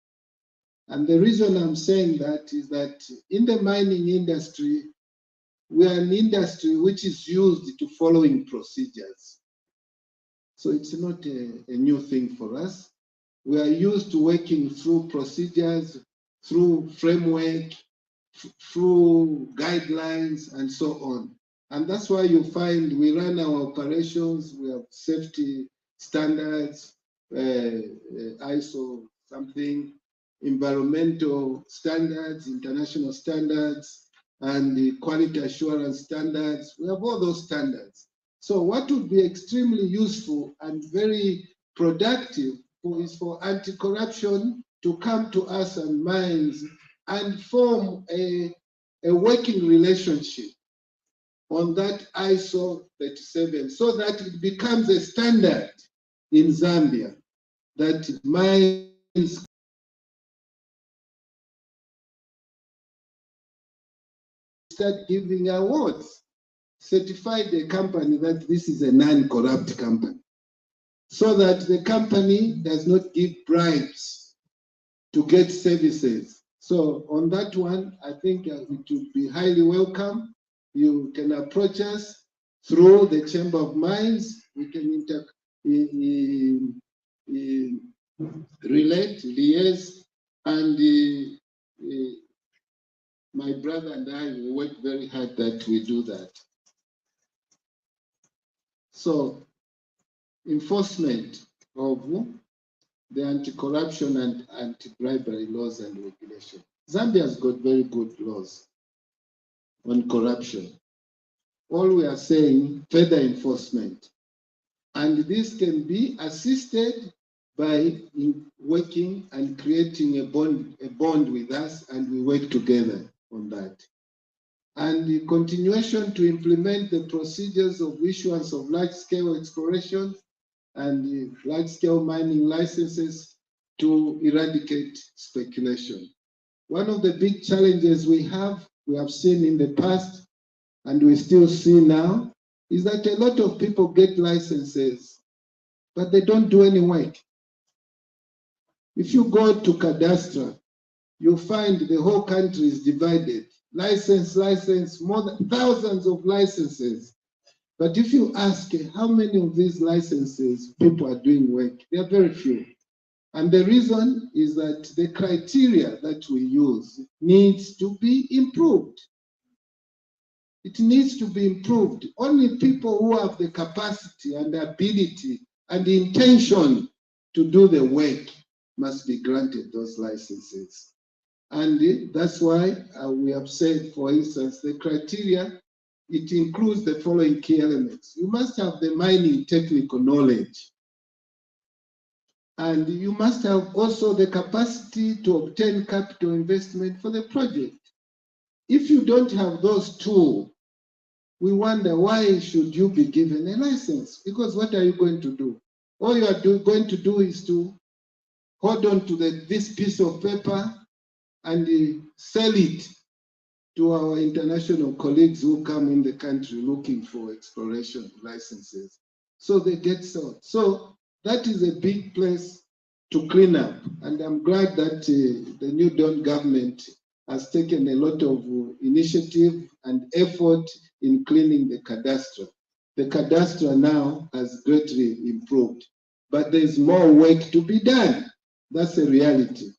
And the reason I'm saying that is that in the mining industry, we are an industry which is used to following procedures. So it's not a new thing for us. We are used to working through procedures, through framework, through guidelines, and so on. And that's why you find we run our operations, we have safety standards, ISO something, environmental standards, international standards, and the quality assurance standards. We have all those standards. So what would be extremely useful and very productive is for anti-corruption to come to us and mines and form a working relationship on that ISO 37, so that it becomes a standard in Zambia that mines start giving awards. certified a company that this is a non-corrupt company, so that the company does not give bribes to get services. So on that one, I think it would be highly welcome. You can approach us through the Chamber of Mines. We can liaise, and my brother and I will work very hard that we do that. So, enforcement of the anti-corruption and anti-bribery laws and regulations. Zambia has got very good laws on corruption. All we are saying, further enforcement. And this can be assisted by working and creating a bond with us, and we work together on that. And the continuation to implement the procedures of issuance of large-scale exploration and large-scale mining licenses to eradicate speculation. One of the big challenges we have seen in the past, and we still see now, is that a lot of people get licenses, but they don't do any work. If you go to cadastre, you'll find the whole country is divided. License, more than thousands of licenses. But if you ask how many of these licenses people are doing work, there are very few. And the reason is that the criteria that we use needs to be improved. It needs to be improved. Only people who have the capacity and ability and the intention to do the work must be granted those licenses. And that's why we have said, for instance, the criteria, it includes the following key elements. You must have the mining technical knowledge. And you must have also the capacity to obtain capital investment for the project. If you don't have those two, we wonder why should you be given a license? Because what are you going to do? All you are going to do is to hold on to this piece of paper and sell it to our international colleagues who come in the country looking for exploration licenses. So they get sold. So that is a big place to clean up. And I'm glad that the New Dawn government has taken a lot of initiative and effort in cleaning the cadastre. The cadastre now has greatly improved, but there's more work to be done. That's a reality.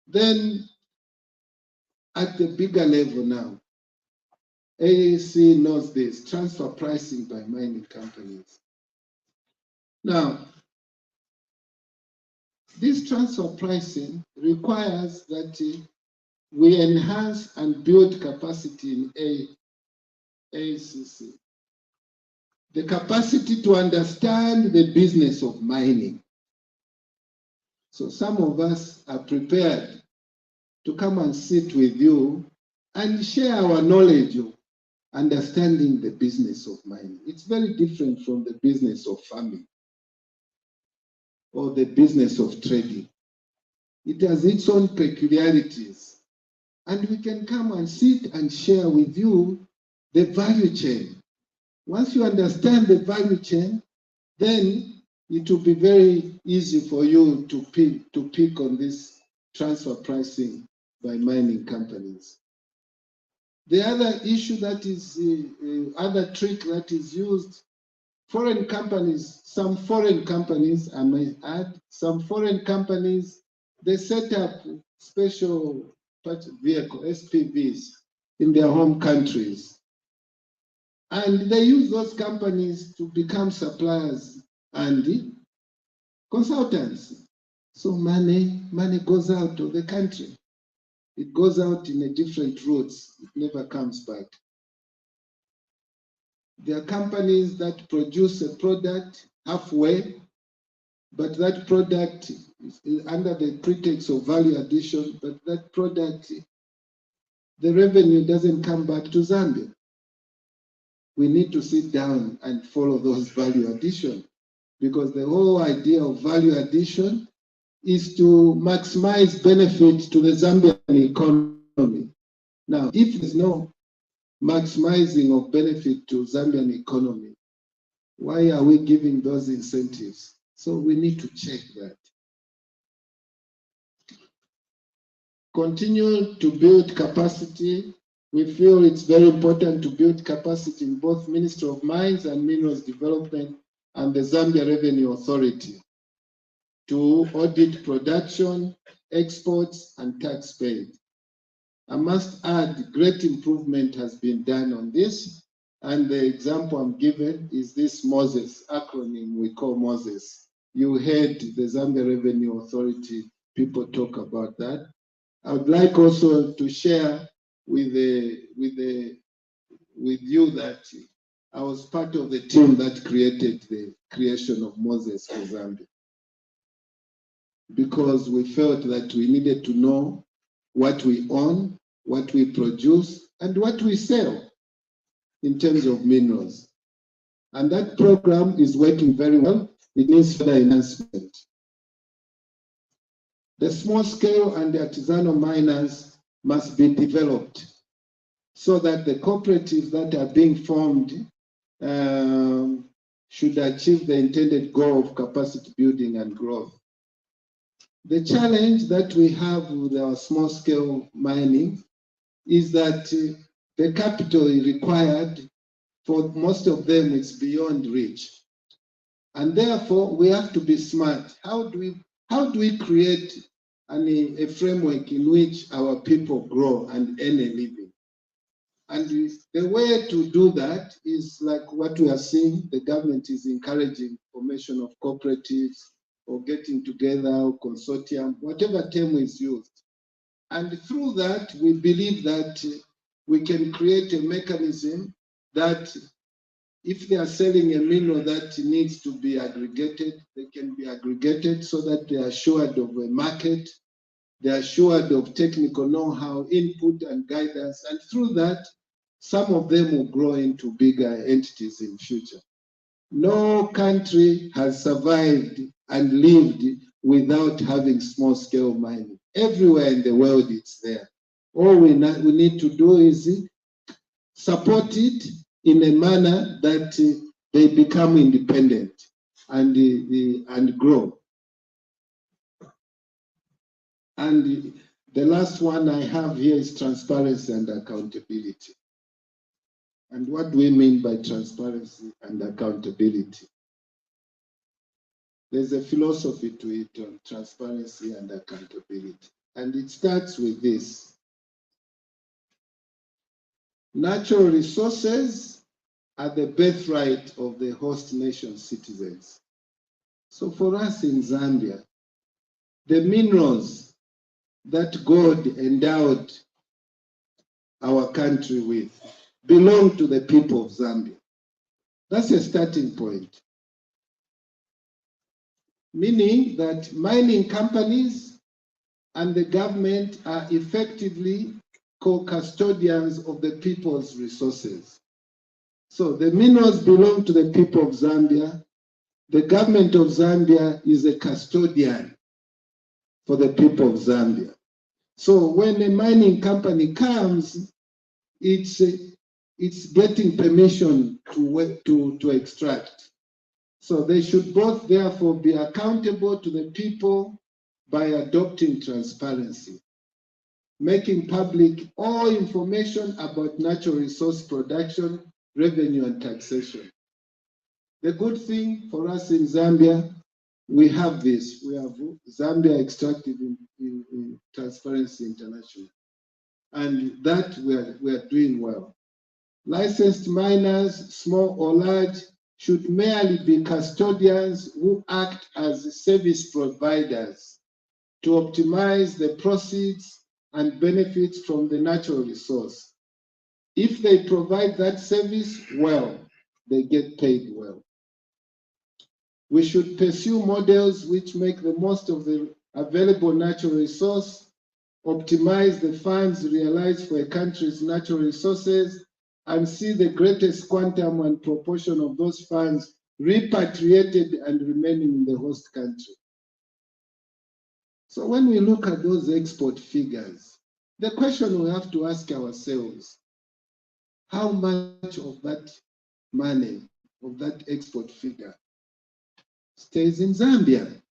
Then at the bigger level now, AAC knows this, transfer pricing by mining companies. Now, this transfer pricing requires that we enhance and build capacity in AACC. The capacity to understand the business of mining. So some of us are prepared to come and sit with you and share our knowledge of understanding the business of mining. It's very different from the business of farming or the business of trading. It has its own peculiarities. And we can come and sit and share with you the value chain. Once you understand the value chain, then it will be very easy for you to pick on this transfer pricing by mining companies. The other issue that is, other trick that is used, foreign companies, some foreign companies, I may add, some foreign companies, they set up special vehicle, SPVs, in their home countries. And they use those companies to become suppliers and consultants. So money goes out of the country. It goes out in a different routes. It never comes back. There are companies that produce a product halfway, but that product is under the pretext of value addition, but that product, the revenue doesn't come back to Zambia. We need to sit down and follow those value addition, because the whole idea of value addition is to maximize benefits to the Zambian economy. Now, if there's no maximizing of benefit to Zambian economy. Why are we giving those incentives? So we need to check that. Continue to build capacity. We feel it's very important to build capacity in both Ministry of Mines and Minerals Development and the Zambia Revenue Authority to audit production, exports, and tax paid. I must add, great improvement has been done on this. And the example I'm given is this MOSES acronym we call MOSES. You heard the Zambia Revenue Authority people talk about that. I would like also to share with you that I was part of the team that created the creation of MOSES for Zambia, because we felt that we needed to know what we own, what we produce, and what we sell in terms of minerals. And that program is working very well. It needs further enhancement. The small scale and the artisanal miners must be developed so that the cooperatives that are being formed should achieve the intended goal of capacity building and growth. The challenge that we have with our small scale mining is that the capital required for most of them is beyond reach. And therefore, we have to be smart. How do we create a framework in which our people grow and earn a living? And the way to do that is like what we are seeing. The government is encouraging formation of cooperatives or getting together, or consortium, whatever term is used. And through that, we believe that we can create a mechanism that if they are selling a mineral that needs to be aggregated, they can be aggregated so that they are assured of a market, they are assured of technical know-how, input and guidance, and through that, some of them will grow into bigger entities in future. No country has survived and lived without having small-scale mining. Everywhere in the world, it's there. All we need to do is support it in a manner that they become independent and grow. And the last one I have here is transparency and accountability. And what do we mean by transparency and accountability? There's a philosophy to it on transparency and accountability. And it starts with this. Natural resources are the birthright of the host nation citizens. So for us in Zambia, the minerals that God endowed our country with belong to the people of Zambia. That's a starting point. Meaning that mining companies and the government are effectively co-custodians of the people's resources. So the minerals belong to the people of Zambia. The government of Zambia is a custodian for the people of Zambia. So when a mining company comes, it's getting permission to extract. So they should both therefore be accountable to the people by adopting transparency, making public all information about natural resource production, revenue, and taxation. The good thing for us in Zambia, we have this. We have Zambia Extractive in Transparency International. And that we are doing well. Licensed miners, small or large, should merely be custodians who act as service providers to optimize the proceeds and benefits from the natural resource. If they provide that service well, they get paid well. We should pursue models which make the most of the available natural resource, optimize the funds realized for a country's natural resources, and see the greatest quantum and proportion of those funds repatriated and remaining in the host country. So when we look at those export figures, the question we have to ask ourselves, how much of that money, of that export figure, stays in Zambia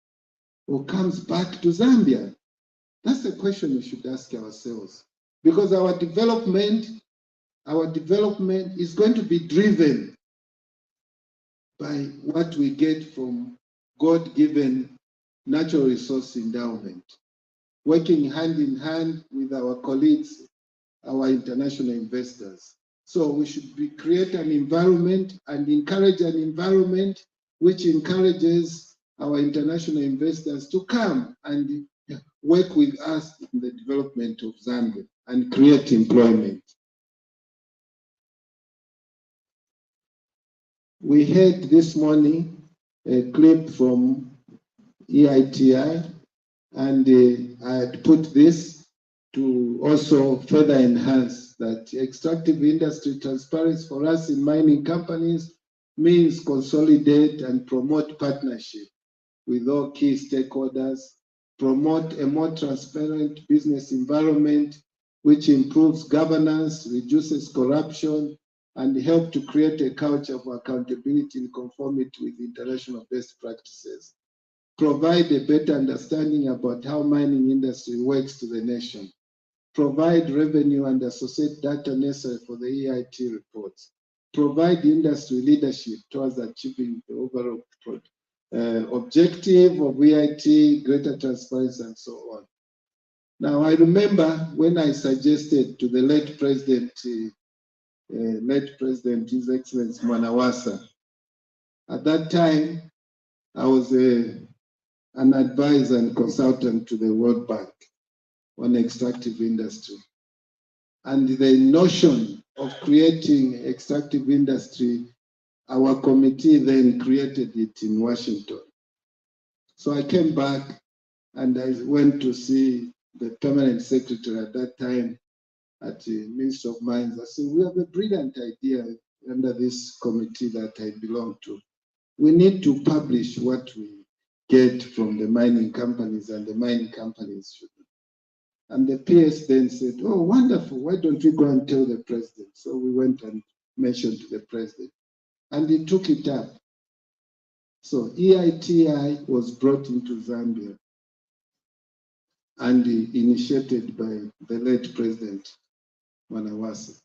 or comes back to Zambia? That's the question we should ask ourselves. Because our development is going to be driven by what we get from God-given natural resource endowment, working hand in hand with our colleagues, our international investors. So we should create an environment and encourage an environment which encourages our international investors to come and work with us in the development of Zambia and create employment. We heard this morning a clip from EITI, and I had put this to also further enhance that extractive industry transparency for us in mining companies means consolidate and promote partnership with all key stakeholders, promote a more transparent business environment which improves governance, reduces corruption, and help to create a culture of accountability in conformity with international best practices. Provide a better understanding about how mining industry works to the nation. Provide revenue and associate data necessary for the EIT reports. Provide industry leadership towards achieving the overall objective of EIT, greater transparency, and so on. Now, I remember when I suggested to the late President, His Excellency Mwanawasa. At that time, I was an advisor and consultant to the World Bank on extractive industry. And the notion of creating extractive industry, our committee then created it in Washington. So I came back and I went to see the permanent secretary at that time at the Ministry of Mines. I said, we have a brilliant idea under this committee that I belong to. We need to publish what we get from the mining companies, and the mining companies should. And the PS then said, oh, wonderful, why don't we go and tell the president? So we went and mentioned to the president, and he took it up. So EITI was brought into Zambia and initiated by the late President Mwanawasa.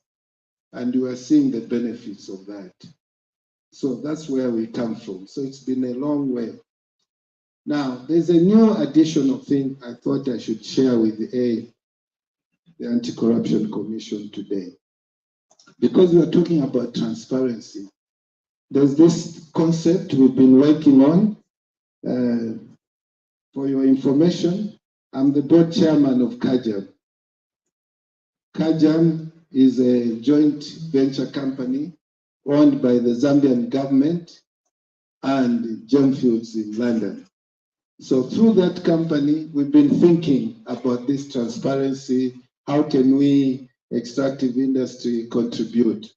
And we are seeing the benefits of that. So that's where we come from. So it's been a long way. Now, there's a new additional thing I thought I should share with the Anti-Corruption Commission today. Because we are talking about transparency, there's this concept we've been working on. For your information, I'm the board chairman of CAJAM. CAJAM is a joint venture company owned by the Zambian government and Gemfields in London. So through that company, we've been thinking about this transparency. How can we, extractive industry, contribute?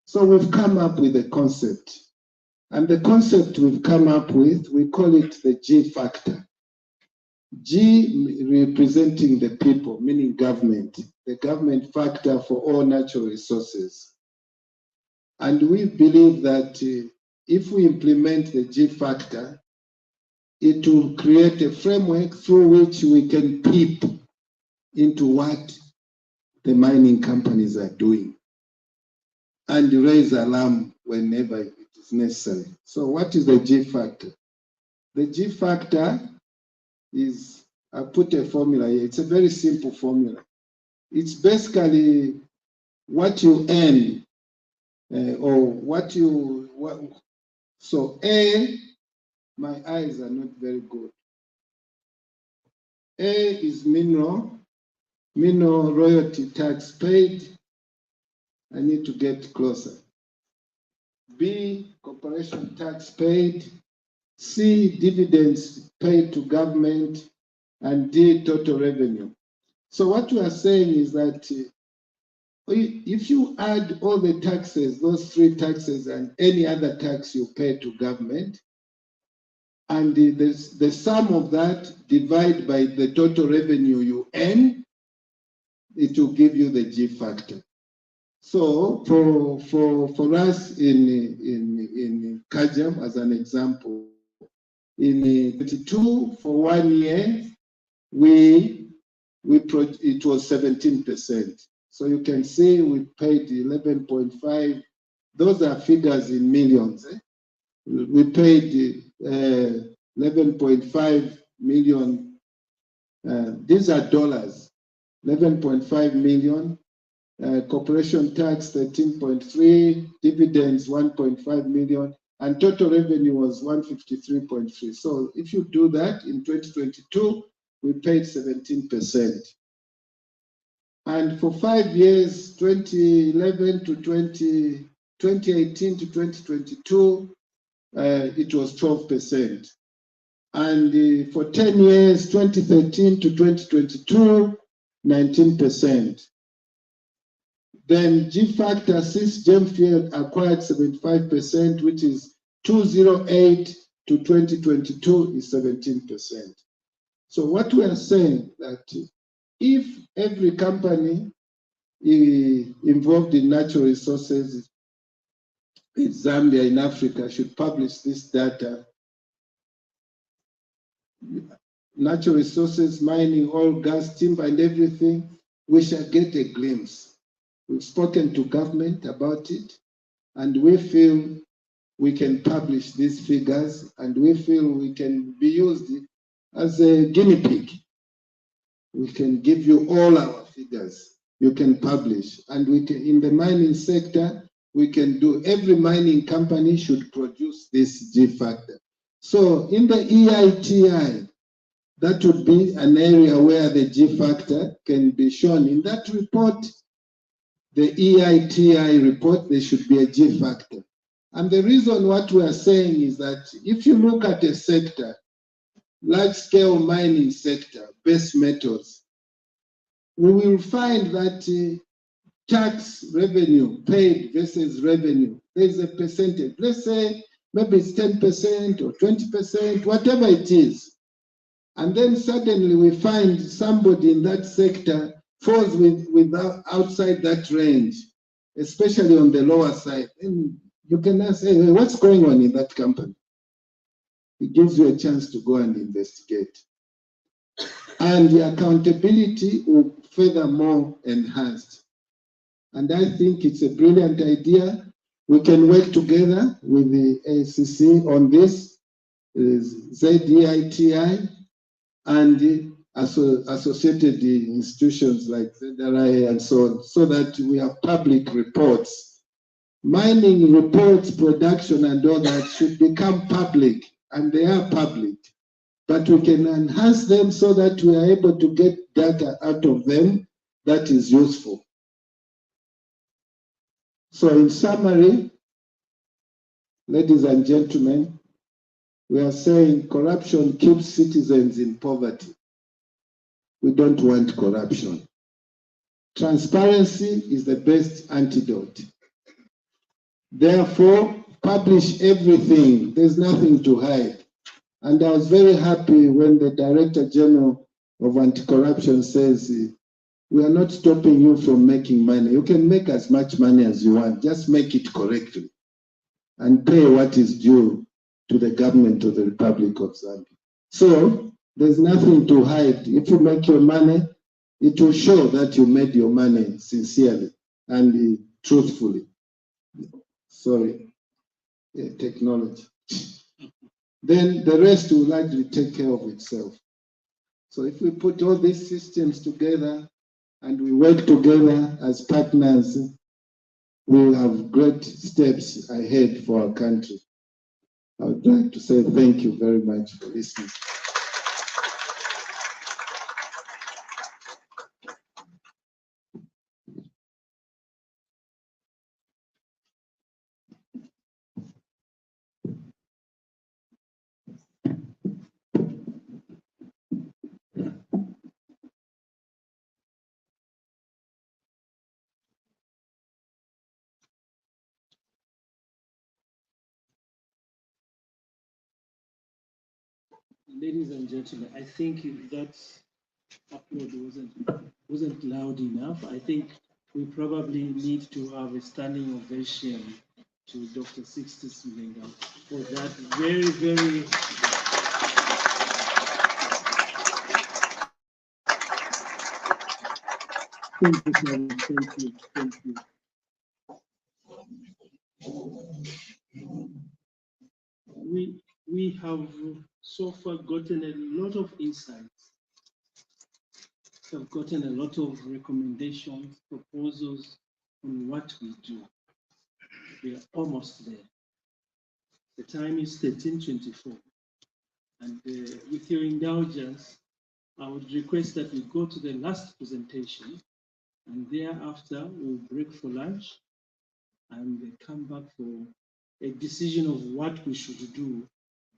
So we've come up with a concept. And the concept we've come up with, we call it the G factor. G representing the people, meaning government, the government factor for all natural resources. And we believe that if we implement the G factor, it will create a framework through which we can peep into what the mining companies are doing and raise alarm whenever it is necessary. So what is the G factor? The G factor is, I put a formula here. It's a very simple formula. It's basically what you earn so A, my eyes are not very good. A is mineral royalty tax paid. I need to get closer. B, corporation tax paid. C, dividends paid to government. And D, total revenue. So what we are saying is that if you add all the taxes, those three taxes and any other tax you pay to government, and the sum of that divide by the total revenue you earn, it will give you the G factor. So for us in Kajam, as an example, in 22 for 1 year, it was 17%. So you can see we paid 11.5. Those are figures in millions. We paid 11.5 million. These are dollars. 11.5 million. Corporation tax 13.3, dividends 1.5 million, and total revenue was 153.3. So if you do that in 2022, we paid 17%. And for 5 years, 2011 to 2018 to 2022, it was 12%. And for 10 years, 2013 to 2022, 19%. Then G Factor, since Gemfield acquired 75%, which is 208 to 2022 is 17%. So what we are saying that if every company involved in natural resources in Zambia, in Africa, should publish this data, natural resources, mining, oil, gas, timber, and everything, we shall get a glimpse. We've spoken to government about it, and we feel we can publish these figures, and we feel we can be used as a guinea pig. We can give you all our figures. You can publish, and we can, in the mining sector, we can do, every mining company should produce this G factor. So in the EITI, that would be an area where the G factor can be shown. In that report, the EITI report, there should be a G factor. And the reason what we are saying is that if you look at a sector, large-scale mining sector, base metals, we will find that tax revenue paid versus revenue, there's a percentage. Let's say maybe it's 10% or 20%, whatever it is. And then suddenly we find somebody in that sector falls outside that range, especially on the lower side. And you can ask, hey, what's going on in that company? It gives you a chance to go and investigate. And the accountability will furthermore enhanced. And I think it's a brilliant idea. We can work together with the ACC on this, ZEITI, and the associated institutions like ZRI and so on, so that we have public reports. Mining reports, production and all that should become public, and they are public. But we can enhance them so that we are able to get data out of them that is useful. So in summary, ladies and gentlemen, we are saying corruption keeps citizens in poverty. We don't want corruption. Transparency is the best antidote. Therefore, publish everything. There's nothing to hide. And I was very happy when the Director General of Anti-Corruption says, we are not stopping you from making money. You can make as much money as you want. Just make it correctly and pay what is due to the government of the Republic of Zambia. So there's nothing to hide. If you make your money, it will show that you made your money sincerely and truthfully. Sorry, technology. Then the rest will likely take care of itself. So if we put all these systems together and we work together as partners, we will have great steps ahead for our country. I would like to say thank you very much for listening. Ladies and gentlemen, I think that upload wasn't loud enough. I think we probably need to have a standing ovation to Dr. Sixtus Mlenga for that very, very thank you, Karen. Thank you, thank you. We have so far gotten a lot of insights. We've gotten a lot of recommendations, proposals on what we do. We are almost there. The time is 13:24. And with your indulgence, I would request that we go to the last presentation, and thereafter we'll break for lunch and come back for a decision of what we should do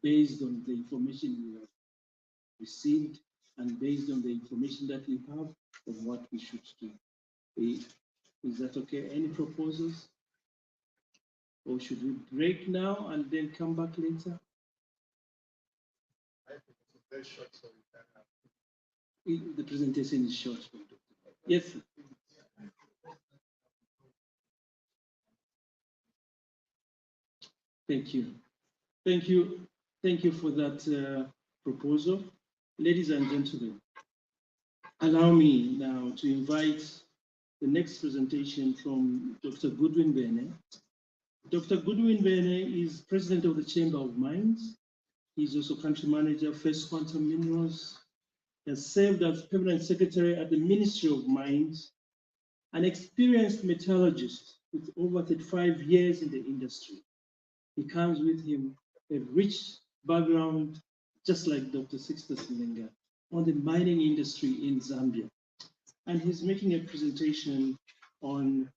based on the information we have received and based on the information that we have of what we should do. Is that okay? Any proposals? Or should we break now and then come back later? I think it's very short, so we can have. The presentation is short. Yes. Thank you. Thank you. Thank you for that proposal. Ladies and gentlemen, allow me now to invite the next presentation from Dr. Goodwin Bene. Dr. Goodwin Bene is president of the Chamber of Mines. He's also country manager of First Quantum Minerals, has served as permanent secretary at the Ministry of Mines, an experienced metallurgist with over 35 years in the industry. He comes with him a rich background, just like Dr. Sixtus Mlenga, on the mining industry in Zambia. And he's making a presentation on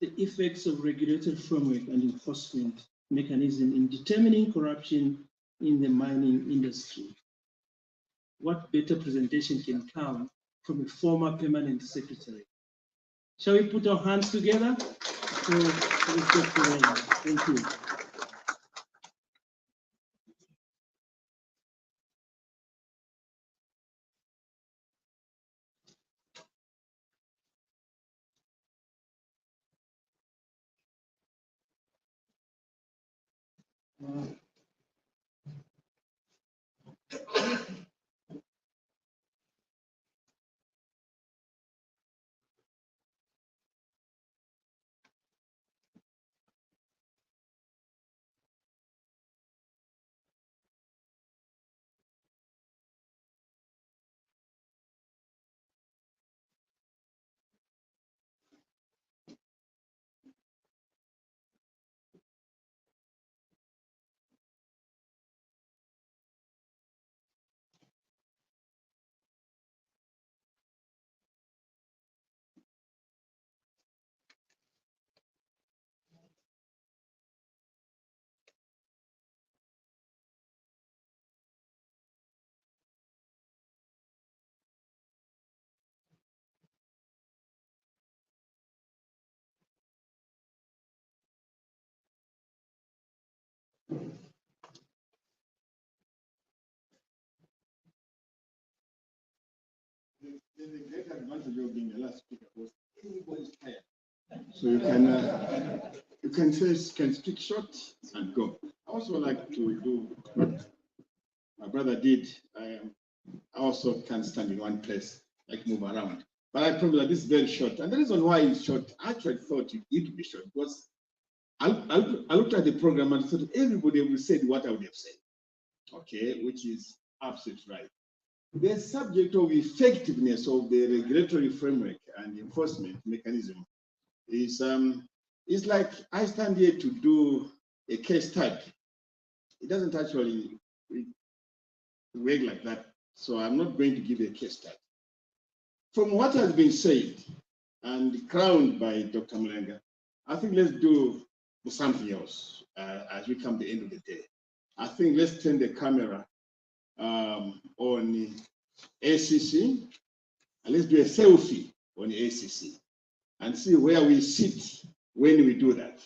the effects of regulatory framework and enforcement mechanism in determining corruption in the mining industry. What better presentation can come from a former permanent secretary? Shall we put our hands together? Thank you. There's a great advantage of being the last speaker because everybody's tired. So you can speak short and go. I also like to do what my brother did. I also can't stand in one place, like move around. But I promise that this is very short. And the reason why it's short, I actually thought it would be short because I looked at the program and thought everybody would say what I would have said. Okay, which is absolutely right. The subject of effectiveness of the regulatory framework and enforcement mechanism is like I stand here to do a case study. It doesn't actually work like that. So I'm not going to give a case study. From what has been said and crowned by Dr. Mlenga, I think let's do something else as we come to the end of the day. I think let's turn the camera on ACC, and let's do a selfie on ACC and see where we sit when we do that.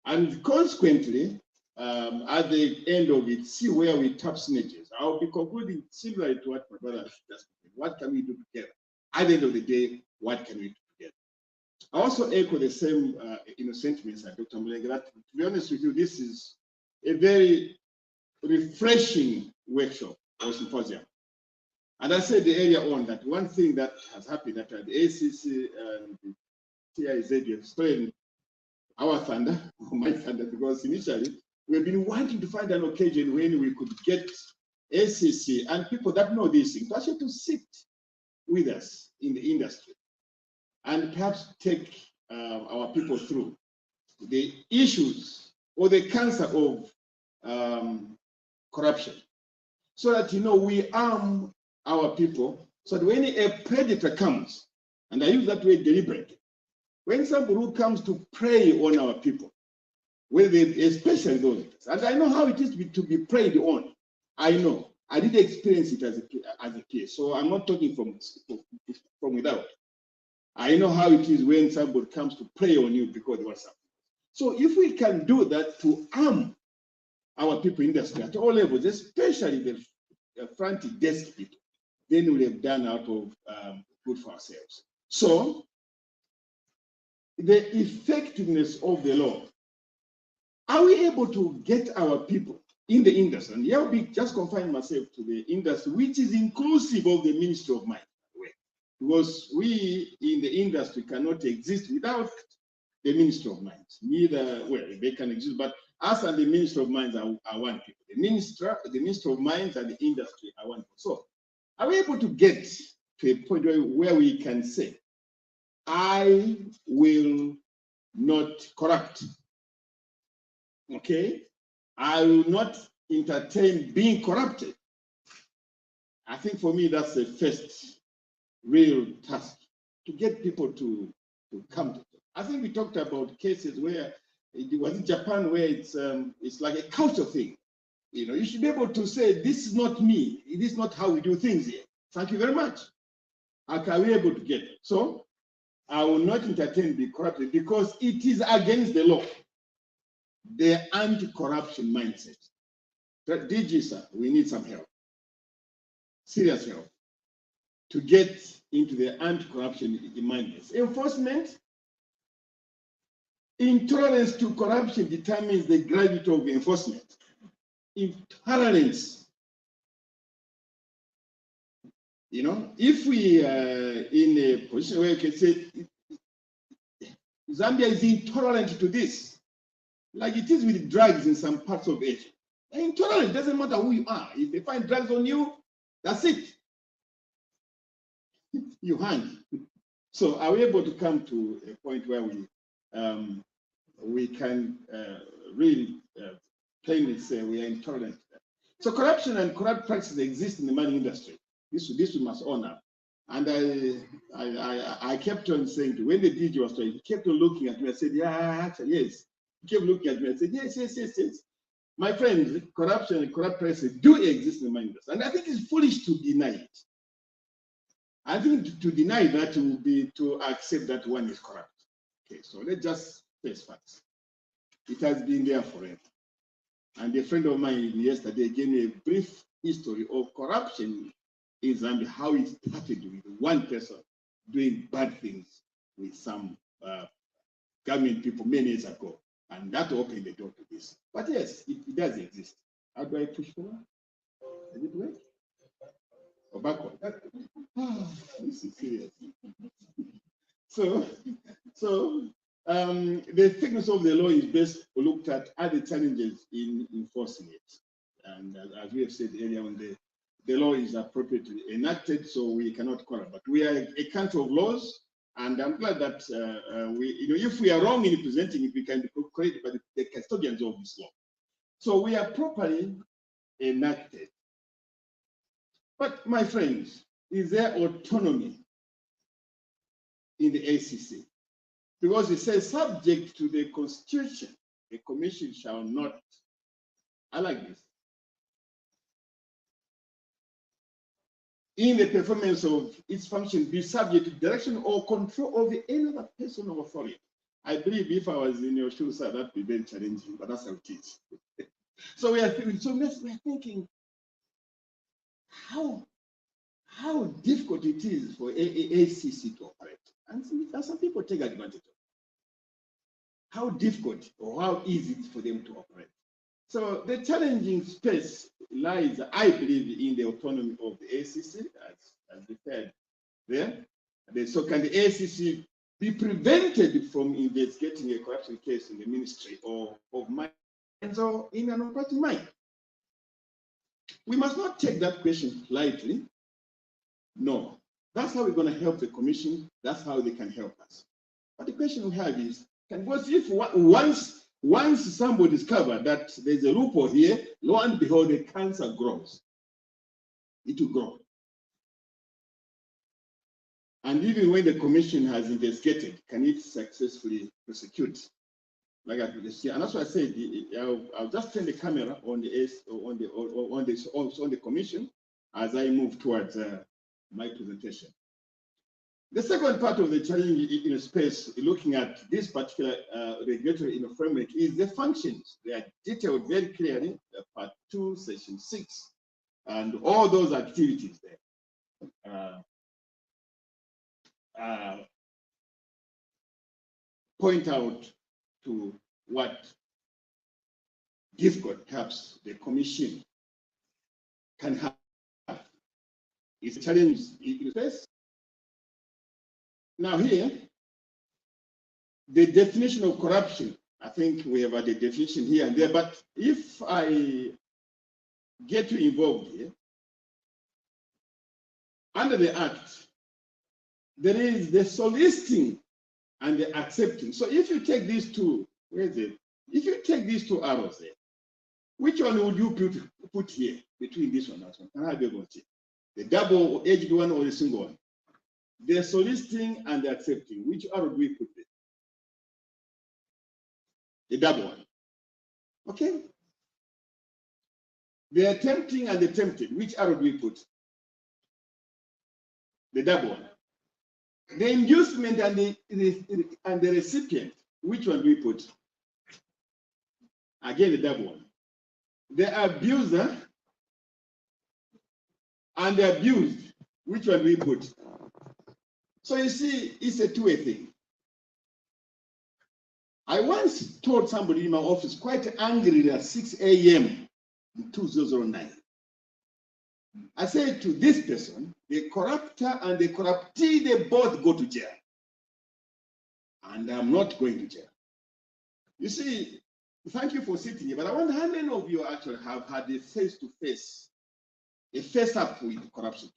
And consequently, at the end of it, see where we tap synergies. I'll be concluding similar to what my brother just said. What can we do together? At the end of the day, what can we do together? I also echo the same sentiments that Dr. Mulenga, that to be honest with you, this is a very refreshing workshop or symposium. And I said earlier on that one thing that has happened that the ACC and the TIZ have stolen our thunder, my thunder, because initially we've been wanting to find an occasion when we could get ACC and people that know these things actually to sit with us in the industry and perhaps take our people through the issues or the cancer of corruption, so that we arm our people, so that when a predator comes, and I use that word deliberately, when somebody who comes to prey on our people, especially those, and I know how it is to be preyed on. I know. I did experience it as a peer, so I'm not talking from without. I know how it is when somebody comes to prey on you because they want something. So if we can do that to arm our people industry at all levels, especially the front desk people, then we'll have done out of good for ourselves. So the effectiveness of the law, are we able to get our people in the industry? And here I'll be just confining myself to the industry, which is inclusive of the Ministry of Mines, because we in the industry cannot exist without the Ministry of Mines. Neither, well, they can exist, but us and the Ministry of Mines are one people. The Ministry of Mines and the industry are one people. So are we able to get to a point where we can say, I will not corrupt, okay? I will not entertain being corrupted. I think for me, that's the first real task, to get people to come to it. I think we talked about cases where it was in Japan, where it's like a culture thing. You should be able to say, this is not me. It is not how we do things here. Thank you very much. How can we able to get it? So I will not entertain being corrupted because it is against the law. The anti-corruption mindset. DG, sir, we need some help. Serious help to get into the anti-corruption mindset. Enforcement, intolerance to corruption determines the gravity of enforcement. Intolerance. If we are in a position where you can say Zambia is intolerant to this, like it is with drugs in some parts of Asia. Intolerant, doesn't matter who you are. If they find drugs on you, that's it. You hang. So are we able to come to a point where we can really plainly say we are intolerant? So corruption and corrupt practices exist in the mining industry. This we must honor. And I kept on saying, when the DG was talking, he kept on looking at me. I said, yeah, actually, yes. He kept looking at me and said, yes. My friends, corruption and corrupt practices do exist in the mining industry. And I think it's foolish to deny it. I think to deny that will be to accept that one is corrupt. Okay, so let's just face facts. It has been there forever. And a friend of mine yesterday gave me a brief history of corruption in Zambia, how it started with one person doing bad things with some government people many years ago. And that opened the door to this. But yes, it does exist. How do I push forward? Does it work? Or backward? This is serious. So the thickness of the law is best looked at the challenges in enforcing it. And as we have said earlier on, the law is appropriately enacted, so we cannot quarrel. But we are a country of laws, and I'm glad that if we are wrong in presenting it, we can be corrected by the custodians of this law. So we are properly enacted. But my friends, is there autonomy in the ACC? Because it says, subject to the Constitution, the Commission shall not, I like this, in the performance of its function, be subject to direction or control of any other person or authority. I believe if I was in your shoes, that would be very challenging, but that's how it is. So we are thinking how difficult it is for ACC to operate. And some people take advantage of it. How difficult or how easy it is for them to operate. So the challenging space lies, I believe, in the autonomy of the ACC, as referred there. So can the ACC be prevented from investigating a corruption case in the Ministry of Mines or in an operating mine? We must not take that question lightly. No, that's how we're going to help the Commission. That's how they can help us. But the question we have is, because if once somebody discovers that there's a loophole here, lo and behold, the cancer grows. It will grow. And even when the Commission has investigated, can it successfully prosecute? Like I could see, and that's why I said I'll just turn the camera on the Commission as I move towards my presentation. The second part of the challenge in space, looking at this particular regulatory framework, is the functions. They are detailed very clearly, part 2, section 6, and all those activities there. Point out to what difficult perhaps the Commission can have. It's a challenge in space. Now here, the definition of corruption, I think we have had a definition here and there, but if I get you involved here, under the Act, there is the soliciting and the accepting. So if you take these two, where is it? If you take these two arrows there, which one would you put here between this one and that one? Can I be able to see? The double-edged one or the single one? The soliciting and the accepting, which arrow do we put there? The double one. Okay. The attempting and the tempted, which arrow do we put? The double one. The inducement and the recipient, which one do we put? Again, the double one. The abuser and the abused, which one do we put? So you see, it's a two-way thing. I once told somebody in my office, quite angry at 6 a.m. in 2009. I said to this person, the corruptor and the corruptee, they both go to jail. And I'm not going to jail. You see, thank you for sitting here, but I wonder how many of you actually have had a face-to-face, a face-up with corruption?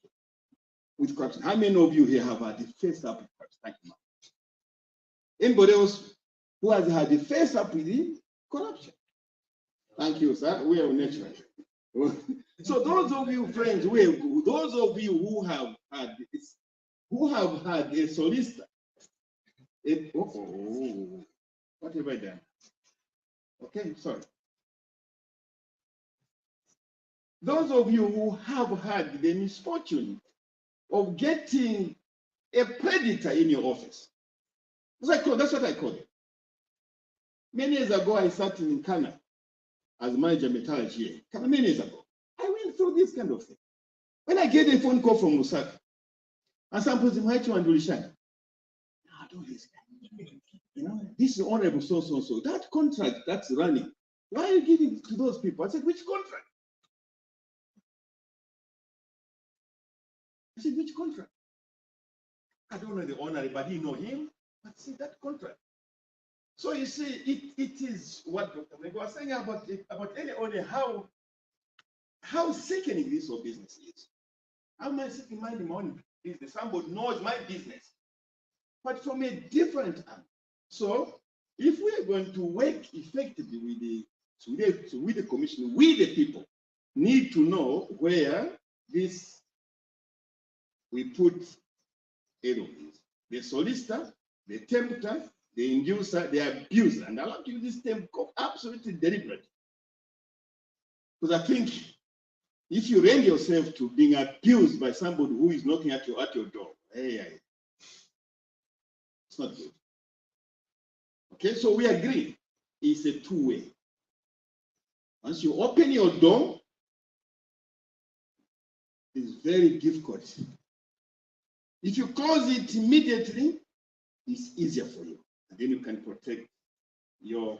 With corruption. How many of you here have had a face-up with corruption? Thank you, ma'am. Anybody else who has had a face-up with the corruption? Thank you, sir. We are natural. So those of you friends, those of you who have had a solicitor, what have I done? Okay, sorry. Those of you who have had the misfortune of getting a predator in your office, that's what I call it. Many years ago, I sat in Canada as manager metallurgy here. Many years ago. I went through this kind of thing. When I get a phone call from Lusaka, and somebody might want to listen. I don't listen. You know, this is honorable so. That contract that's running, why are you giving it to those people? I said, which contract? I said, which contract? I don't know the owner, but he know him. But see that contract. So you see, it is what Dr. Mego was saying about any owner, how sickening this whole business is. How am I sitting minding my own business? Somebody knows my business, but from a different angle. So if we are going to work effectively with the commission, we the people need to know where we put error is. The solicitor, the tempter, the inducer, the abuser. And I want to use this term absolutely deliberate. Because I think if you rend yourself to being abused by somebody who is knocking at your door, it's not good. Okay, so we agree. It's a two-way. Once you open your door, it's very difficult. If you close it immediately, it's easier for you. And then you can protect your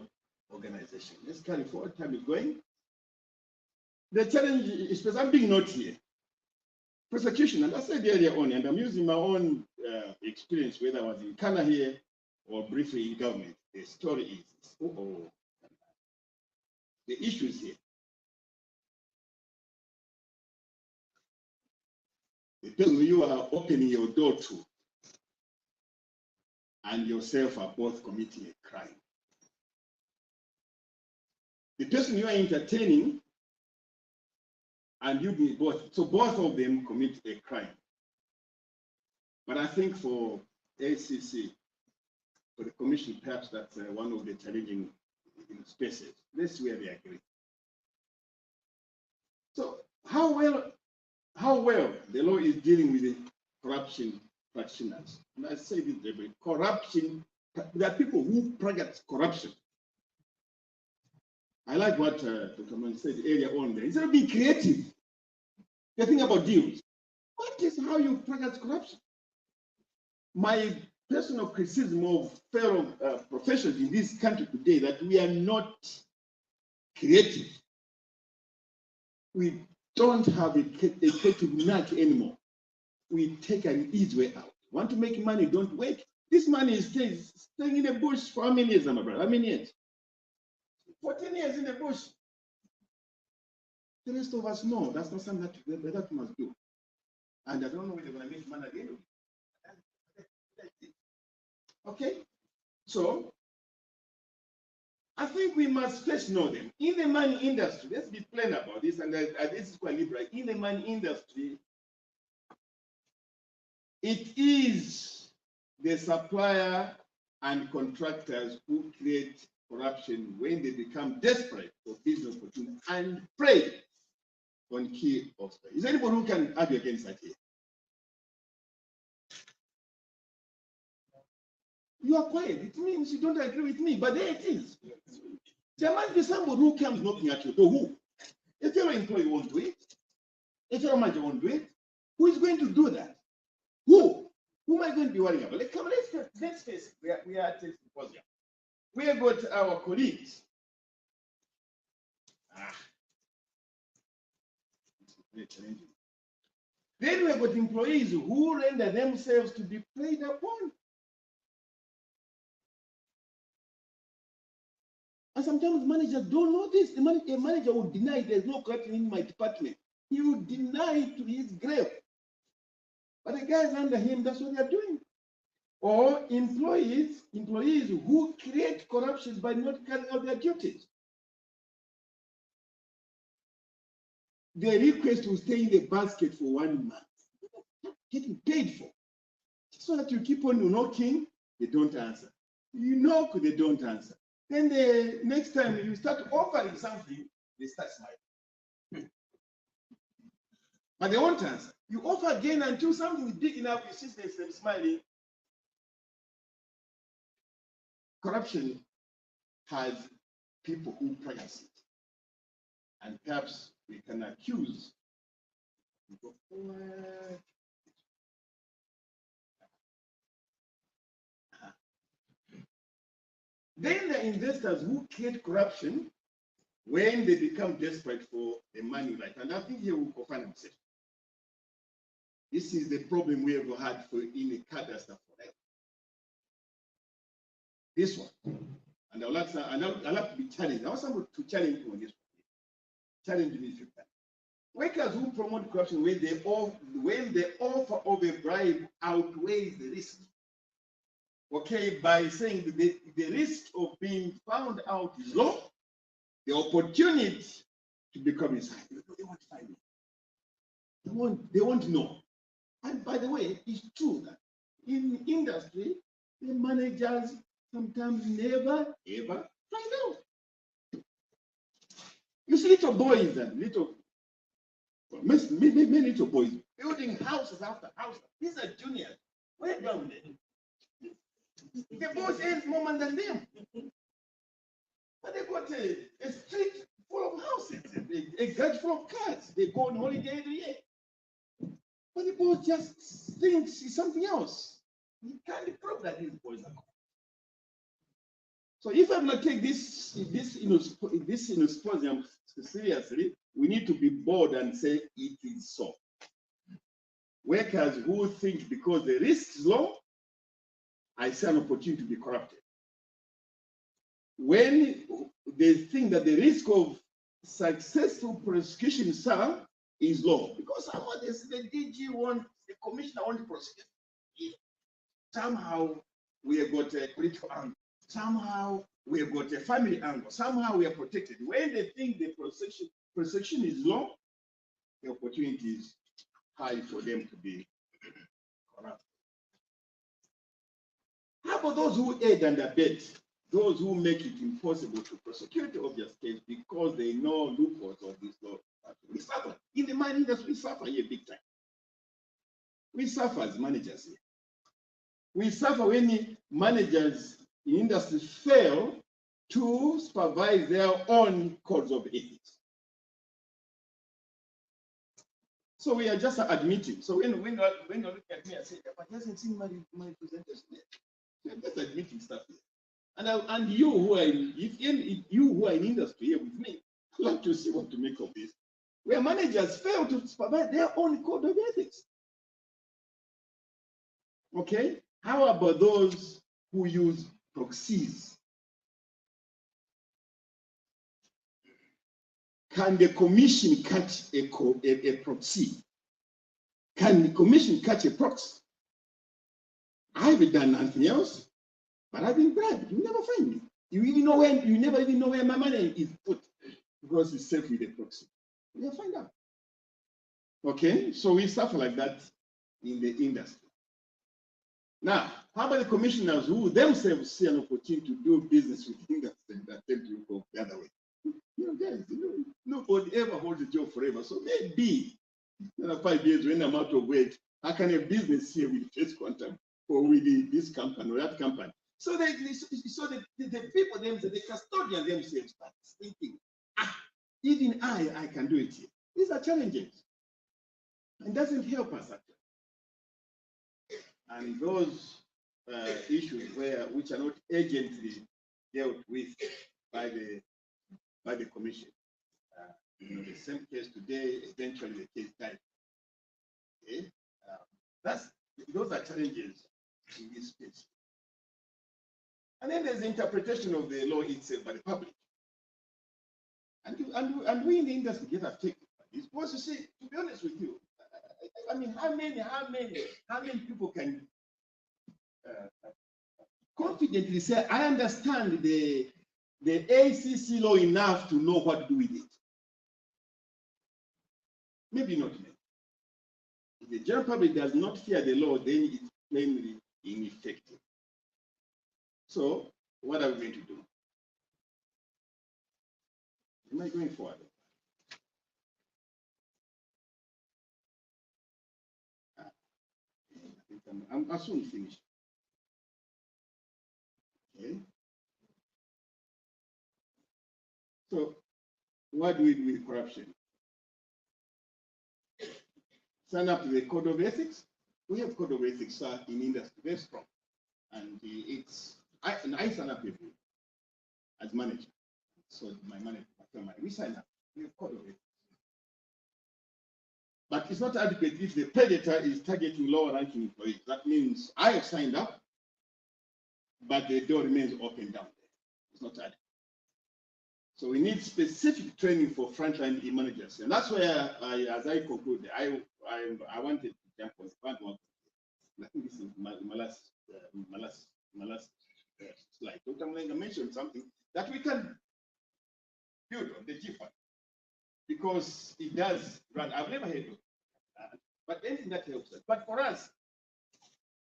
organization. Let's carry forward. Time is going. The challenge is, I'm being noted here. Prosecution, and I said earlier on, and I'm using my own experience, whether I was in Ghana here or briefly in government. The story is, the issue is here. The person you are opening your door to and yourself are both committing a crime. The person you are entertaining and you be both, so both of them commit a crime. But I think for ACC, for the commission, perhaps that's one of the challenging spaces. That's where they agree. So how well the law is dealing with the corruption practitioners. And I say this, corruption, there are people who practice corruption. I like what Dr. Man said earlier on there. Instead of being creative, they think about deals. What is how you practice corruption? My personal criticism of fellow professionals in this country today that we are not creative. We don't have a creative knack anymore. We take an easy way out. Want to make money, don't work. This money is staying in the bush for how many years, my brother? How many years? 14 years in the bush. The rest of us know that's not something that we must do. And I don't know whether they're going to make money at the end of it. Okay? So, I think we must first know them. In the money industry, let's be plain about this, and this is quite liberal. In the money industry, it is the supplier and contractors who create corruption when they become desperate for business opportunity and prey on key obstacles. Is there anybody who can argue against that here? You are quiet. It means you don't agree with me, but there it is. There must be somebody who comes knocking at your door. Who? If your employee won't do it, if your manager won't do it, who is going to do that? Who? Who am I going to be worrying about? Let's face it. We are at a symposium. We have got our colleagues. Then we have got employees who render themselves to be preyed upon. And sometimes managers don't know this. A manager will deny there's no corruption in my department. He will deny it to his grave. But the guys under him, that's what they're doing. Or employees who create corruption by not carrying out their duties. The request will stay in the basket for 1 month, getting paid for. So that you keep on knocking, they don't answer. You knock, they don't answer. Then the next time you start offering something, they start smiling. But they won't answer. You offer again until something is big enough, you see them smiling. Corruption has people who practice it. And perhaps we can accuse people. Then the investors who create corruption when they become desperate for the money, right? And I think here we'll confine ourselves. This is the problem we have had for in the cadastre forever. This one. And I'll have to be challenged. I want someone to challenge me on this one. Challenge me if you can. Workers who promote corruption when the offer of a bribe outweighs the risk. Okay, by saying that the risk of being found out is low, the opportunity to become inside, they won't find it. They won't know. And by the way, it's true that in industry, the managers sometimes never ever find out. You see little boys and many little boys building houses after houses. These are juniors. Where down there? The boss earns more money than them. But they got a street full of houses, a garage full of cars. They go on holiday every year. But the boss just thinks it's something else. he can't prove that these boys are corrupt. So if I'm not take this symposium seriously, we need to be bold and say it is so. Workers who think because the risk is low, I see an opportunity to be corrupted. When they think that the risk of successful prosecution, sir, is low, because someone is the DG wants, the commissioner wants to prosecute. Somehow we have got a political angle. Somehow we have got a family angle. Somehow we are protected. When they think the prosecution is low, the opportunity is high for them to be corrupt. How about those who aid and abet? Those who make it impossible to prosecute the obvious case because they know loopholes of this law. We suffer. In the mining industry, we suffer here big time. We suffer as managers here. We suffer when managers in industry fail to supervise their own codes of ethics. So we are just admitting. So when you look at me and say, but hasn't seen my presentation yet. You're just admitting stuff here. And you who are in, if you who are in industry here with me, I'd like to see what to make of this. Where managers fail to supervise their own code of ethics. Okay? How about those who use proxies? Can the commission catch a proxy? Can the commission catch a proxy? I haven't done nothing else, but I've been bribed. You never find me. You never even know where my money is put because it's safe with a proxy. You'll find out. Okay, so we suffer like that in the industry. Now, how about the commissioners who themselves see an opportunity to do business with industry that tend to go the other way? Guys, nobody ever holds a job forever. So maybe another 5 years when I'm out of work, I can have business here with First Quantum or with this company or that company. So the people themselves, the custodians themselves start thinking, even I can do it here. These are challenges. And doesn't help us actually. And those issues which are not urgently dealt with by the commission. The same case today, eventually the case died. Okay? Those are challenges in this space. And then there's the interpretation of the law itself by the public. And we in the industry get affected by this. Because you see, to be honest with you, I mean, how many people can confidently say, I understand the ACC law enough to know what to do with it? Maybe not many. If the general public does not fear the law, then it's plainly ineffective. So, what are we going to do? Am I going forward? I'll soon finish. Okay. So, what do we do with corruption? Sign up to the code of ethics. We have code of ethics in industry, very strong, and I sign up with you as manager. So my manager, we sign up. We have code of ethics. But it's not adequate if the predator is targeting lower ranking employees. That means I have signed up, but the door remains open down there. It's not adequate. So we need specific training for frontline managers. And that's where, as I conclude, I wanted to jump on the one. I think this is my last slide. Dr. Mlenga mentioned something that we can build on the GFAN, because it does run. I've never heard of that, but anything that helps us. But for us,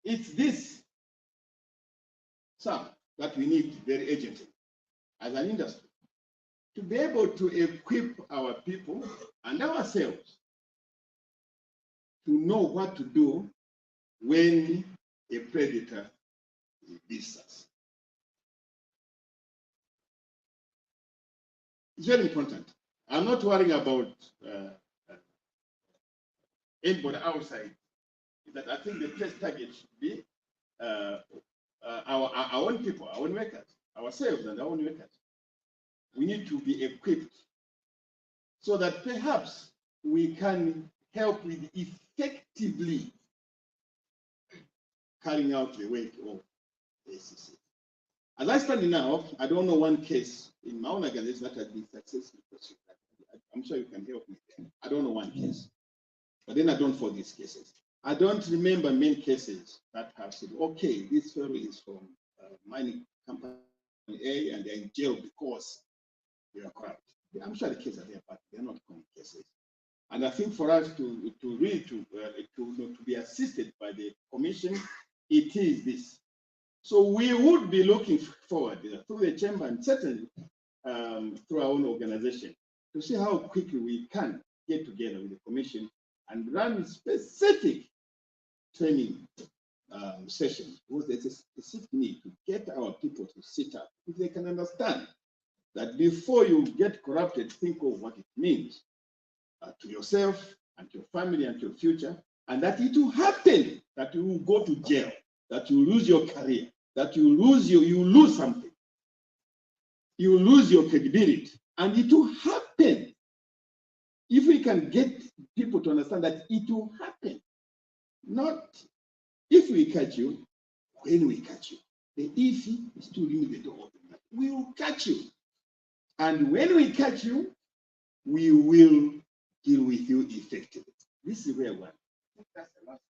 it's this sum that we need very urgently as an industry to be able to equip our people and ourselves to know what to do when a predator beats us. It's very important. I'm not worrying about anybody outside. That I think the first target should be our own people, our own workers, ourselves and our own workers. We need to be equipped so that perhaps we can help with effectively carrying out the work of ACC. As I stand now, I don't know one case in my own organization that has been successful. I'm sure you can help me there. I don't know one case. But then I don't for these cases. I don't remember many cases that have said, okay, this fellow is from mining company A and they're in jail because they are corrupt. I'm sure the cases are there, but they're not common cases. And I think for us to be assisted by the commission, it is this. So we would be looking forward through the chamber and certainly through our own organization to see how quickly we can get together with the commission and run specific training sessions, because there's a specific need to get our people to sit up. If they can understand that before you get corrupted, think of what it means to yourself and to your family and to your future, and that it will happen that you will go to jail, that you lose your career, that you lose something, you lose your credibility, and it will happen. If we can get people to understand that it will happen, not if we catch you, when we catch you. The if is to leave the door open. We will catch you. And when we catch you, we will deal with you effectively. This is where one. That's the last.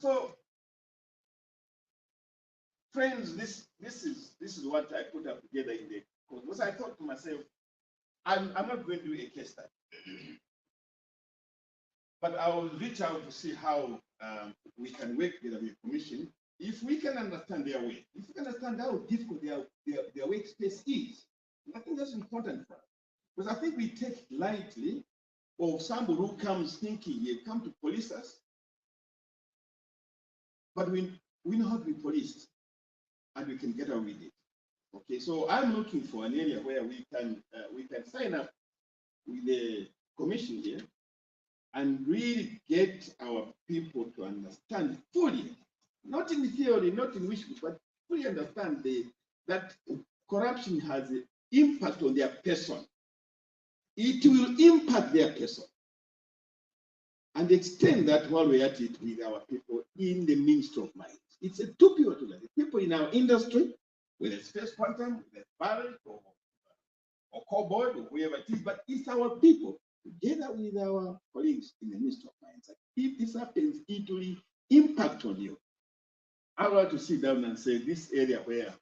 So, friends, this is what I put up together in the course. Because I thought to myself, I'm not going to do a case study, but I will reach out to see how we can work together with the commission. If we can understand their way, if we can understand how difficult their workspace is, I think that's important for us. Because I think we take lightly of somebody who comes thinking you come to police us, but we know how to be policed and we can get away with it. Okay, so I'm looking for an area where we can sign up with the commission here and really get our people to understand fully, not in theory, not in wish, but fully understand that corruption has an impact on their person. It will impact their person. And extend that while we're at it with our people in the Ministry of Mines. It's a two people to that. The people in our industry, whether it's Space Quantum, whether it's Barrett or Cobalt or whoever it is, but it's our people together with our colleagues in the Ministry of Mines. If this happens, it will impact on you. I want to sit down and say this area where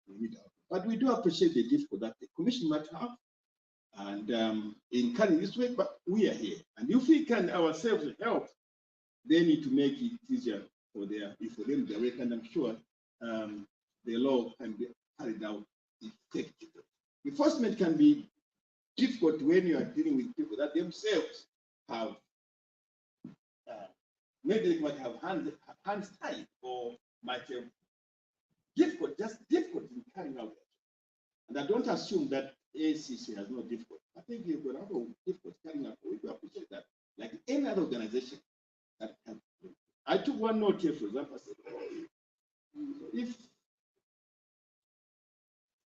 we need help. But we do appreciate the difficulty that the commission might have and in carrying this work, but we are here. And if we can ourselves help, they need to make it easier for them to work, and I'm sure the law can be carried out effectively. Enforcement can be difficult when you are dealing with people that themselves have maybe they might have hands tied or might have difficult in carrying out. And I don't assume that ACC has no difficulty. I think you've got a lot of difficulty carrying out. We do appreciate that. Like any other organization that can. I took one note here, for example, I said,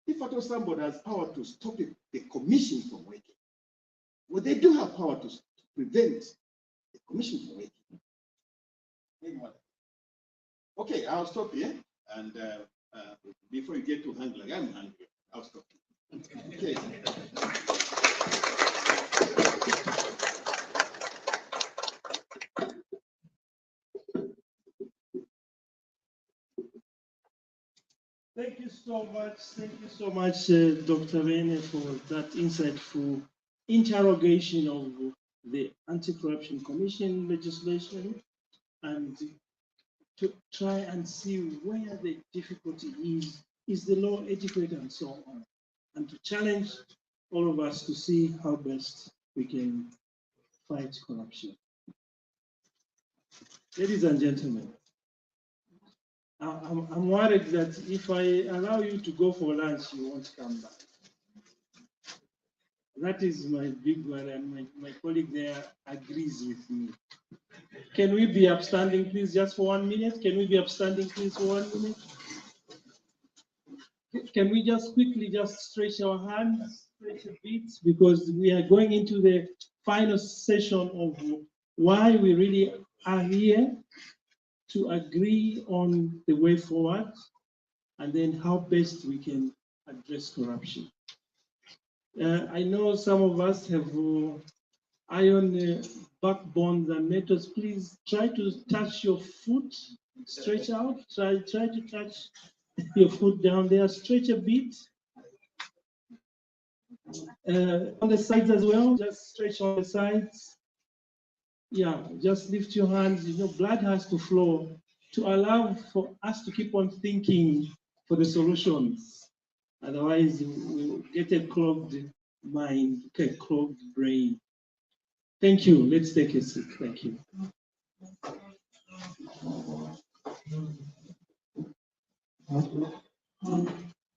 if at all somebody has power to stop the commission from working, well, they do have power to prevent the commission from working. Okay, I'll stop here. And before you get too hungry, like I'm hungry, I'll stop here. Okay. Thank you so much. Thank you so much, Dr. Rene, for that insightful interrogation of the Anti-Corruption Commission legislation and to try and see where the difficulty is the law adequate and so on, and to challenge all of us to see how best we can fight corruption. Ladies and gentlemen, I'm worried that if I allow you to go for lunch, you won't come back. That is my big one, and my colleague there agrees with me. Can we be upstanding, please, just for 1 minute? Can we be upstanding, please, for 1 minute? Can we just quickly just stretch our hands, stretch a bit, because we are going into the final session of why we really are here to agree on the way forward, and then how best we can address corruption. I know some of us have iron backbones and metals. Please try to touch your foot, stretch out, try to touch your foot down there, stretch a bit. On the sides as well, just stretch on the sides. Yeah, just lift your hands. You know, blood has to flow to allow for us to keep on thinking for the solutions. Otherwise, we'll get a clogged mind, a clogged brain. Thank you. Let's take a seat. Thank you.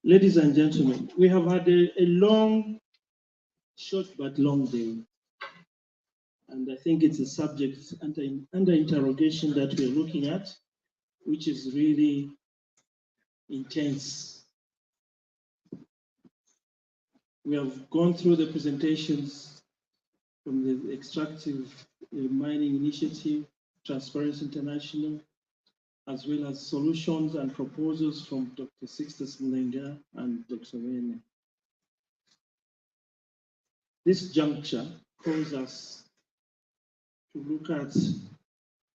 Ladies and gentlemen, we have had a long, short but long day. And I think it's a subject under interrogation that we're looking at, which is really intense. We have gone through the presentations from the Extractive Mining Initiative, Transparency International, as well as solutions and proposals from Dr. Sixtus Mlenga and Dr. Wene. This juncture calls us to look at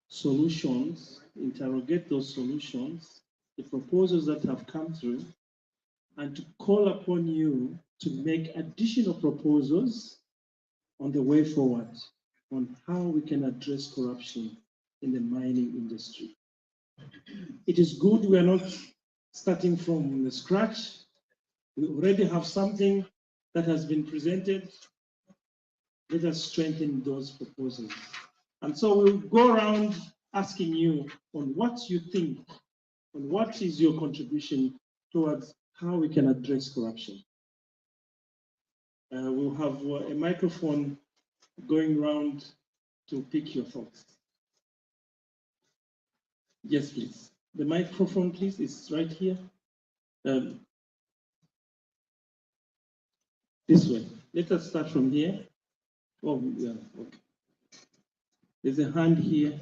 solutions, interrogate those solutions, the proposals that have come through, and to call upon you to make additional proposals on the way forward, on how we can address corruption in the mining industry. It is good we are not starting from the scratch. We already have something that has been presented. Let us strengthen those proposals. And so we'll go around asking you on what you think, on what is your contribution towards how we can address corruption. We'll have a microphone going around to pick your thoughts. Yes, please. The microphone, please, is right here. This way. Let us start from here. Oh, yeah, okay. There's a hand here.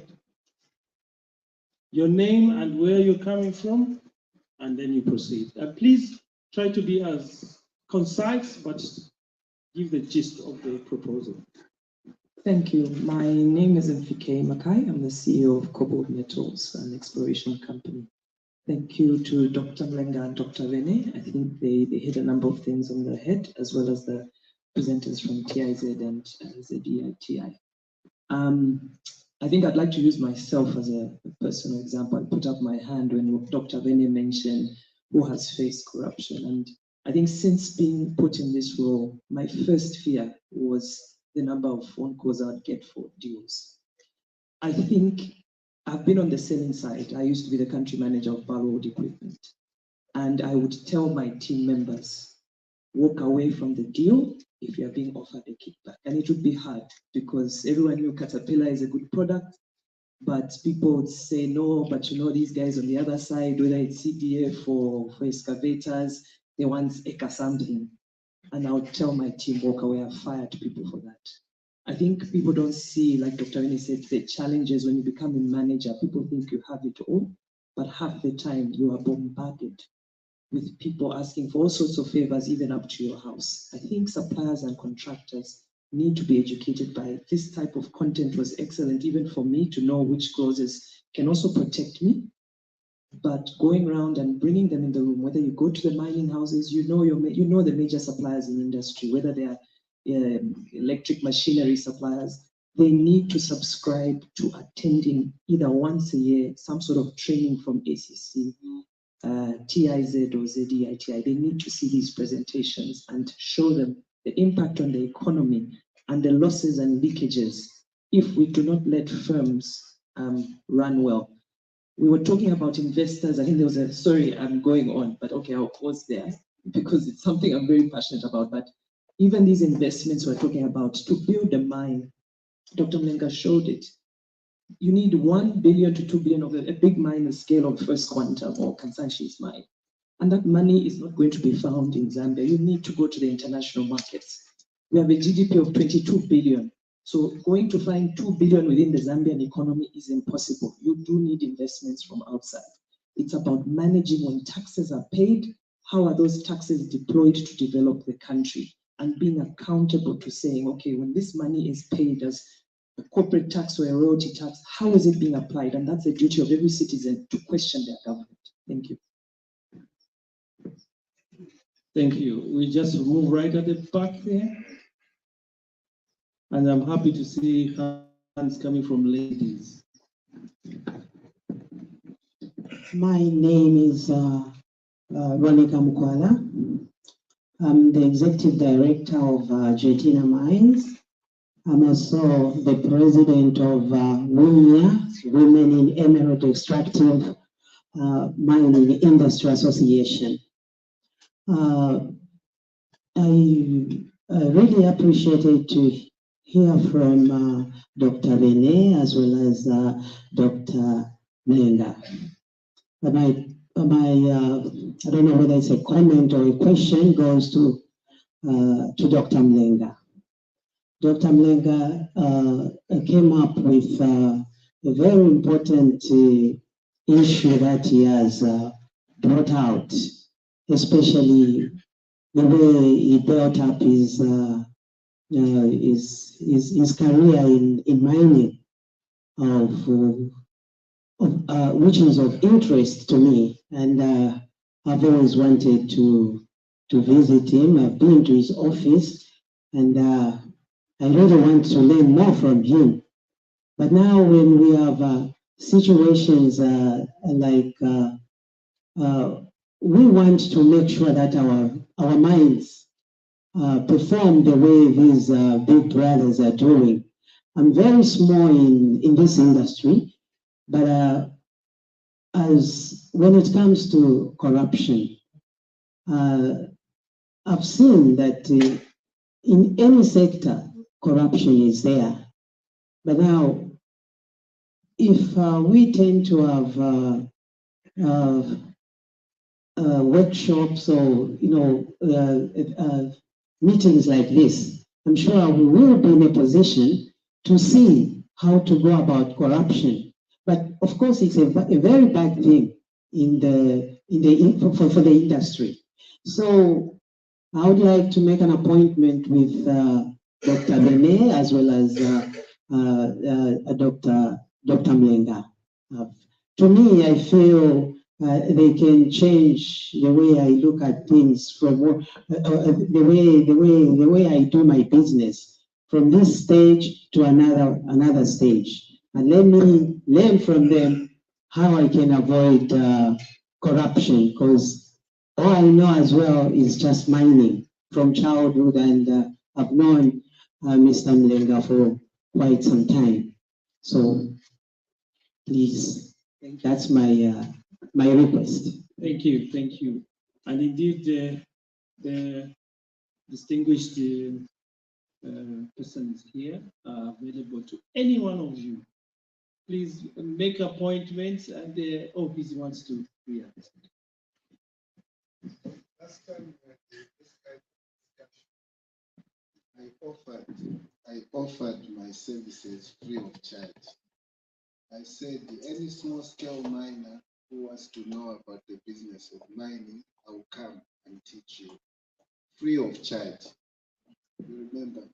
Your name and where you're coming from, and then you proceed. Please try to be as concise, but give the gist of the proposal. Thank you. My name is Mfike Makai. I'm the CEO of Cobalt Metals, an exploration company. Thank you to Dr. Mlenga and Dr. Wene. I think they hit a number of things on the head, as well as the presenters from TIZ and ZDITI. I think I'd like to use myself as a personal example. I put up my hand when Dr. Wene mentioned who has faced corruption. And I think since being put in this role, my first fear was the number of phone calls I'd get for deals. I think I've been on the selling side. I used to be the country manager of Barroad Equipment. And I would tell my team members, walk away from the deal if you're being offered a kickback. And it would be hard because everyone knew Caterpillar is a good product, but people would say, no, but you know, these guys on the other side, whether it's CDF for excavators, they want ECA something. And I would tell my team, walk away. I've fired people for that. I think people don't see, like Dr. Wene said, the challenges when you become a manager. People think you have it all, but half the time you are bombarded with people asking for all sorts of favors, even up to your house. I think suppliers and contractors need to be educated by it. This type of content was excellent, even for me to know which clauses can also protect me. But going around and bringing them in the room, whether you go to the mining houses, you know the major suppliers in the industry, whether they are electric machinery suppliers, they need to subscribe to attending either once a year some sort of training from ACC, TIZ or ZDITI. They need to see these presentations and show them the impact on the economy and the losses and leakages if we do not let firms run well. We were talking about investors. I think there was a, sorry, I'm going on, but okay, I'll pause there because it's something I'm very passionate about. But Even these investments we're talking about to build a mine, Dr. Mlenga showed it. You need 1 billion to 2 billion of a big mine, the scale of First Quantum or Kansanshi's mine. And that money is not going to be found in Zambia. You need to go to the international markets. We have a GDP of 22 billion. So going to find 2 billion within the Zambian economy is impossible. You do need investments from outside. It's about managing when taxes are paid, how are those taxes deployed to develop the country, and being accountable to saying, okay, when this money is paid as a corporate tax or a royalty tax, how is it being applied? And that's the duty of every citizen to question their government. Thank you. Thank you. We just move right at the back there. And I'm happy to see hands coming from ladies. My name is Ronika Mukwala. I'm the Executive Director of Jetina Mines. I'm also the President of WIMIA, Women in Emerald Extractive Mining Industry Association. I really appreciated to hear from Dr. Rene as well as Dr. Mlenga. I don't know whether it's a comment or a question, goes to Dr. Mlenga. Dr. Mlenga came up with a very important issue that he has brought out, especially the way he built up his career in mining, which is of interest to me, and I've always wanted to visit him. I've been to his office, and I really want to learn more from him. But now when we have situations like we want to make sure that our mines perform the way these big brothers are doing. I'm very small in this industry, but as when it comes to corruption, I've seen that in any sector, corruption is there. But now, if we tend to have workshops or meetings like this, I'm sure we will be in a position to see how to go about corruption. But of course, it's a very bad thing for the industry. So I would like to make an appointment with Dr. Rene as well as Dr. Mlenga. To me, I feel they can change the way I look at things from the way I do my business from this stage to another stage, and let me learn from them how I can avoid corruption, because all I know as well is just mining from childhood, and I've known Mr. Mlenga for quite some time. So please, that's my request. Thank you, thank you. And indeed, the distinguished persons here are available to any one of you. Please make appointments, and the office wants to hear. Last time this kind of discussion, I offered my services free of charge. I said any small-scale miner who wants to know about the business of mining, I will come and teach you free of charge. You remember?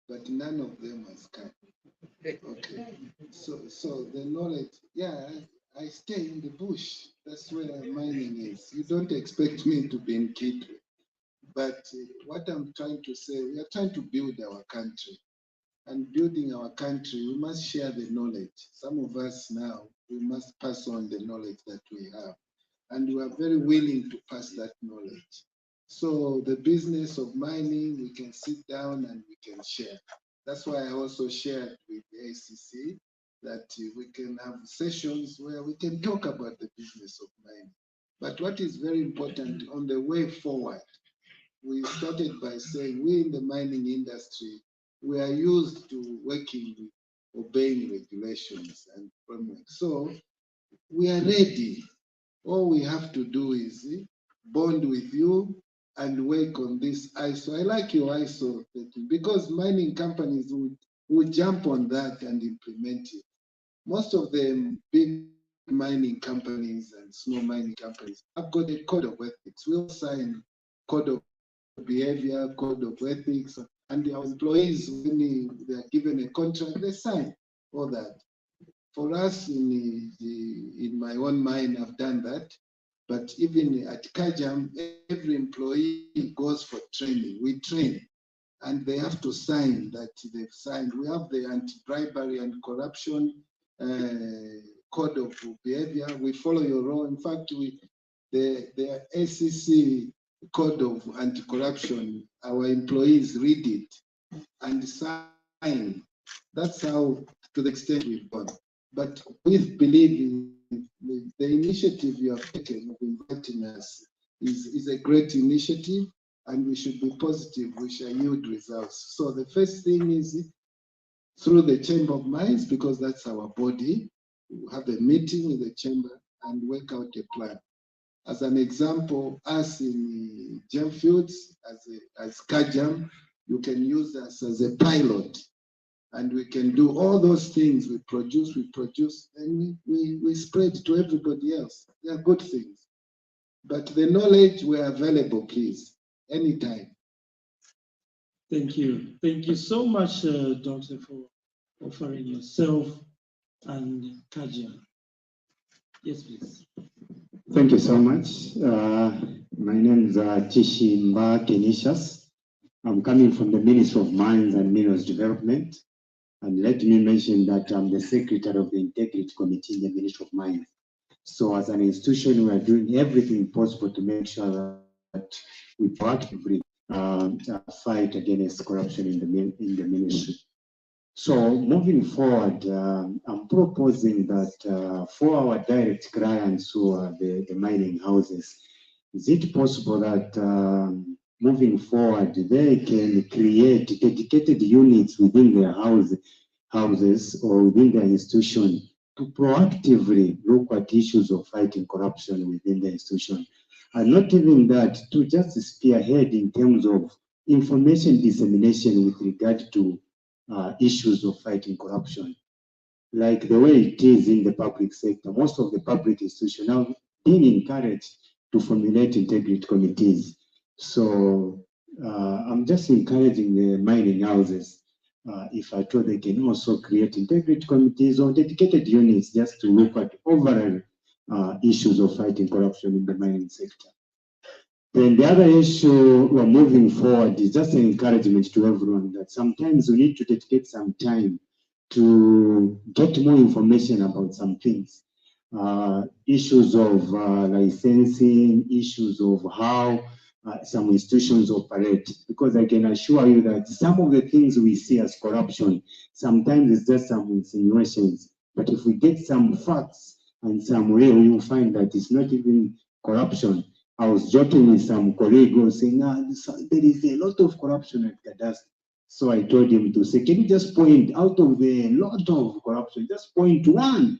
But none of them has come. Okay. So the knowledge, yeah, I stay in the bush. That's where mining is. You don't expect me to be in Kitwe. But what I'm trying to say, we are trying to build our country. And building our country, we must share the knowledge. Some of us now, we must pass on the knowledge that we have. And we are very willing to pass that knowledge. So the business of mining, we can sit down and we can share. That's why I also shared with the ACC that we can have sessions where we can talk about the business of mining. But what is very important on the way forward, we started by saying we in the mining industry, we are used to working with obeying regulations and frameworks. So we are ready. All we have to do is bond with you and work on this ISO. I like your ISO because mining companies would jump on that and implement it. Most of them big mining companies and small mining companies have got a code of ethics. We all sign code of behavior, code of ethics, and our employees, when they are given a contract, they sign all that. For us in my own mine, I've done that. But even at Kajam, every employee goes for training. We train, and they have to sign that they've signed. We have the anti-bribery and corruption code of behavior. We follow your role. In fact, the SEC code of anti-corruption, our employees read it and sign. That's how, to the extent we've gone. But we believe in the initiative you have taken of inviting us is a great initiative, and we should be positive. We shall yield results. So the first thing is through the Chamber of Mines, because that's our body, we'll have a meeting in the chamber and work out a plan. As an example, us in Gemfields, as Kajam, you can use us as a pilot, and we can do all those things. We produce, and we spread to everybody else. They are good things. But the knowledge, we're available, please, anytime. Thank you. Thank you so much, Doctor, for offering yourself and Kajam. Yes, please. Thank you so much. My name is Chishimba Kenishas. I'm coming from the Ministry of Mines and Minerals Development. And let me mention that I'm the Secretary of the Integrity Committee in the Ministry of Mines. So as an institution, we are doing everything possible to make sure that we proactively fight against corruption in the ministry. So moving forward, I'm proposing that for our direct clients who are the mining houses, is it possible that moving forward, they can create dedicated units within their houses or within their institution to proactively look at issues of fighting corruption within the institution? And not even that, to just spearhead in terms of information dissemination with regard to issues of fighting corruption. Like the way it is in the public sector, most of the public institutions are being encouraged to formulate integrity committees. So I'm just encouraging the mining houses, if I told they can also create integrity committees or dedicated units just to look at overall issues of fighting corruption in the mining sector. Then the other issue we're moving forward is just an encouragement to everyone that sometimes we need to dedicate some time to get more information about some things. Issues of licensing, issues of how some institutions operate, because I can assure you that some of the things we see as corruption, sometimes it's just some insinuations. But if we get some facts and some real, you'll find that it's not even corruption. I was joking with some colleague who was saying, there is a lot of corruption at Cadastre. So I told him to say, can you just point out of the lot of corruption, just point one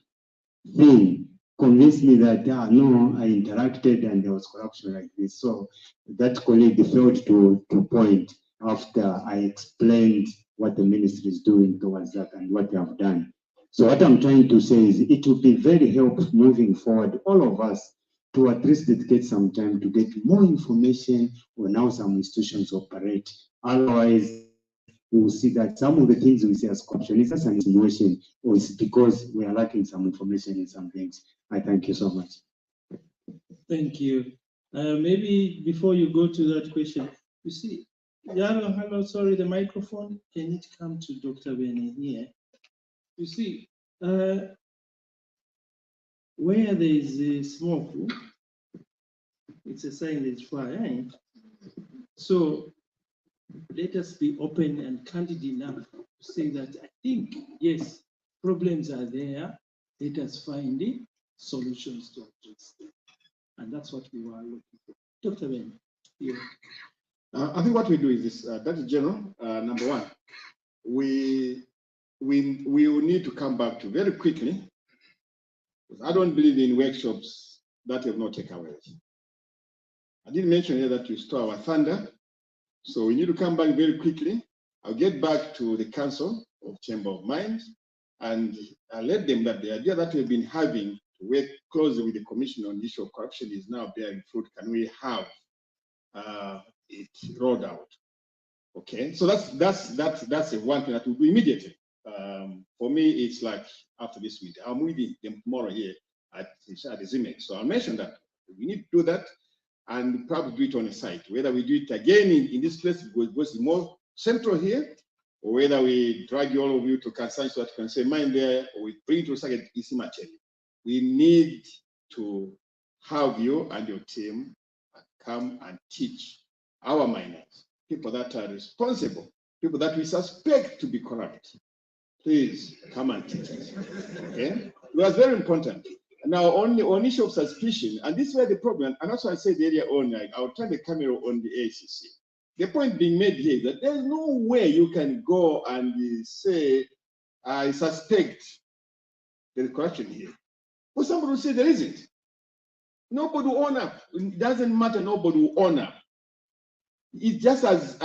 thing, convince me that, no, I interacted and there was corruption like this. So that colleague failed to point after I explained what the ministry is doing towards that and what they have done. So what I'm trying to say is it will be very helpful moving forward, all of us, to at least dedicate some time to get more information on how some institutions operate. Otherwise, we will see that some of the things we see as corruption is just an insinuation, or it's because we are lacking some information in some things. I thank you so much. Thank you. Maybe before you go to that question, you see, hello, sorry, the microphone, can it come to Dr. Bene here? You see, where there is a smoke, it's a sign there's fire. Eh? So let us be open and candid enough to say that I think, yes, problems are there. Let us find solutions to address them. And that's what we were looking for. Dr. Ben, yeah. I think what we do is this, that is general. Number one, we will need to come back to very quickly. I don't believe in workshops that have no takeaways. I did mention here that we store our thunder, so we need to come back very quickly. I'll get back to the Council of Chamber of Mines and I'll let them that the idea that we've been having to work closely with the Commission on the issue of corruption is now bearing fruit. Can we have it rolled out? Okay, so that's the one thing that we'll do immediately. For me, it's like after this meeting, I'm with them tomorrow here at the Zimex. So I'll mention that we need to do that and probably do it on a site. Whether we do it again in this place because it's more central here, or whether we drag all of you to Kansai so that you can say mine there, or we bring it to Saget Isimateli. We need to have you and your team come and teach our miners, people that are responsible, people that we suspect to be corrupt. Please come and teach us. Okay? It was very important. Now, on issue of suspicion, and this is where the problem, and that's why I said earlier on, like, I'll turn the camera on the ACC. The point being made here is that there's no way you can go and say, I suspect there's corruption here. Well, somebody will say there isn't. Nobody will own up. It doesn't matter, nobody will own up. It's just as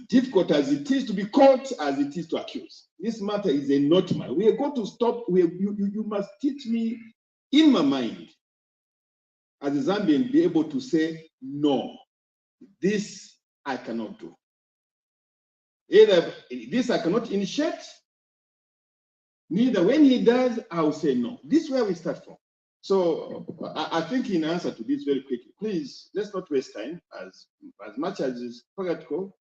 difficult as it is to be caught as it is to accuse. This matter is a not matter. We are going to stop. You must teach me in my mind as a Zambian be able to say no. This I cannot do. Either this I cannot initiate. Neither when he does, I will say no. This is where we start from. So I think in answer to this very quickly, please, let's not waste time as much as is practical.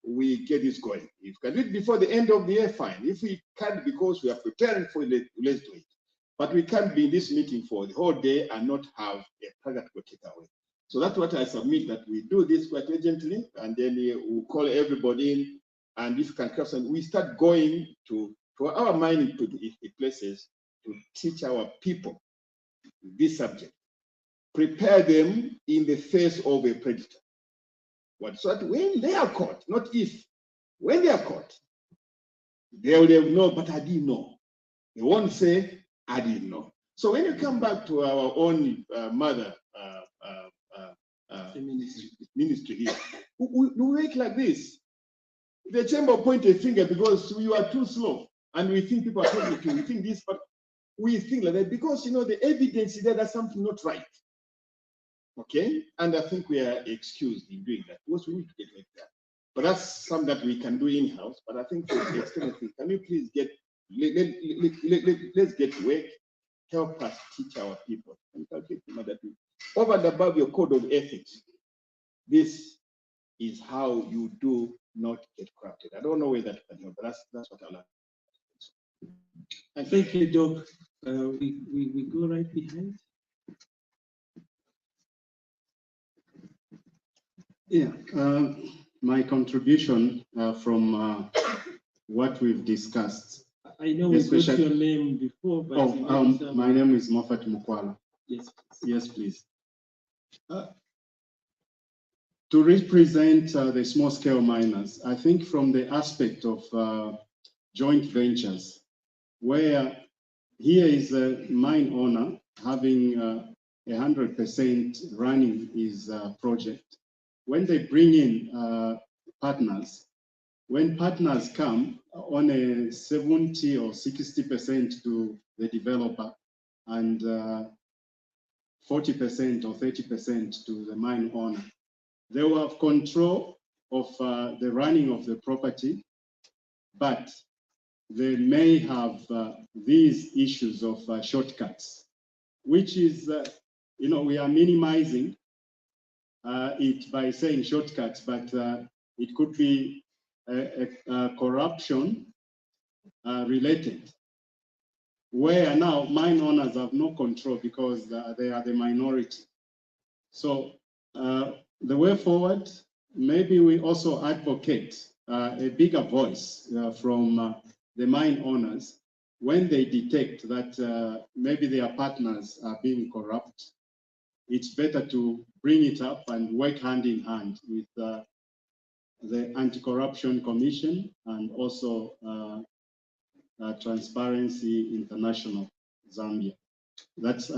We get this going. If we can do it before the end of the year, fine. If we can't because we are preparing for it, let's do it. But we can't be in this meeting for the whole day and not have a practical takeaway. So that's what I submit, that we do this quite urgently, and then we'll call everybody in, and if we can, we start going to our mining places to teach our people this subject, prepare them in the face of a predator. So that when they are caught, not if, when they are caught, they will have known, but I didn't know. They won't say, I didn't know. So when you come back to our own mother ministry here, we work like this. The chamber point a finger because we are too slow, and we think people are talking to, we think this, but we think like that because, you know, the evidence is that there's something not right. Okay? And I think we are excused in doing that because we need to get like that. But that's something that we can do in-house. But I think for the external thing, can you please get, let's get to work, help us teach our people. And that over and above your code of ethics, this is how you do not get corrupted. I don't know where that can help, but that's what I like. Thank you, Doc. We go right behind. Yeah, my contribution from what we've discussed. I know we got your name before, but my name is Moffat Mukwala. Yes, yes, please. To represent the small-scale miners, I think from the aspect of joint ventures, where here is a mine owner having 100% running his project. When they bring in partners, when partners come on a 70 or 60% to the developer and 40% or 30% to the mine owner, they will have control of the running of the property, but they may have these issues of shortcuts, which is, you know, we are minimizing it by saying shortcuts, but it could be corruption related, where now mine owners have no control because they are the minority. So the way forward, maybe we also advocate a bigger voice from the mine owners when they detect that maybe their partners are being corrupt, it's better to bring it up and work hand in hand with the Anti-Corruption Commission and also Transparency International, Zambia. That's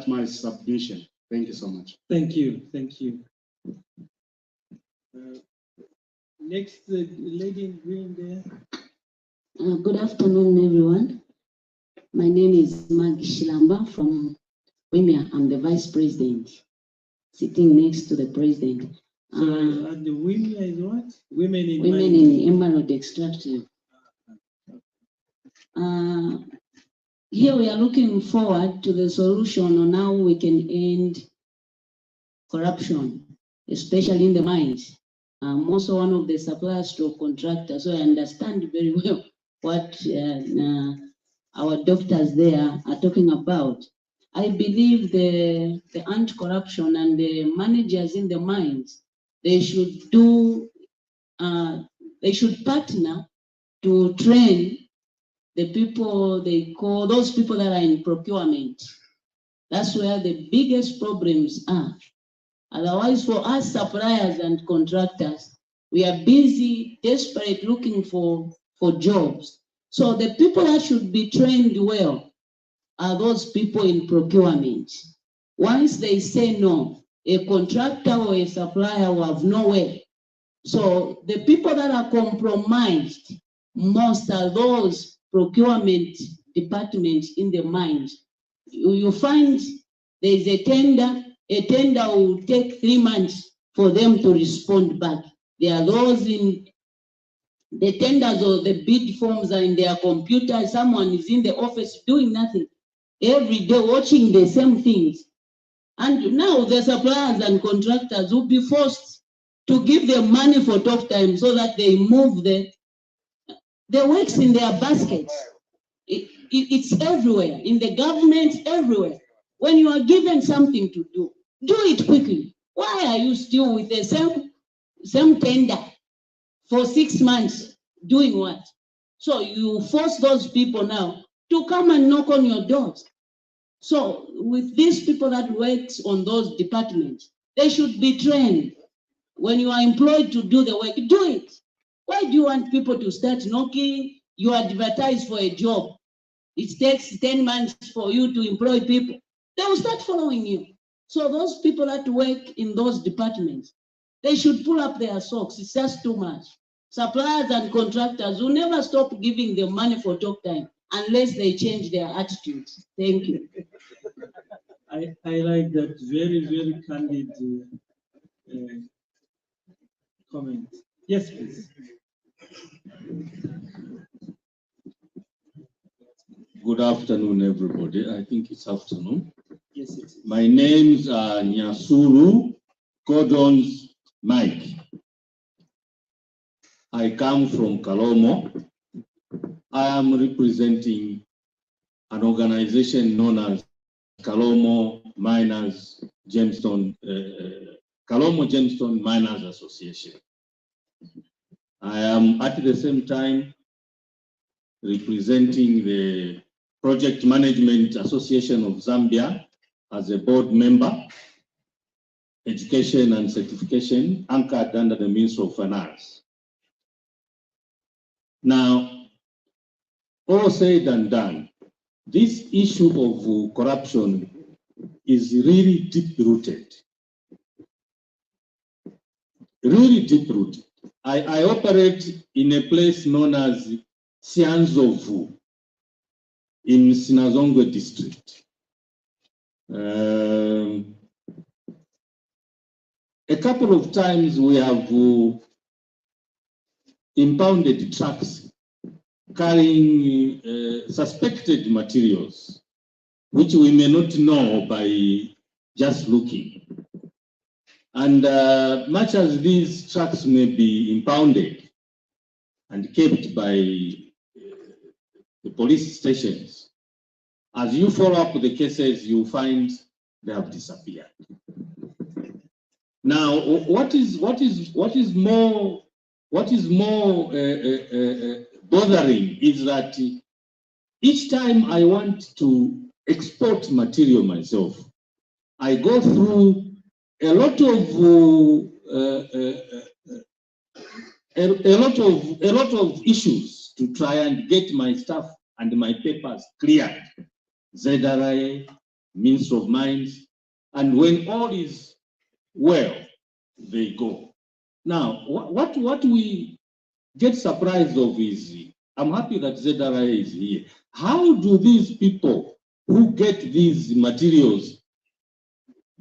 my submission. Thank you so much. Thank you. Thank you. Next, the lady in green there. Good afternoon, everyone. My name is Maggie Shilamba from WIMIA. I'm the vice president, sitting next to the president. The WIMIA is what? Women in Emerald Extractive. Here we are looking forward to the solution on how we can end corruption, especially in the mines. I'm also one of the suppliers to contractors, so I understand very well what our doctors there are talking about. I believe the anti-corruption and the managers in the mines, they should partner to train the people they call, those people that are in procurement. That's where the biggest problems are. Otherwise, for us suppliers and contractors, we are busy, desperate, looking for jobs. So the people that should be trained well are those people in procurement. Once they say no, a contractor or a supplier will have nowhere. So the people that are compromised most are those procurement departments in the mines. You find there's a tender will take 3 months for them to respond back. There are those in the tenders or the bid forms are in their computer. Someone is in the office doing nothing, every day watching the same things. And now the suppliers and contractors will be forced to give them money for tough time so that they move the works in their baskets. It's everywhere, in the government, everywhere. When you are given something to do it quickly. Why are you still with the same tender for 6 months doing what? So you force those people now to come and knock on your doors. So with these people that work on those departments, they should be trained. When you are employed to do the work, do it. Why do you want people to start knocking? You advertise for a job. It takes 10 months for you to employ people. They will start following you. So those people that work in those departments, they should pull up their socks. It's just too much. Suppliers and contractors will never stop giving them money for talk time unless they change their attitudes. Thank you. I like that very, very candid comment. Yes, please. Good afternoon, everybody. I think it's afternoon. Yes, it is. My name's Nyasuru Gordon's Mike. I come from Kalomo. I am representing an organization known as Kalomo Miners Gemstone, Kalomo Gemstone Miners Association. I am at the same time representing the Project Management Association of Zambia as a board member, education and certification anchored under the Ministry of Finance. Now, all said and done, this issue of corruption is really deep-rooted. Really deep-rooted. I operate in a place known as Sianzovu in Sinazongwe district. A couple of times we have impounded trucks carrying suspected materials, which we may not know by just looking. And much as these trucks may be impounded and kept by the police stations, as you follow up the cases, you find they have disappeared. Now, what is more bothering is that each time I want to export material myself, I go through a lot of issues to try and get my stuff and my papers cleared. ZRA, Minister of Mines, and when all is well, they go. Now, what we get surprised of is, I'm happy that ZRA is here. How do these people who get these materials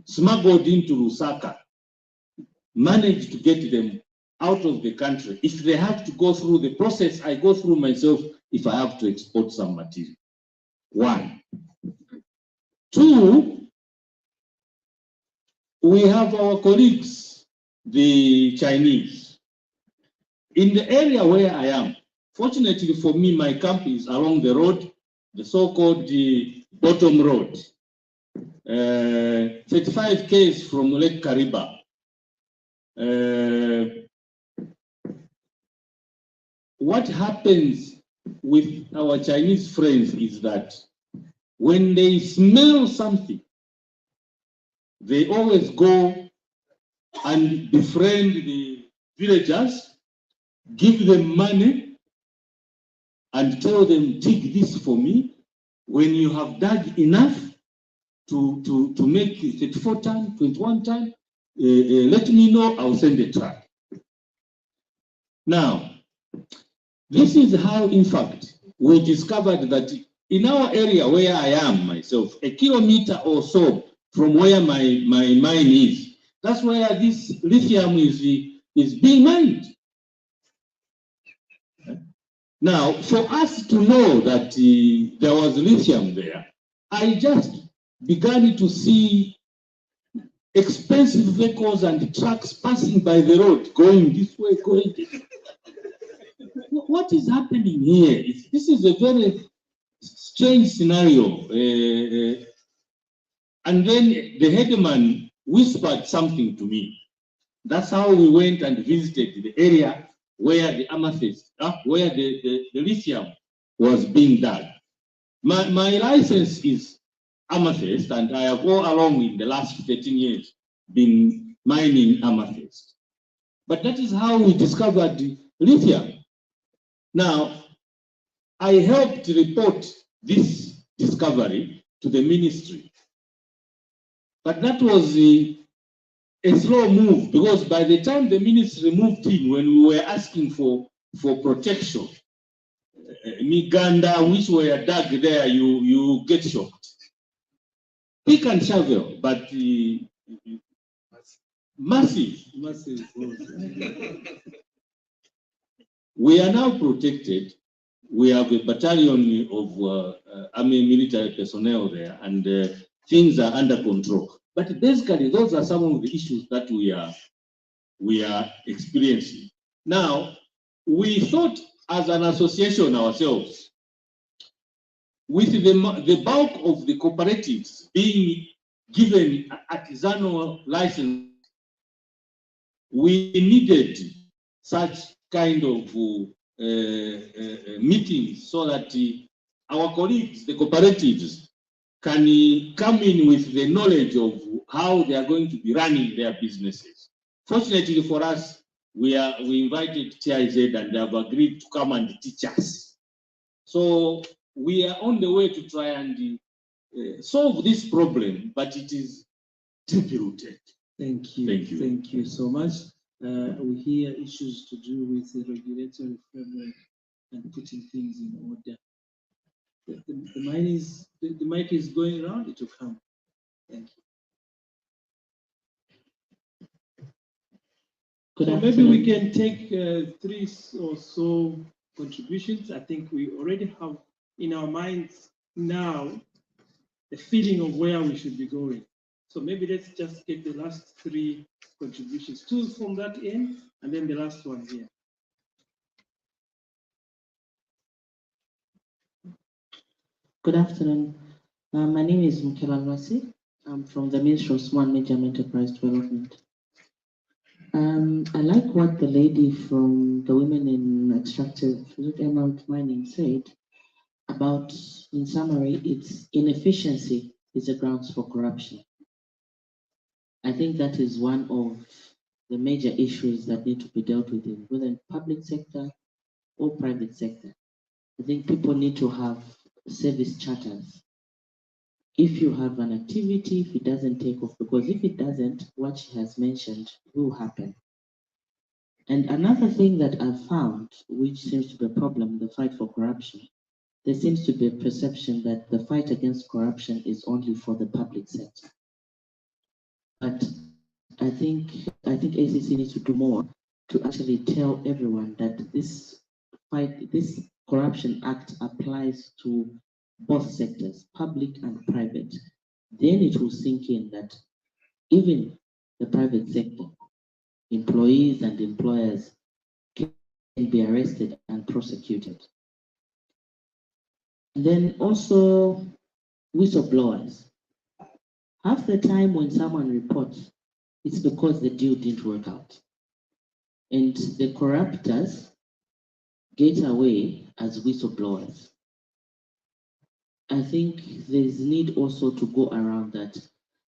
smuggled into Lusaka manage to get them out of the country if they have to go through the process I go through myself if I have to export some material? One. Two, we have our colleagues, the Chinese. In the area where I am, fortunately for me, my camp is along the road, the so-called bottom road. 35 km from Lake Kariba. What happens with our Chinese friends is that when they smell something, they always go and befriend the villagers, give them money, and tell them, dig this for me. When you have dug enough to make 34 ton, 21 ton, let me know, I'll send a truck. Now, this is how, in fact, we discovered that in our area where I am myself, a kilometer or so from where my mine is, that's where this lithium is being mined. Now, for us to know that there was lithium there, I just began to see expensive vehicles and trucks passing by the road, going this way, going this way. What is happening here? This is a very strange scenario. And then the headman whispered something to me. That's how we went and visited the area where the amethyst, where the lithium was being dug. My license is amethyst, and I have all along in the last 13 years been mining amethyst. But that is how we discovered lithium. Now, I helped report this discovery to the ministry. But that was a slow move, because by the time the ministry moved in, when we were asking for protection, Miganda, which were dug there, you get shocked. Pick and shovel, but massive. We are now protected. We have a battalion of army military personnel there, and things are under control. But basically, those are some of the issues that we are experiencing. Now, we thought as an association ourselves, with the bulk of the cooperatives being given artisanal license, we needed such kind of meetings so that our colleagues, the cooperatives, can come in with the knowledge of how they are going to be running their businesses. Fortunately for us, we invited TIZ and they have agreed to come and teach us. So we are on the way to try and solve this problem, but it is deep-rooted. Thank you. Thank you. Thank you so much. We hear issues to do with the regulatory framework and putting things in order. The mic is going around, it will come. Thank you. So maybe we can take 3 or so contributions. I think we already have in our minds now the feeling of where we should be going. So maybe let's just get the last 3 contributions, 2 from that end, and then the last one here. Good afternoon. My name is Mkela Nwasi. I'm from the Ministry of Small and Medium Enterprise Development. I like what the lady from the Women in Extractive Emerald Mining said about, in summary, its inefficiency is a grounds for corruption. I think that is one of the major issues that need to be dealt with, whether in public sector or private sector. I think people need to have service charters. If you have an activity, if it doesn't take off, because if it doesn't, what she has mentioned will happen. And another thing that I've found, which seems to be a problem, the fight for corruption, there seems to be a perception that the fight against corruption is only for the public sector. But I think ACC needs to do more to actually tell everyone that this Corruption Act applies to both sectors, public and private. Then it will sink in that even the private sector, employees and employers can be arrested and prosecuted. And then also whistleblowers. Half the time when someone reports, it's because the deal didn't work out. And the corruptors get away as whistleblowers. I think there's need also to go around that,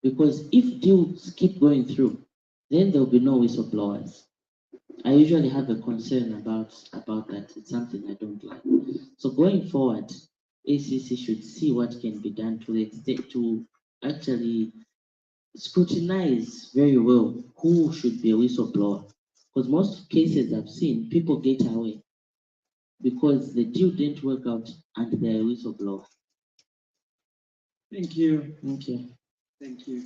because if deals keep going through, then there'll be no whistleblowers. I usually have a concern about that. It's something I don't like. So going forward, ACC should see what can be done to the extent to actually scrutinize very well who should be a whistleblower. Because most cases I've seen, people get away because the deal didn't work out and they're a whistleblower. Thank you. Thank you. Thank you.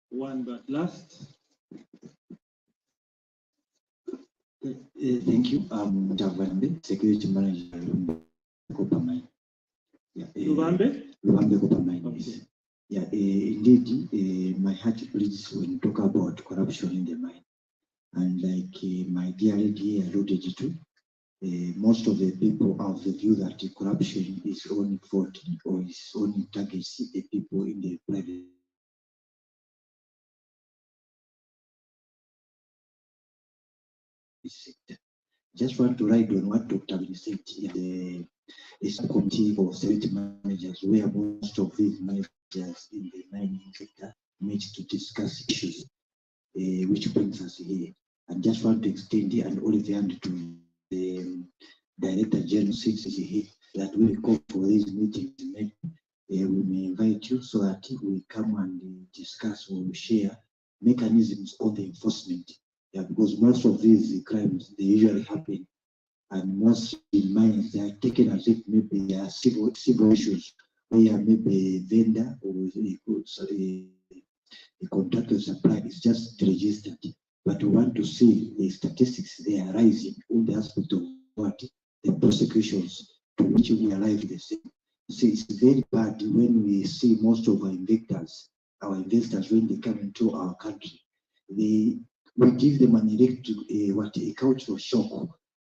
One but last. Thank you. I'm Javande, Security Manager, Copper Mine. Yeah, Lubambe? Lubambe Copper Mine. Okay. Yeah, indeed, my heart bleeds when you talk about corruption in the mine. And like my dear lady alluded to, most of the people have the view that corruption is only fault or is only targets the people in the private sector. Just want to ride on what Dr. Vini said. The subcommittee of security managers, where most of these managers in the mining sector meet to discuss issues, which brings us here. And just want to extend an olive hand to the Director General sits here that we call for these meetings. We may invite you so that we come and discuss or share mechanisms on the enforcement. Yeah, because most of these crimes, they usually happen, and most in mines, they are taken as if maybe they are civil issues, where maybe a vendor or a contractor supply is just registered. But we want to see the statistics, they are rising on the aspect of what the prosecutions to which we arrive at the same. See, it's very bad when we see most of our investors, when they come into our country, we give them a cultural shock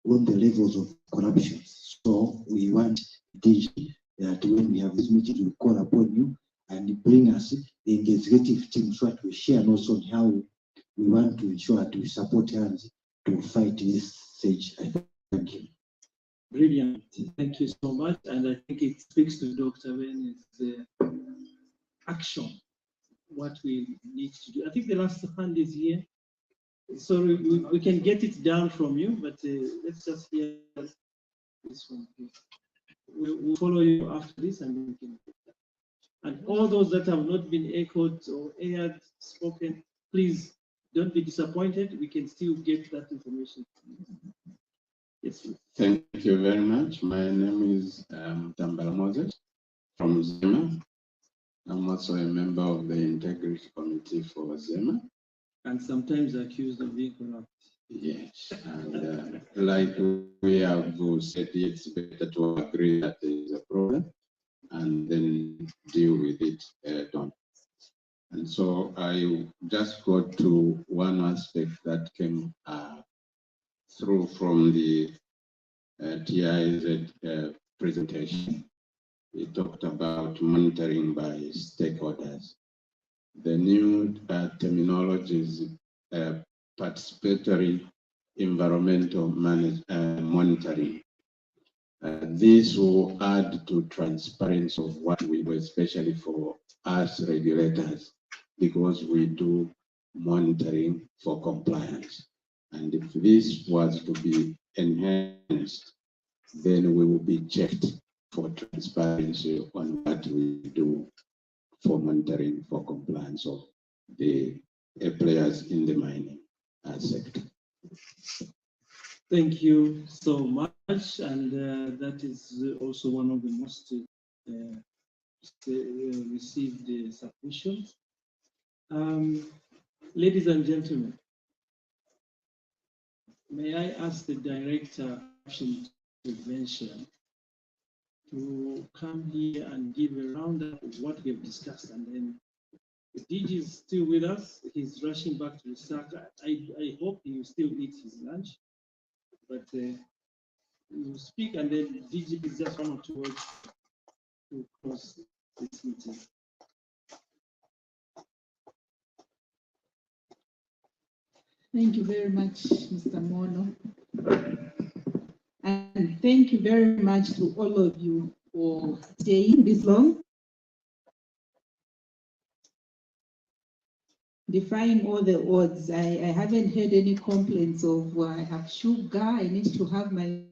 on the levels of corruption. So we want that when we have this meeting, we call upon you and bring us the investigative team so that we share notes on how we want to ensure that we support hands to fight this stage. Thank you. Brilliant. Thank you so much. And I think it speaks to Dr. Veni's action, what we need to do. I think the last hand is here. Sorry, we can get it down from you, but let's just hear this one. We'll follow you after this and we can get that. And all those that have not been echoed or aired, spoken, please don't be disappointed. We can still get that information. Yes, please. Thank you very much. My name is Tambala Moses from Zambia. I'm also a member of the Integrity Committee for Zambia. And sometimes accused of being corrupt. Yes, and like we have said, it's better to agree that there is a problem and then deal with it head-on. And so I just got to one aspect that came through from the TIZ presentation. It talked about monitoring by stakeholders. The new terminology is participatory environmental monitoring. This will add to transparency of what we do, especially for us regulators. because we do monitoring for compliance. And if this was to be enhanced, then we will be checked for transparency on what we do for monitoring for compliance of the players in the mining sector. Thank you so much, and that is also one of the most received submissions. Ladies and gentlemen, may I ask the Director of Action Prevention to come here and give a roundup of what we have discussed, and then the DG is still with us. He's rushing back to the start. I hope he will still eat his lunch, but he will speak, and then DG is just 1 or 2 words to close this meeting. Thank you very much, Mr. Mono. And thank you very much to all of you for staying this long, defying all the odds. I haven't heard any complaints of I have sugar, I need to have my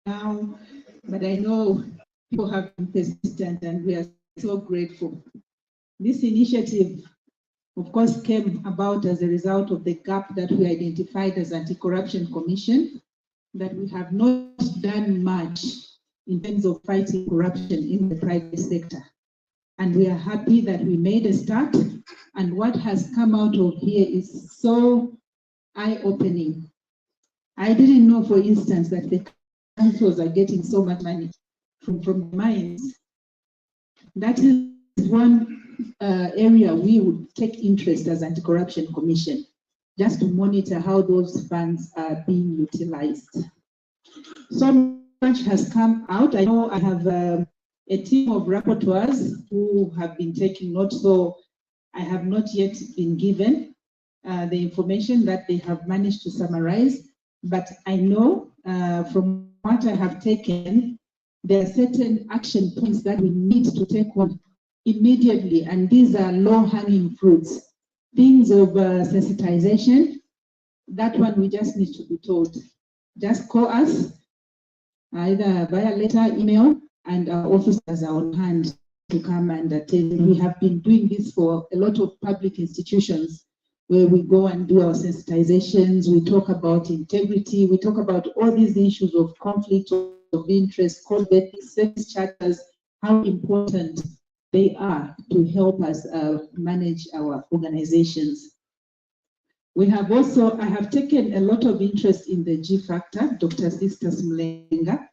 now, but I know people have been persistent and we are so grateful. This initiative, of course, came about as a result of the gap that we identified as Anti-Corruption Commission, that we have not done much in terms of fighting corruption in the private sector. And we are happy that we made a start, and what has come out of here is so eye-opening. I didn't know, for instance, that the councils are getting so much money from mines. That is one area we would take interest as Anti-Corruption Commission, just to monitor how those funds are being utilized. So much has come out. I know I have a team of rapporteurs who have been taking notes, so I have not yet been given the information that they have managed to summarize, but I know from what I have taken, there are certain action points that we need to take on immediately, and these are low-hanging fruits. Things of sensitization, that one we just need to be told. Just call us, either via letter, email, and our officers are on hand to come and attend. We have been doing this for a lot of public institutions where we go and do our sensitizations, we talk about integrity, we talk about all these issues of conflict of interest, code ethics, service charters, how important they are to help us manage our organizations. We have also, I have taken a lot of interest in the G factor, Dr. Sisters Mlenga.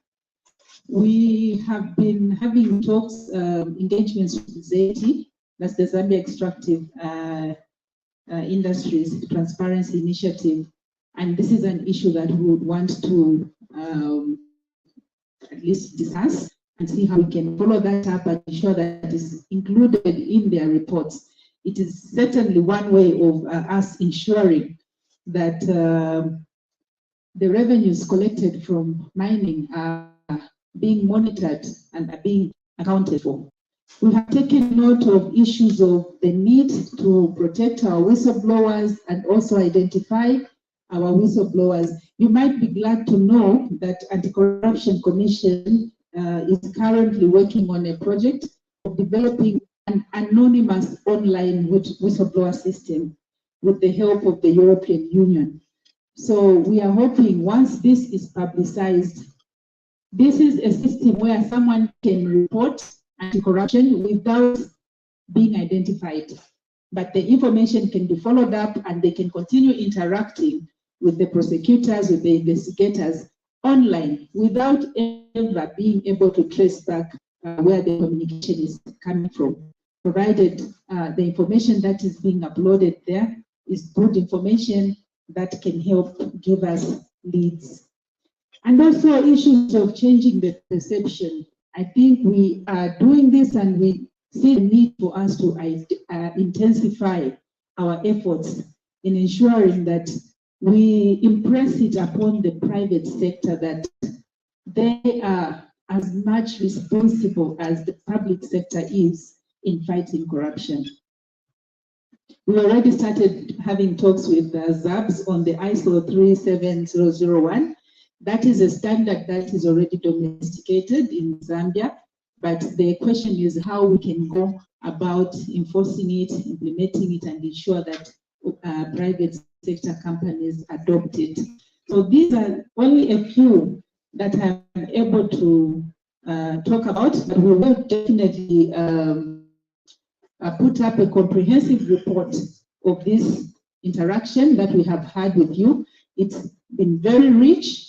We have been having talks, engagements with ZETI, that's the Zambia Extractive Industries Transparency Initiative, and this is an issue that we would want to at least discuss and see how we can follow that up and ensure that it is included in their reports. It is certainly one way of us ensuring that the revenues collected from mining are being monitored and are being accounted for. We have taken note of issues of the need to protect our whistleblowers and also identify our whistleblowers. You might be glad to know that Anti-Corruption Commission is currently working on a project of developing an anonymous online whistleblower system with the help of the European Union. So we are hoping once this is publicized, this is a system where someone can report anti-corruption without being identified, but the information can be followed up and they can continue interacting with the prosecutors, with the investigators online without ever being able to trace back where the communication is coming from, provided the information that is being uploaded there is good information that can help give us leads. And also issues of changing the perception. I think we are doing this and we see the need for us to intensify our efforts in ensuring that we impress it upon the private sector that they are as much responsible as the public sector is in fighting corruption. We already started having talks with ZABS on the ISO 37001. That is a standard that is already domesticated in Zambia, but the question is how we can go about enforcing it, implementing it, and ensure that private sector companies adopt it. So these are only a few that I'm able to talk about, but we will definitely put up a comprehensive report of this interaction that we have had with you. It's been very rich,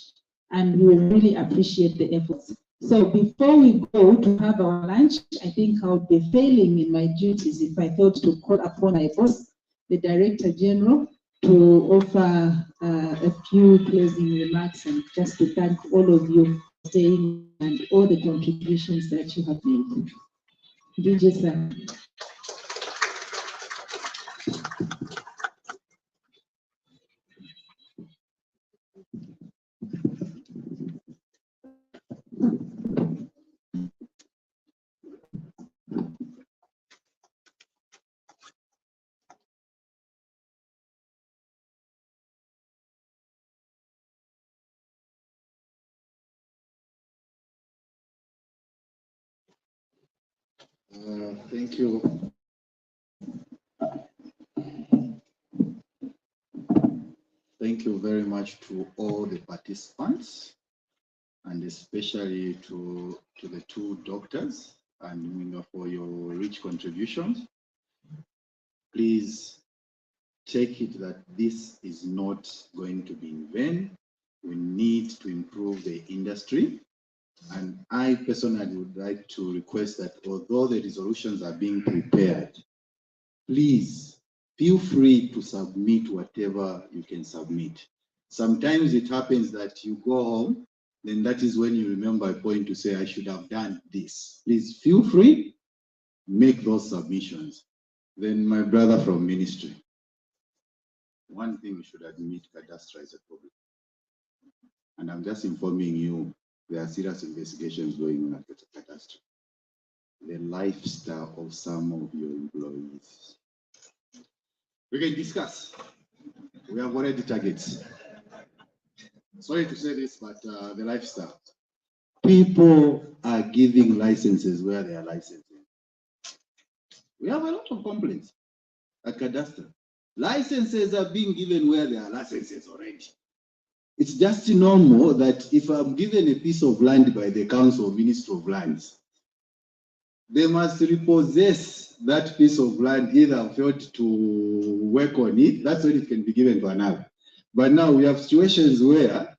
and we really appreciate the efforts. So before we go to have our lunch, I think I would be failing in my duties if I failed to call upon my boss, the Director General, to offer a few closing remarks and just to thank all of you for staying and all the contributions that you have made. DJ sir. Thank you. Thank you very much to all the participants, and especially to the two doctors, and for your rich contributions. Please take it that this is not going to be in vain. We need to improve the industry. And I personally would like to request that although the resolutions are being prepared, please feel free to submit whatever you can submit. Sometimes it happens that you go home, then that is when you remember a point to say, I should have done this. Please feel free, make those submissions. Then my brother from ministry. One thing we should admit, cadastre is a problem. And I'm just informing you, there are serious investigations going on at cadastre. The lifestyle of some of your employees. We can discuss. We have already targets. Sorry to say this, but the lifestyle. People are giving licenses where they are licensing. We have a lot of complaints at cadastre. Licenses are being given where there are licenses already. It's just normal that if I'm given a piece of land by the Council of Ministry of Lands, they must repossess that piece of land, either failed to work on it, that's when it can be given to another. But now we have situations where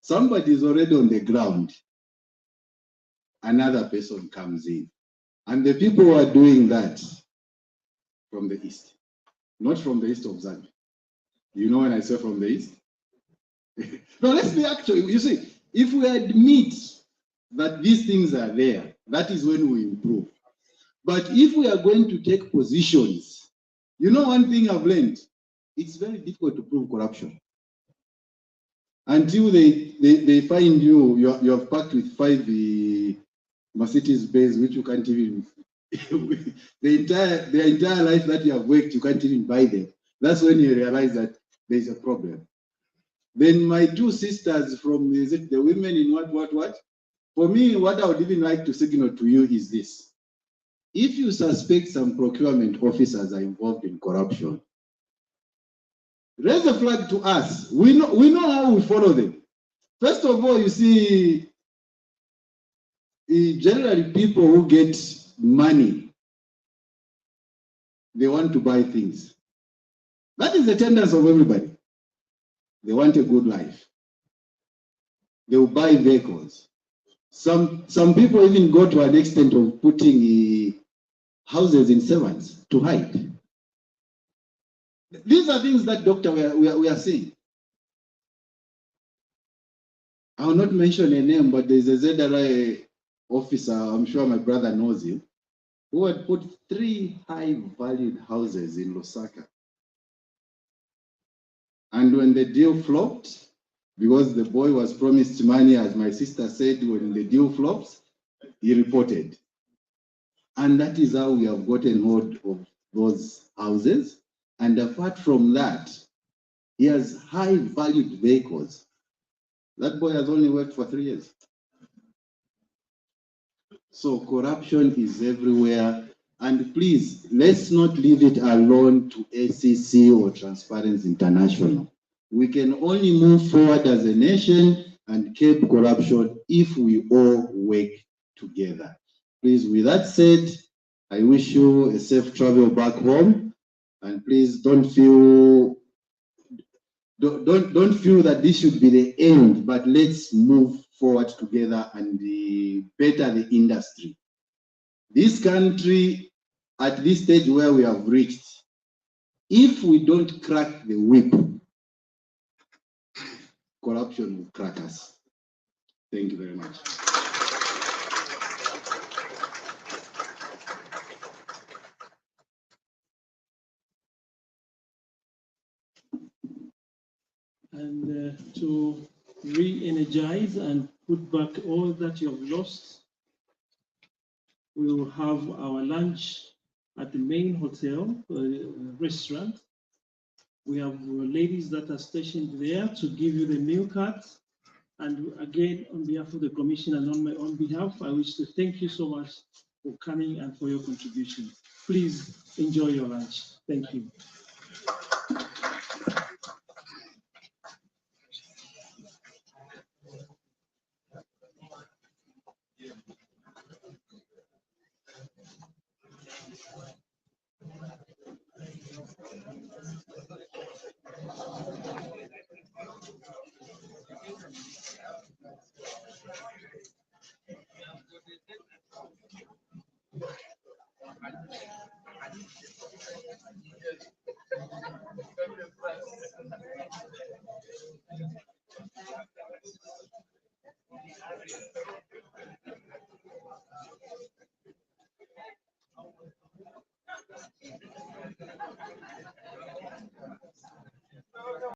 somebody is already on the ground, another person comes in. And the people who are doing that from the east, not from the east of Zambia. You know when I say from the east? No, let's be actual. You see, if we admit that these things are there, that is when we improve. But if we are going to take positions, you know one thing I've learned, it's very difficult to prove corruption. Until they find you have parked with 5 Mercedes Benz, which you can't even, the entire life that you have worked, you can't even buy them. That's when you realize that there's a problem. Then my two sisters from, is it the women in what? For me, what I would even like to signal to you is this. If you suspect some procurement officers are involved in corruption, raise a flag to us. We know how we follow them. First of all, you see, generally people who get money, they want to buy things. That is the tendency of everybody. They want a good life. They will buy vehicles. Some people even go to an extent of putting houses in servants to hide. These are things that, doctor, we are seeing. I will not mention a name, but there's a ZRI officer, I'm sure my brother knows him, who had put 3 high-valued houses in Lusaka. And when the deal flopped, because the boy was promised money, as my sister said, when the deal flops, he reported. And that is how we have gotten hold of those houses. And apart from that, he has high valued vehicles. That boy has only worked for 3 years. So corruption is everywhere. And please, let's not leave it alone to ACC or Transparency International. We can only move forward as a nation and curb corruption if we all work together. Please, with that said, I wish you a safe travel back home. And please don't feel that this should be the end, but let's move forward together and better the industry. This country, at this stage where we have reached, if we don't crack the whip, corruption will crack us. Thank you very much. And to re-energize and put back all that you have lost, we will have our lunch at the main hotel, restaurant. We have ladies that are stationed there to give you the meal cards. And again, on behalf of the Commission and on my own behalf, I wish to thank you so much for coming and for your contribution. Please enjoy your lunch. Thank you.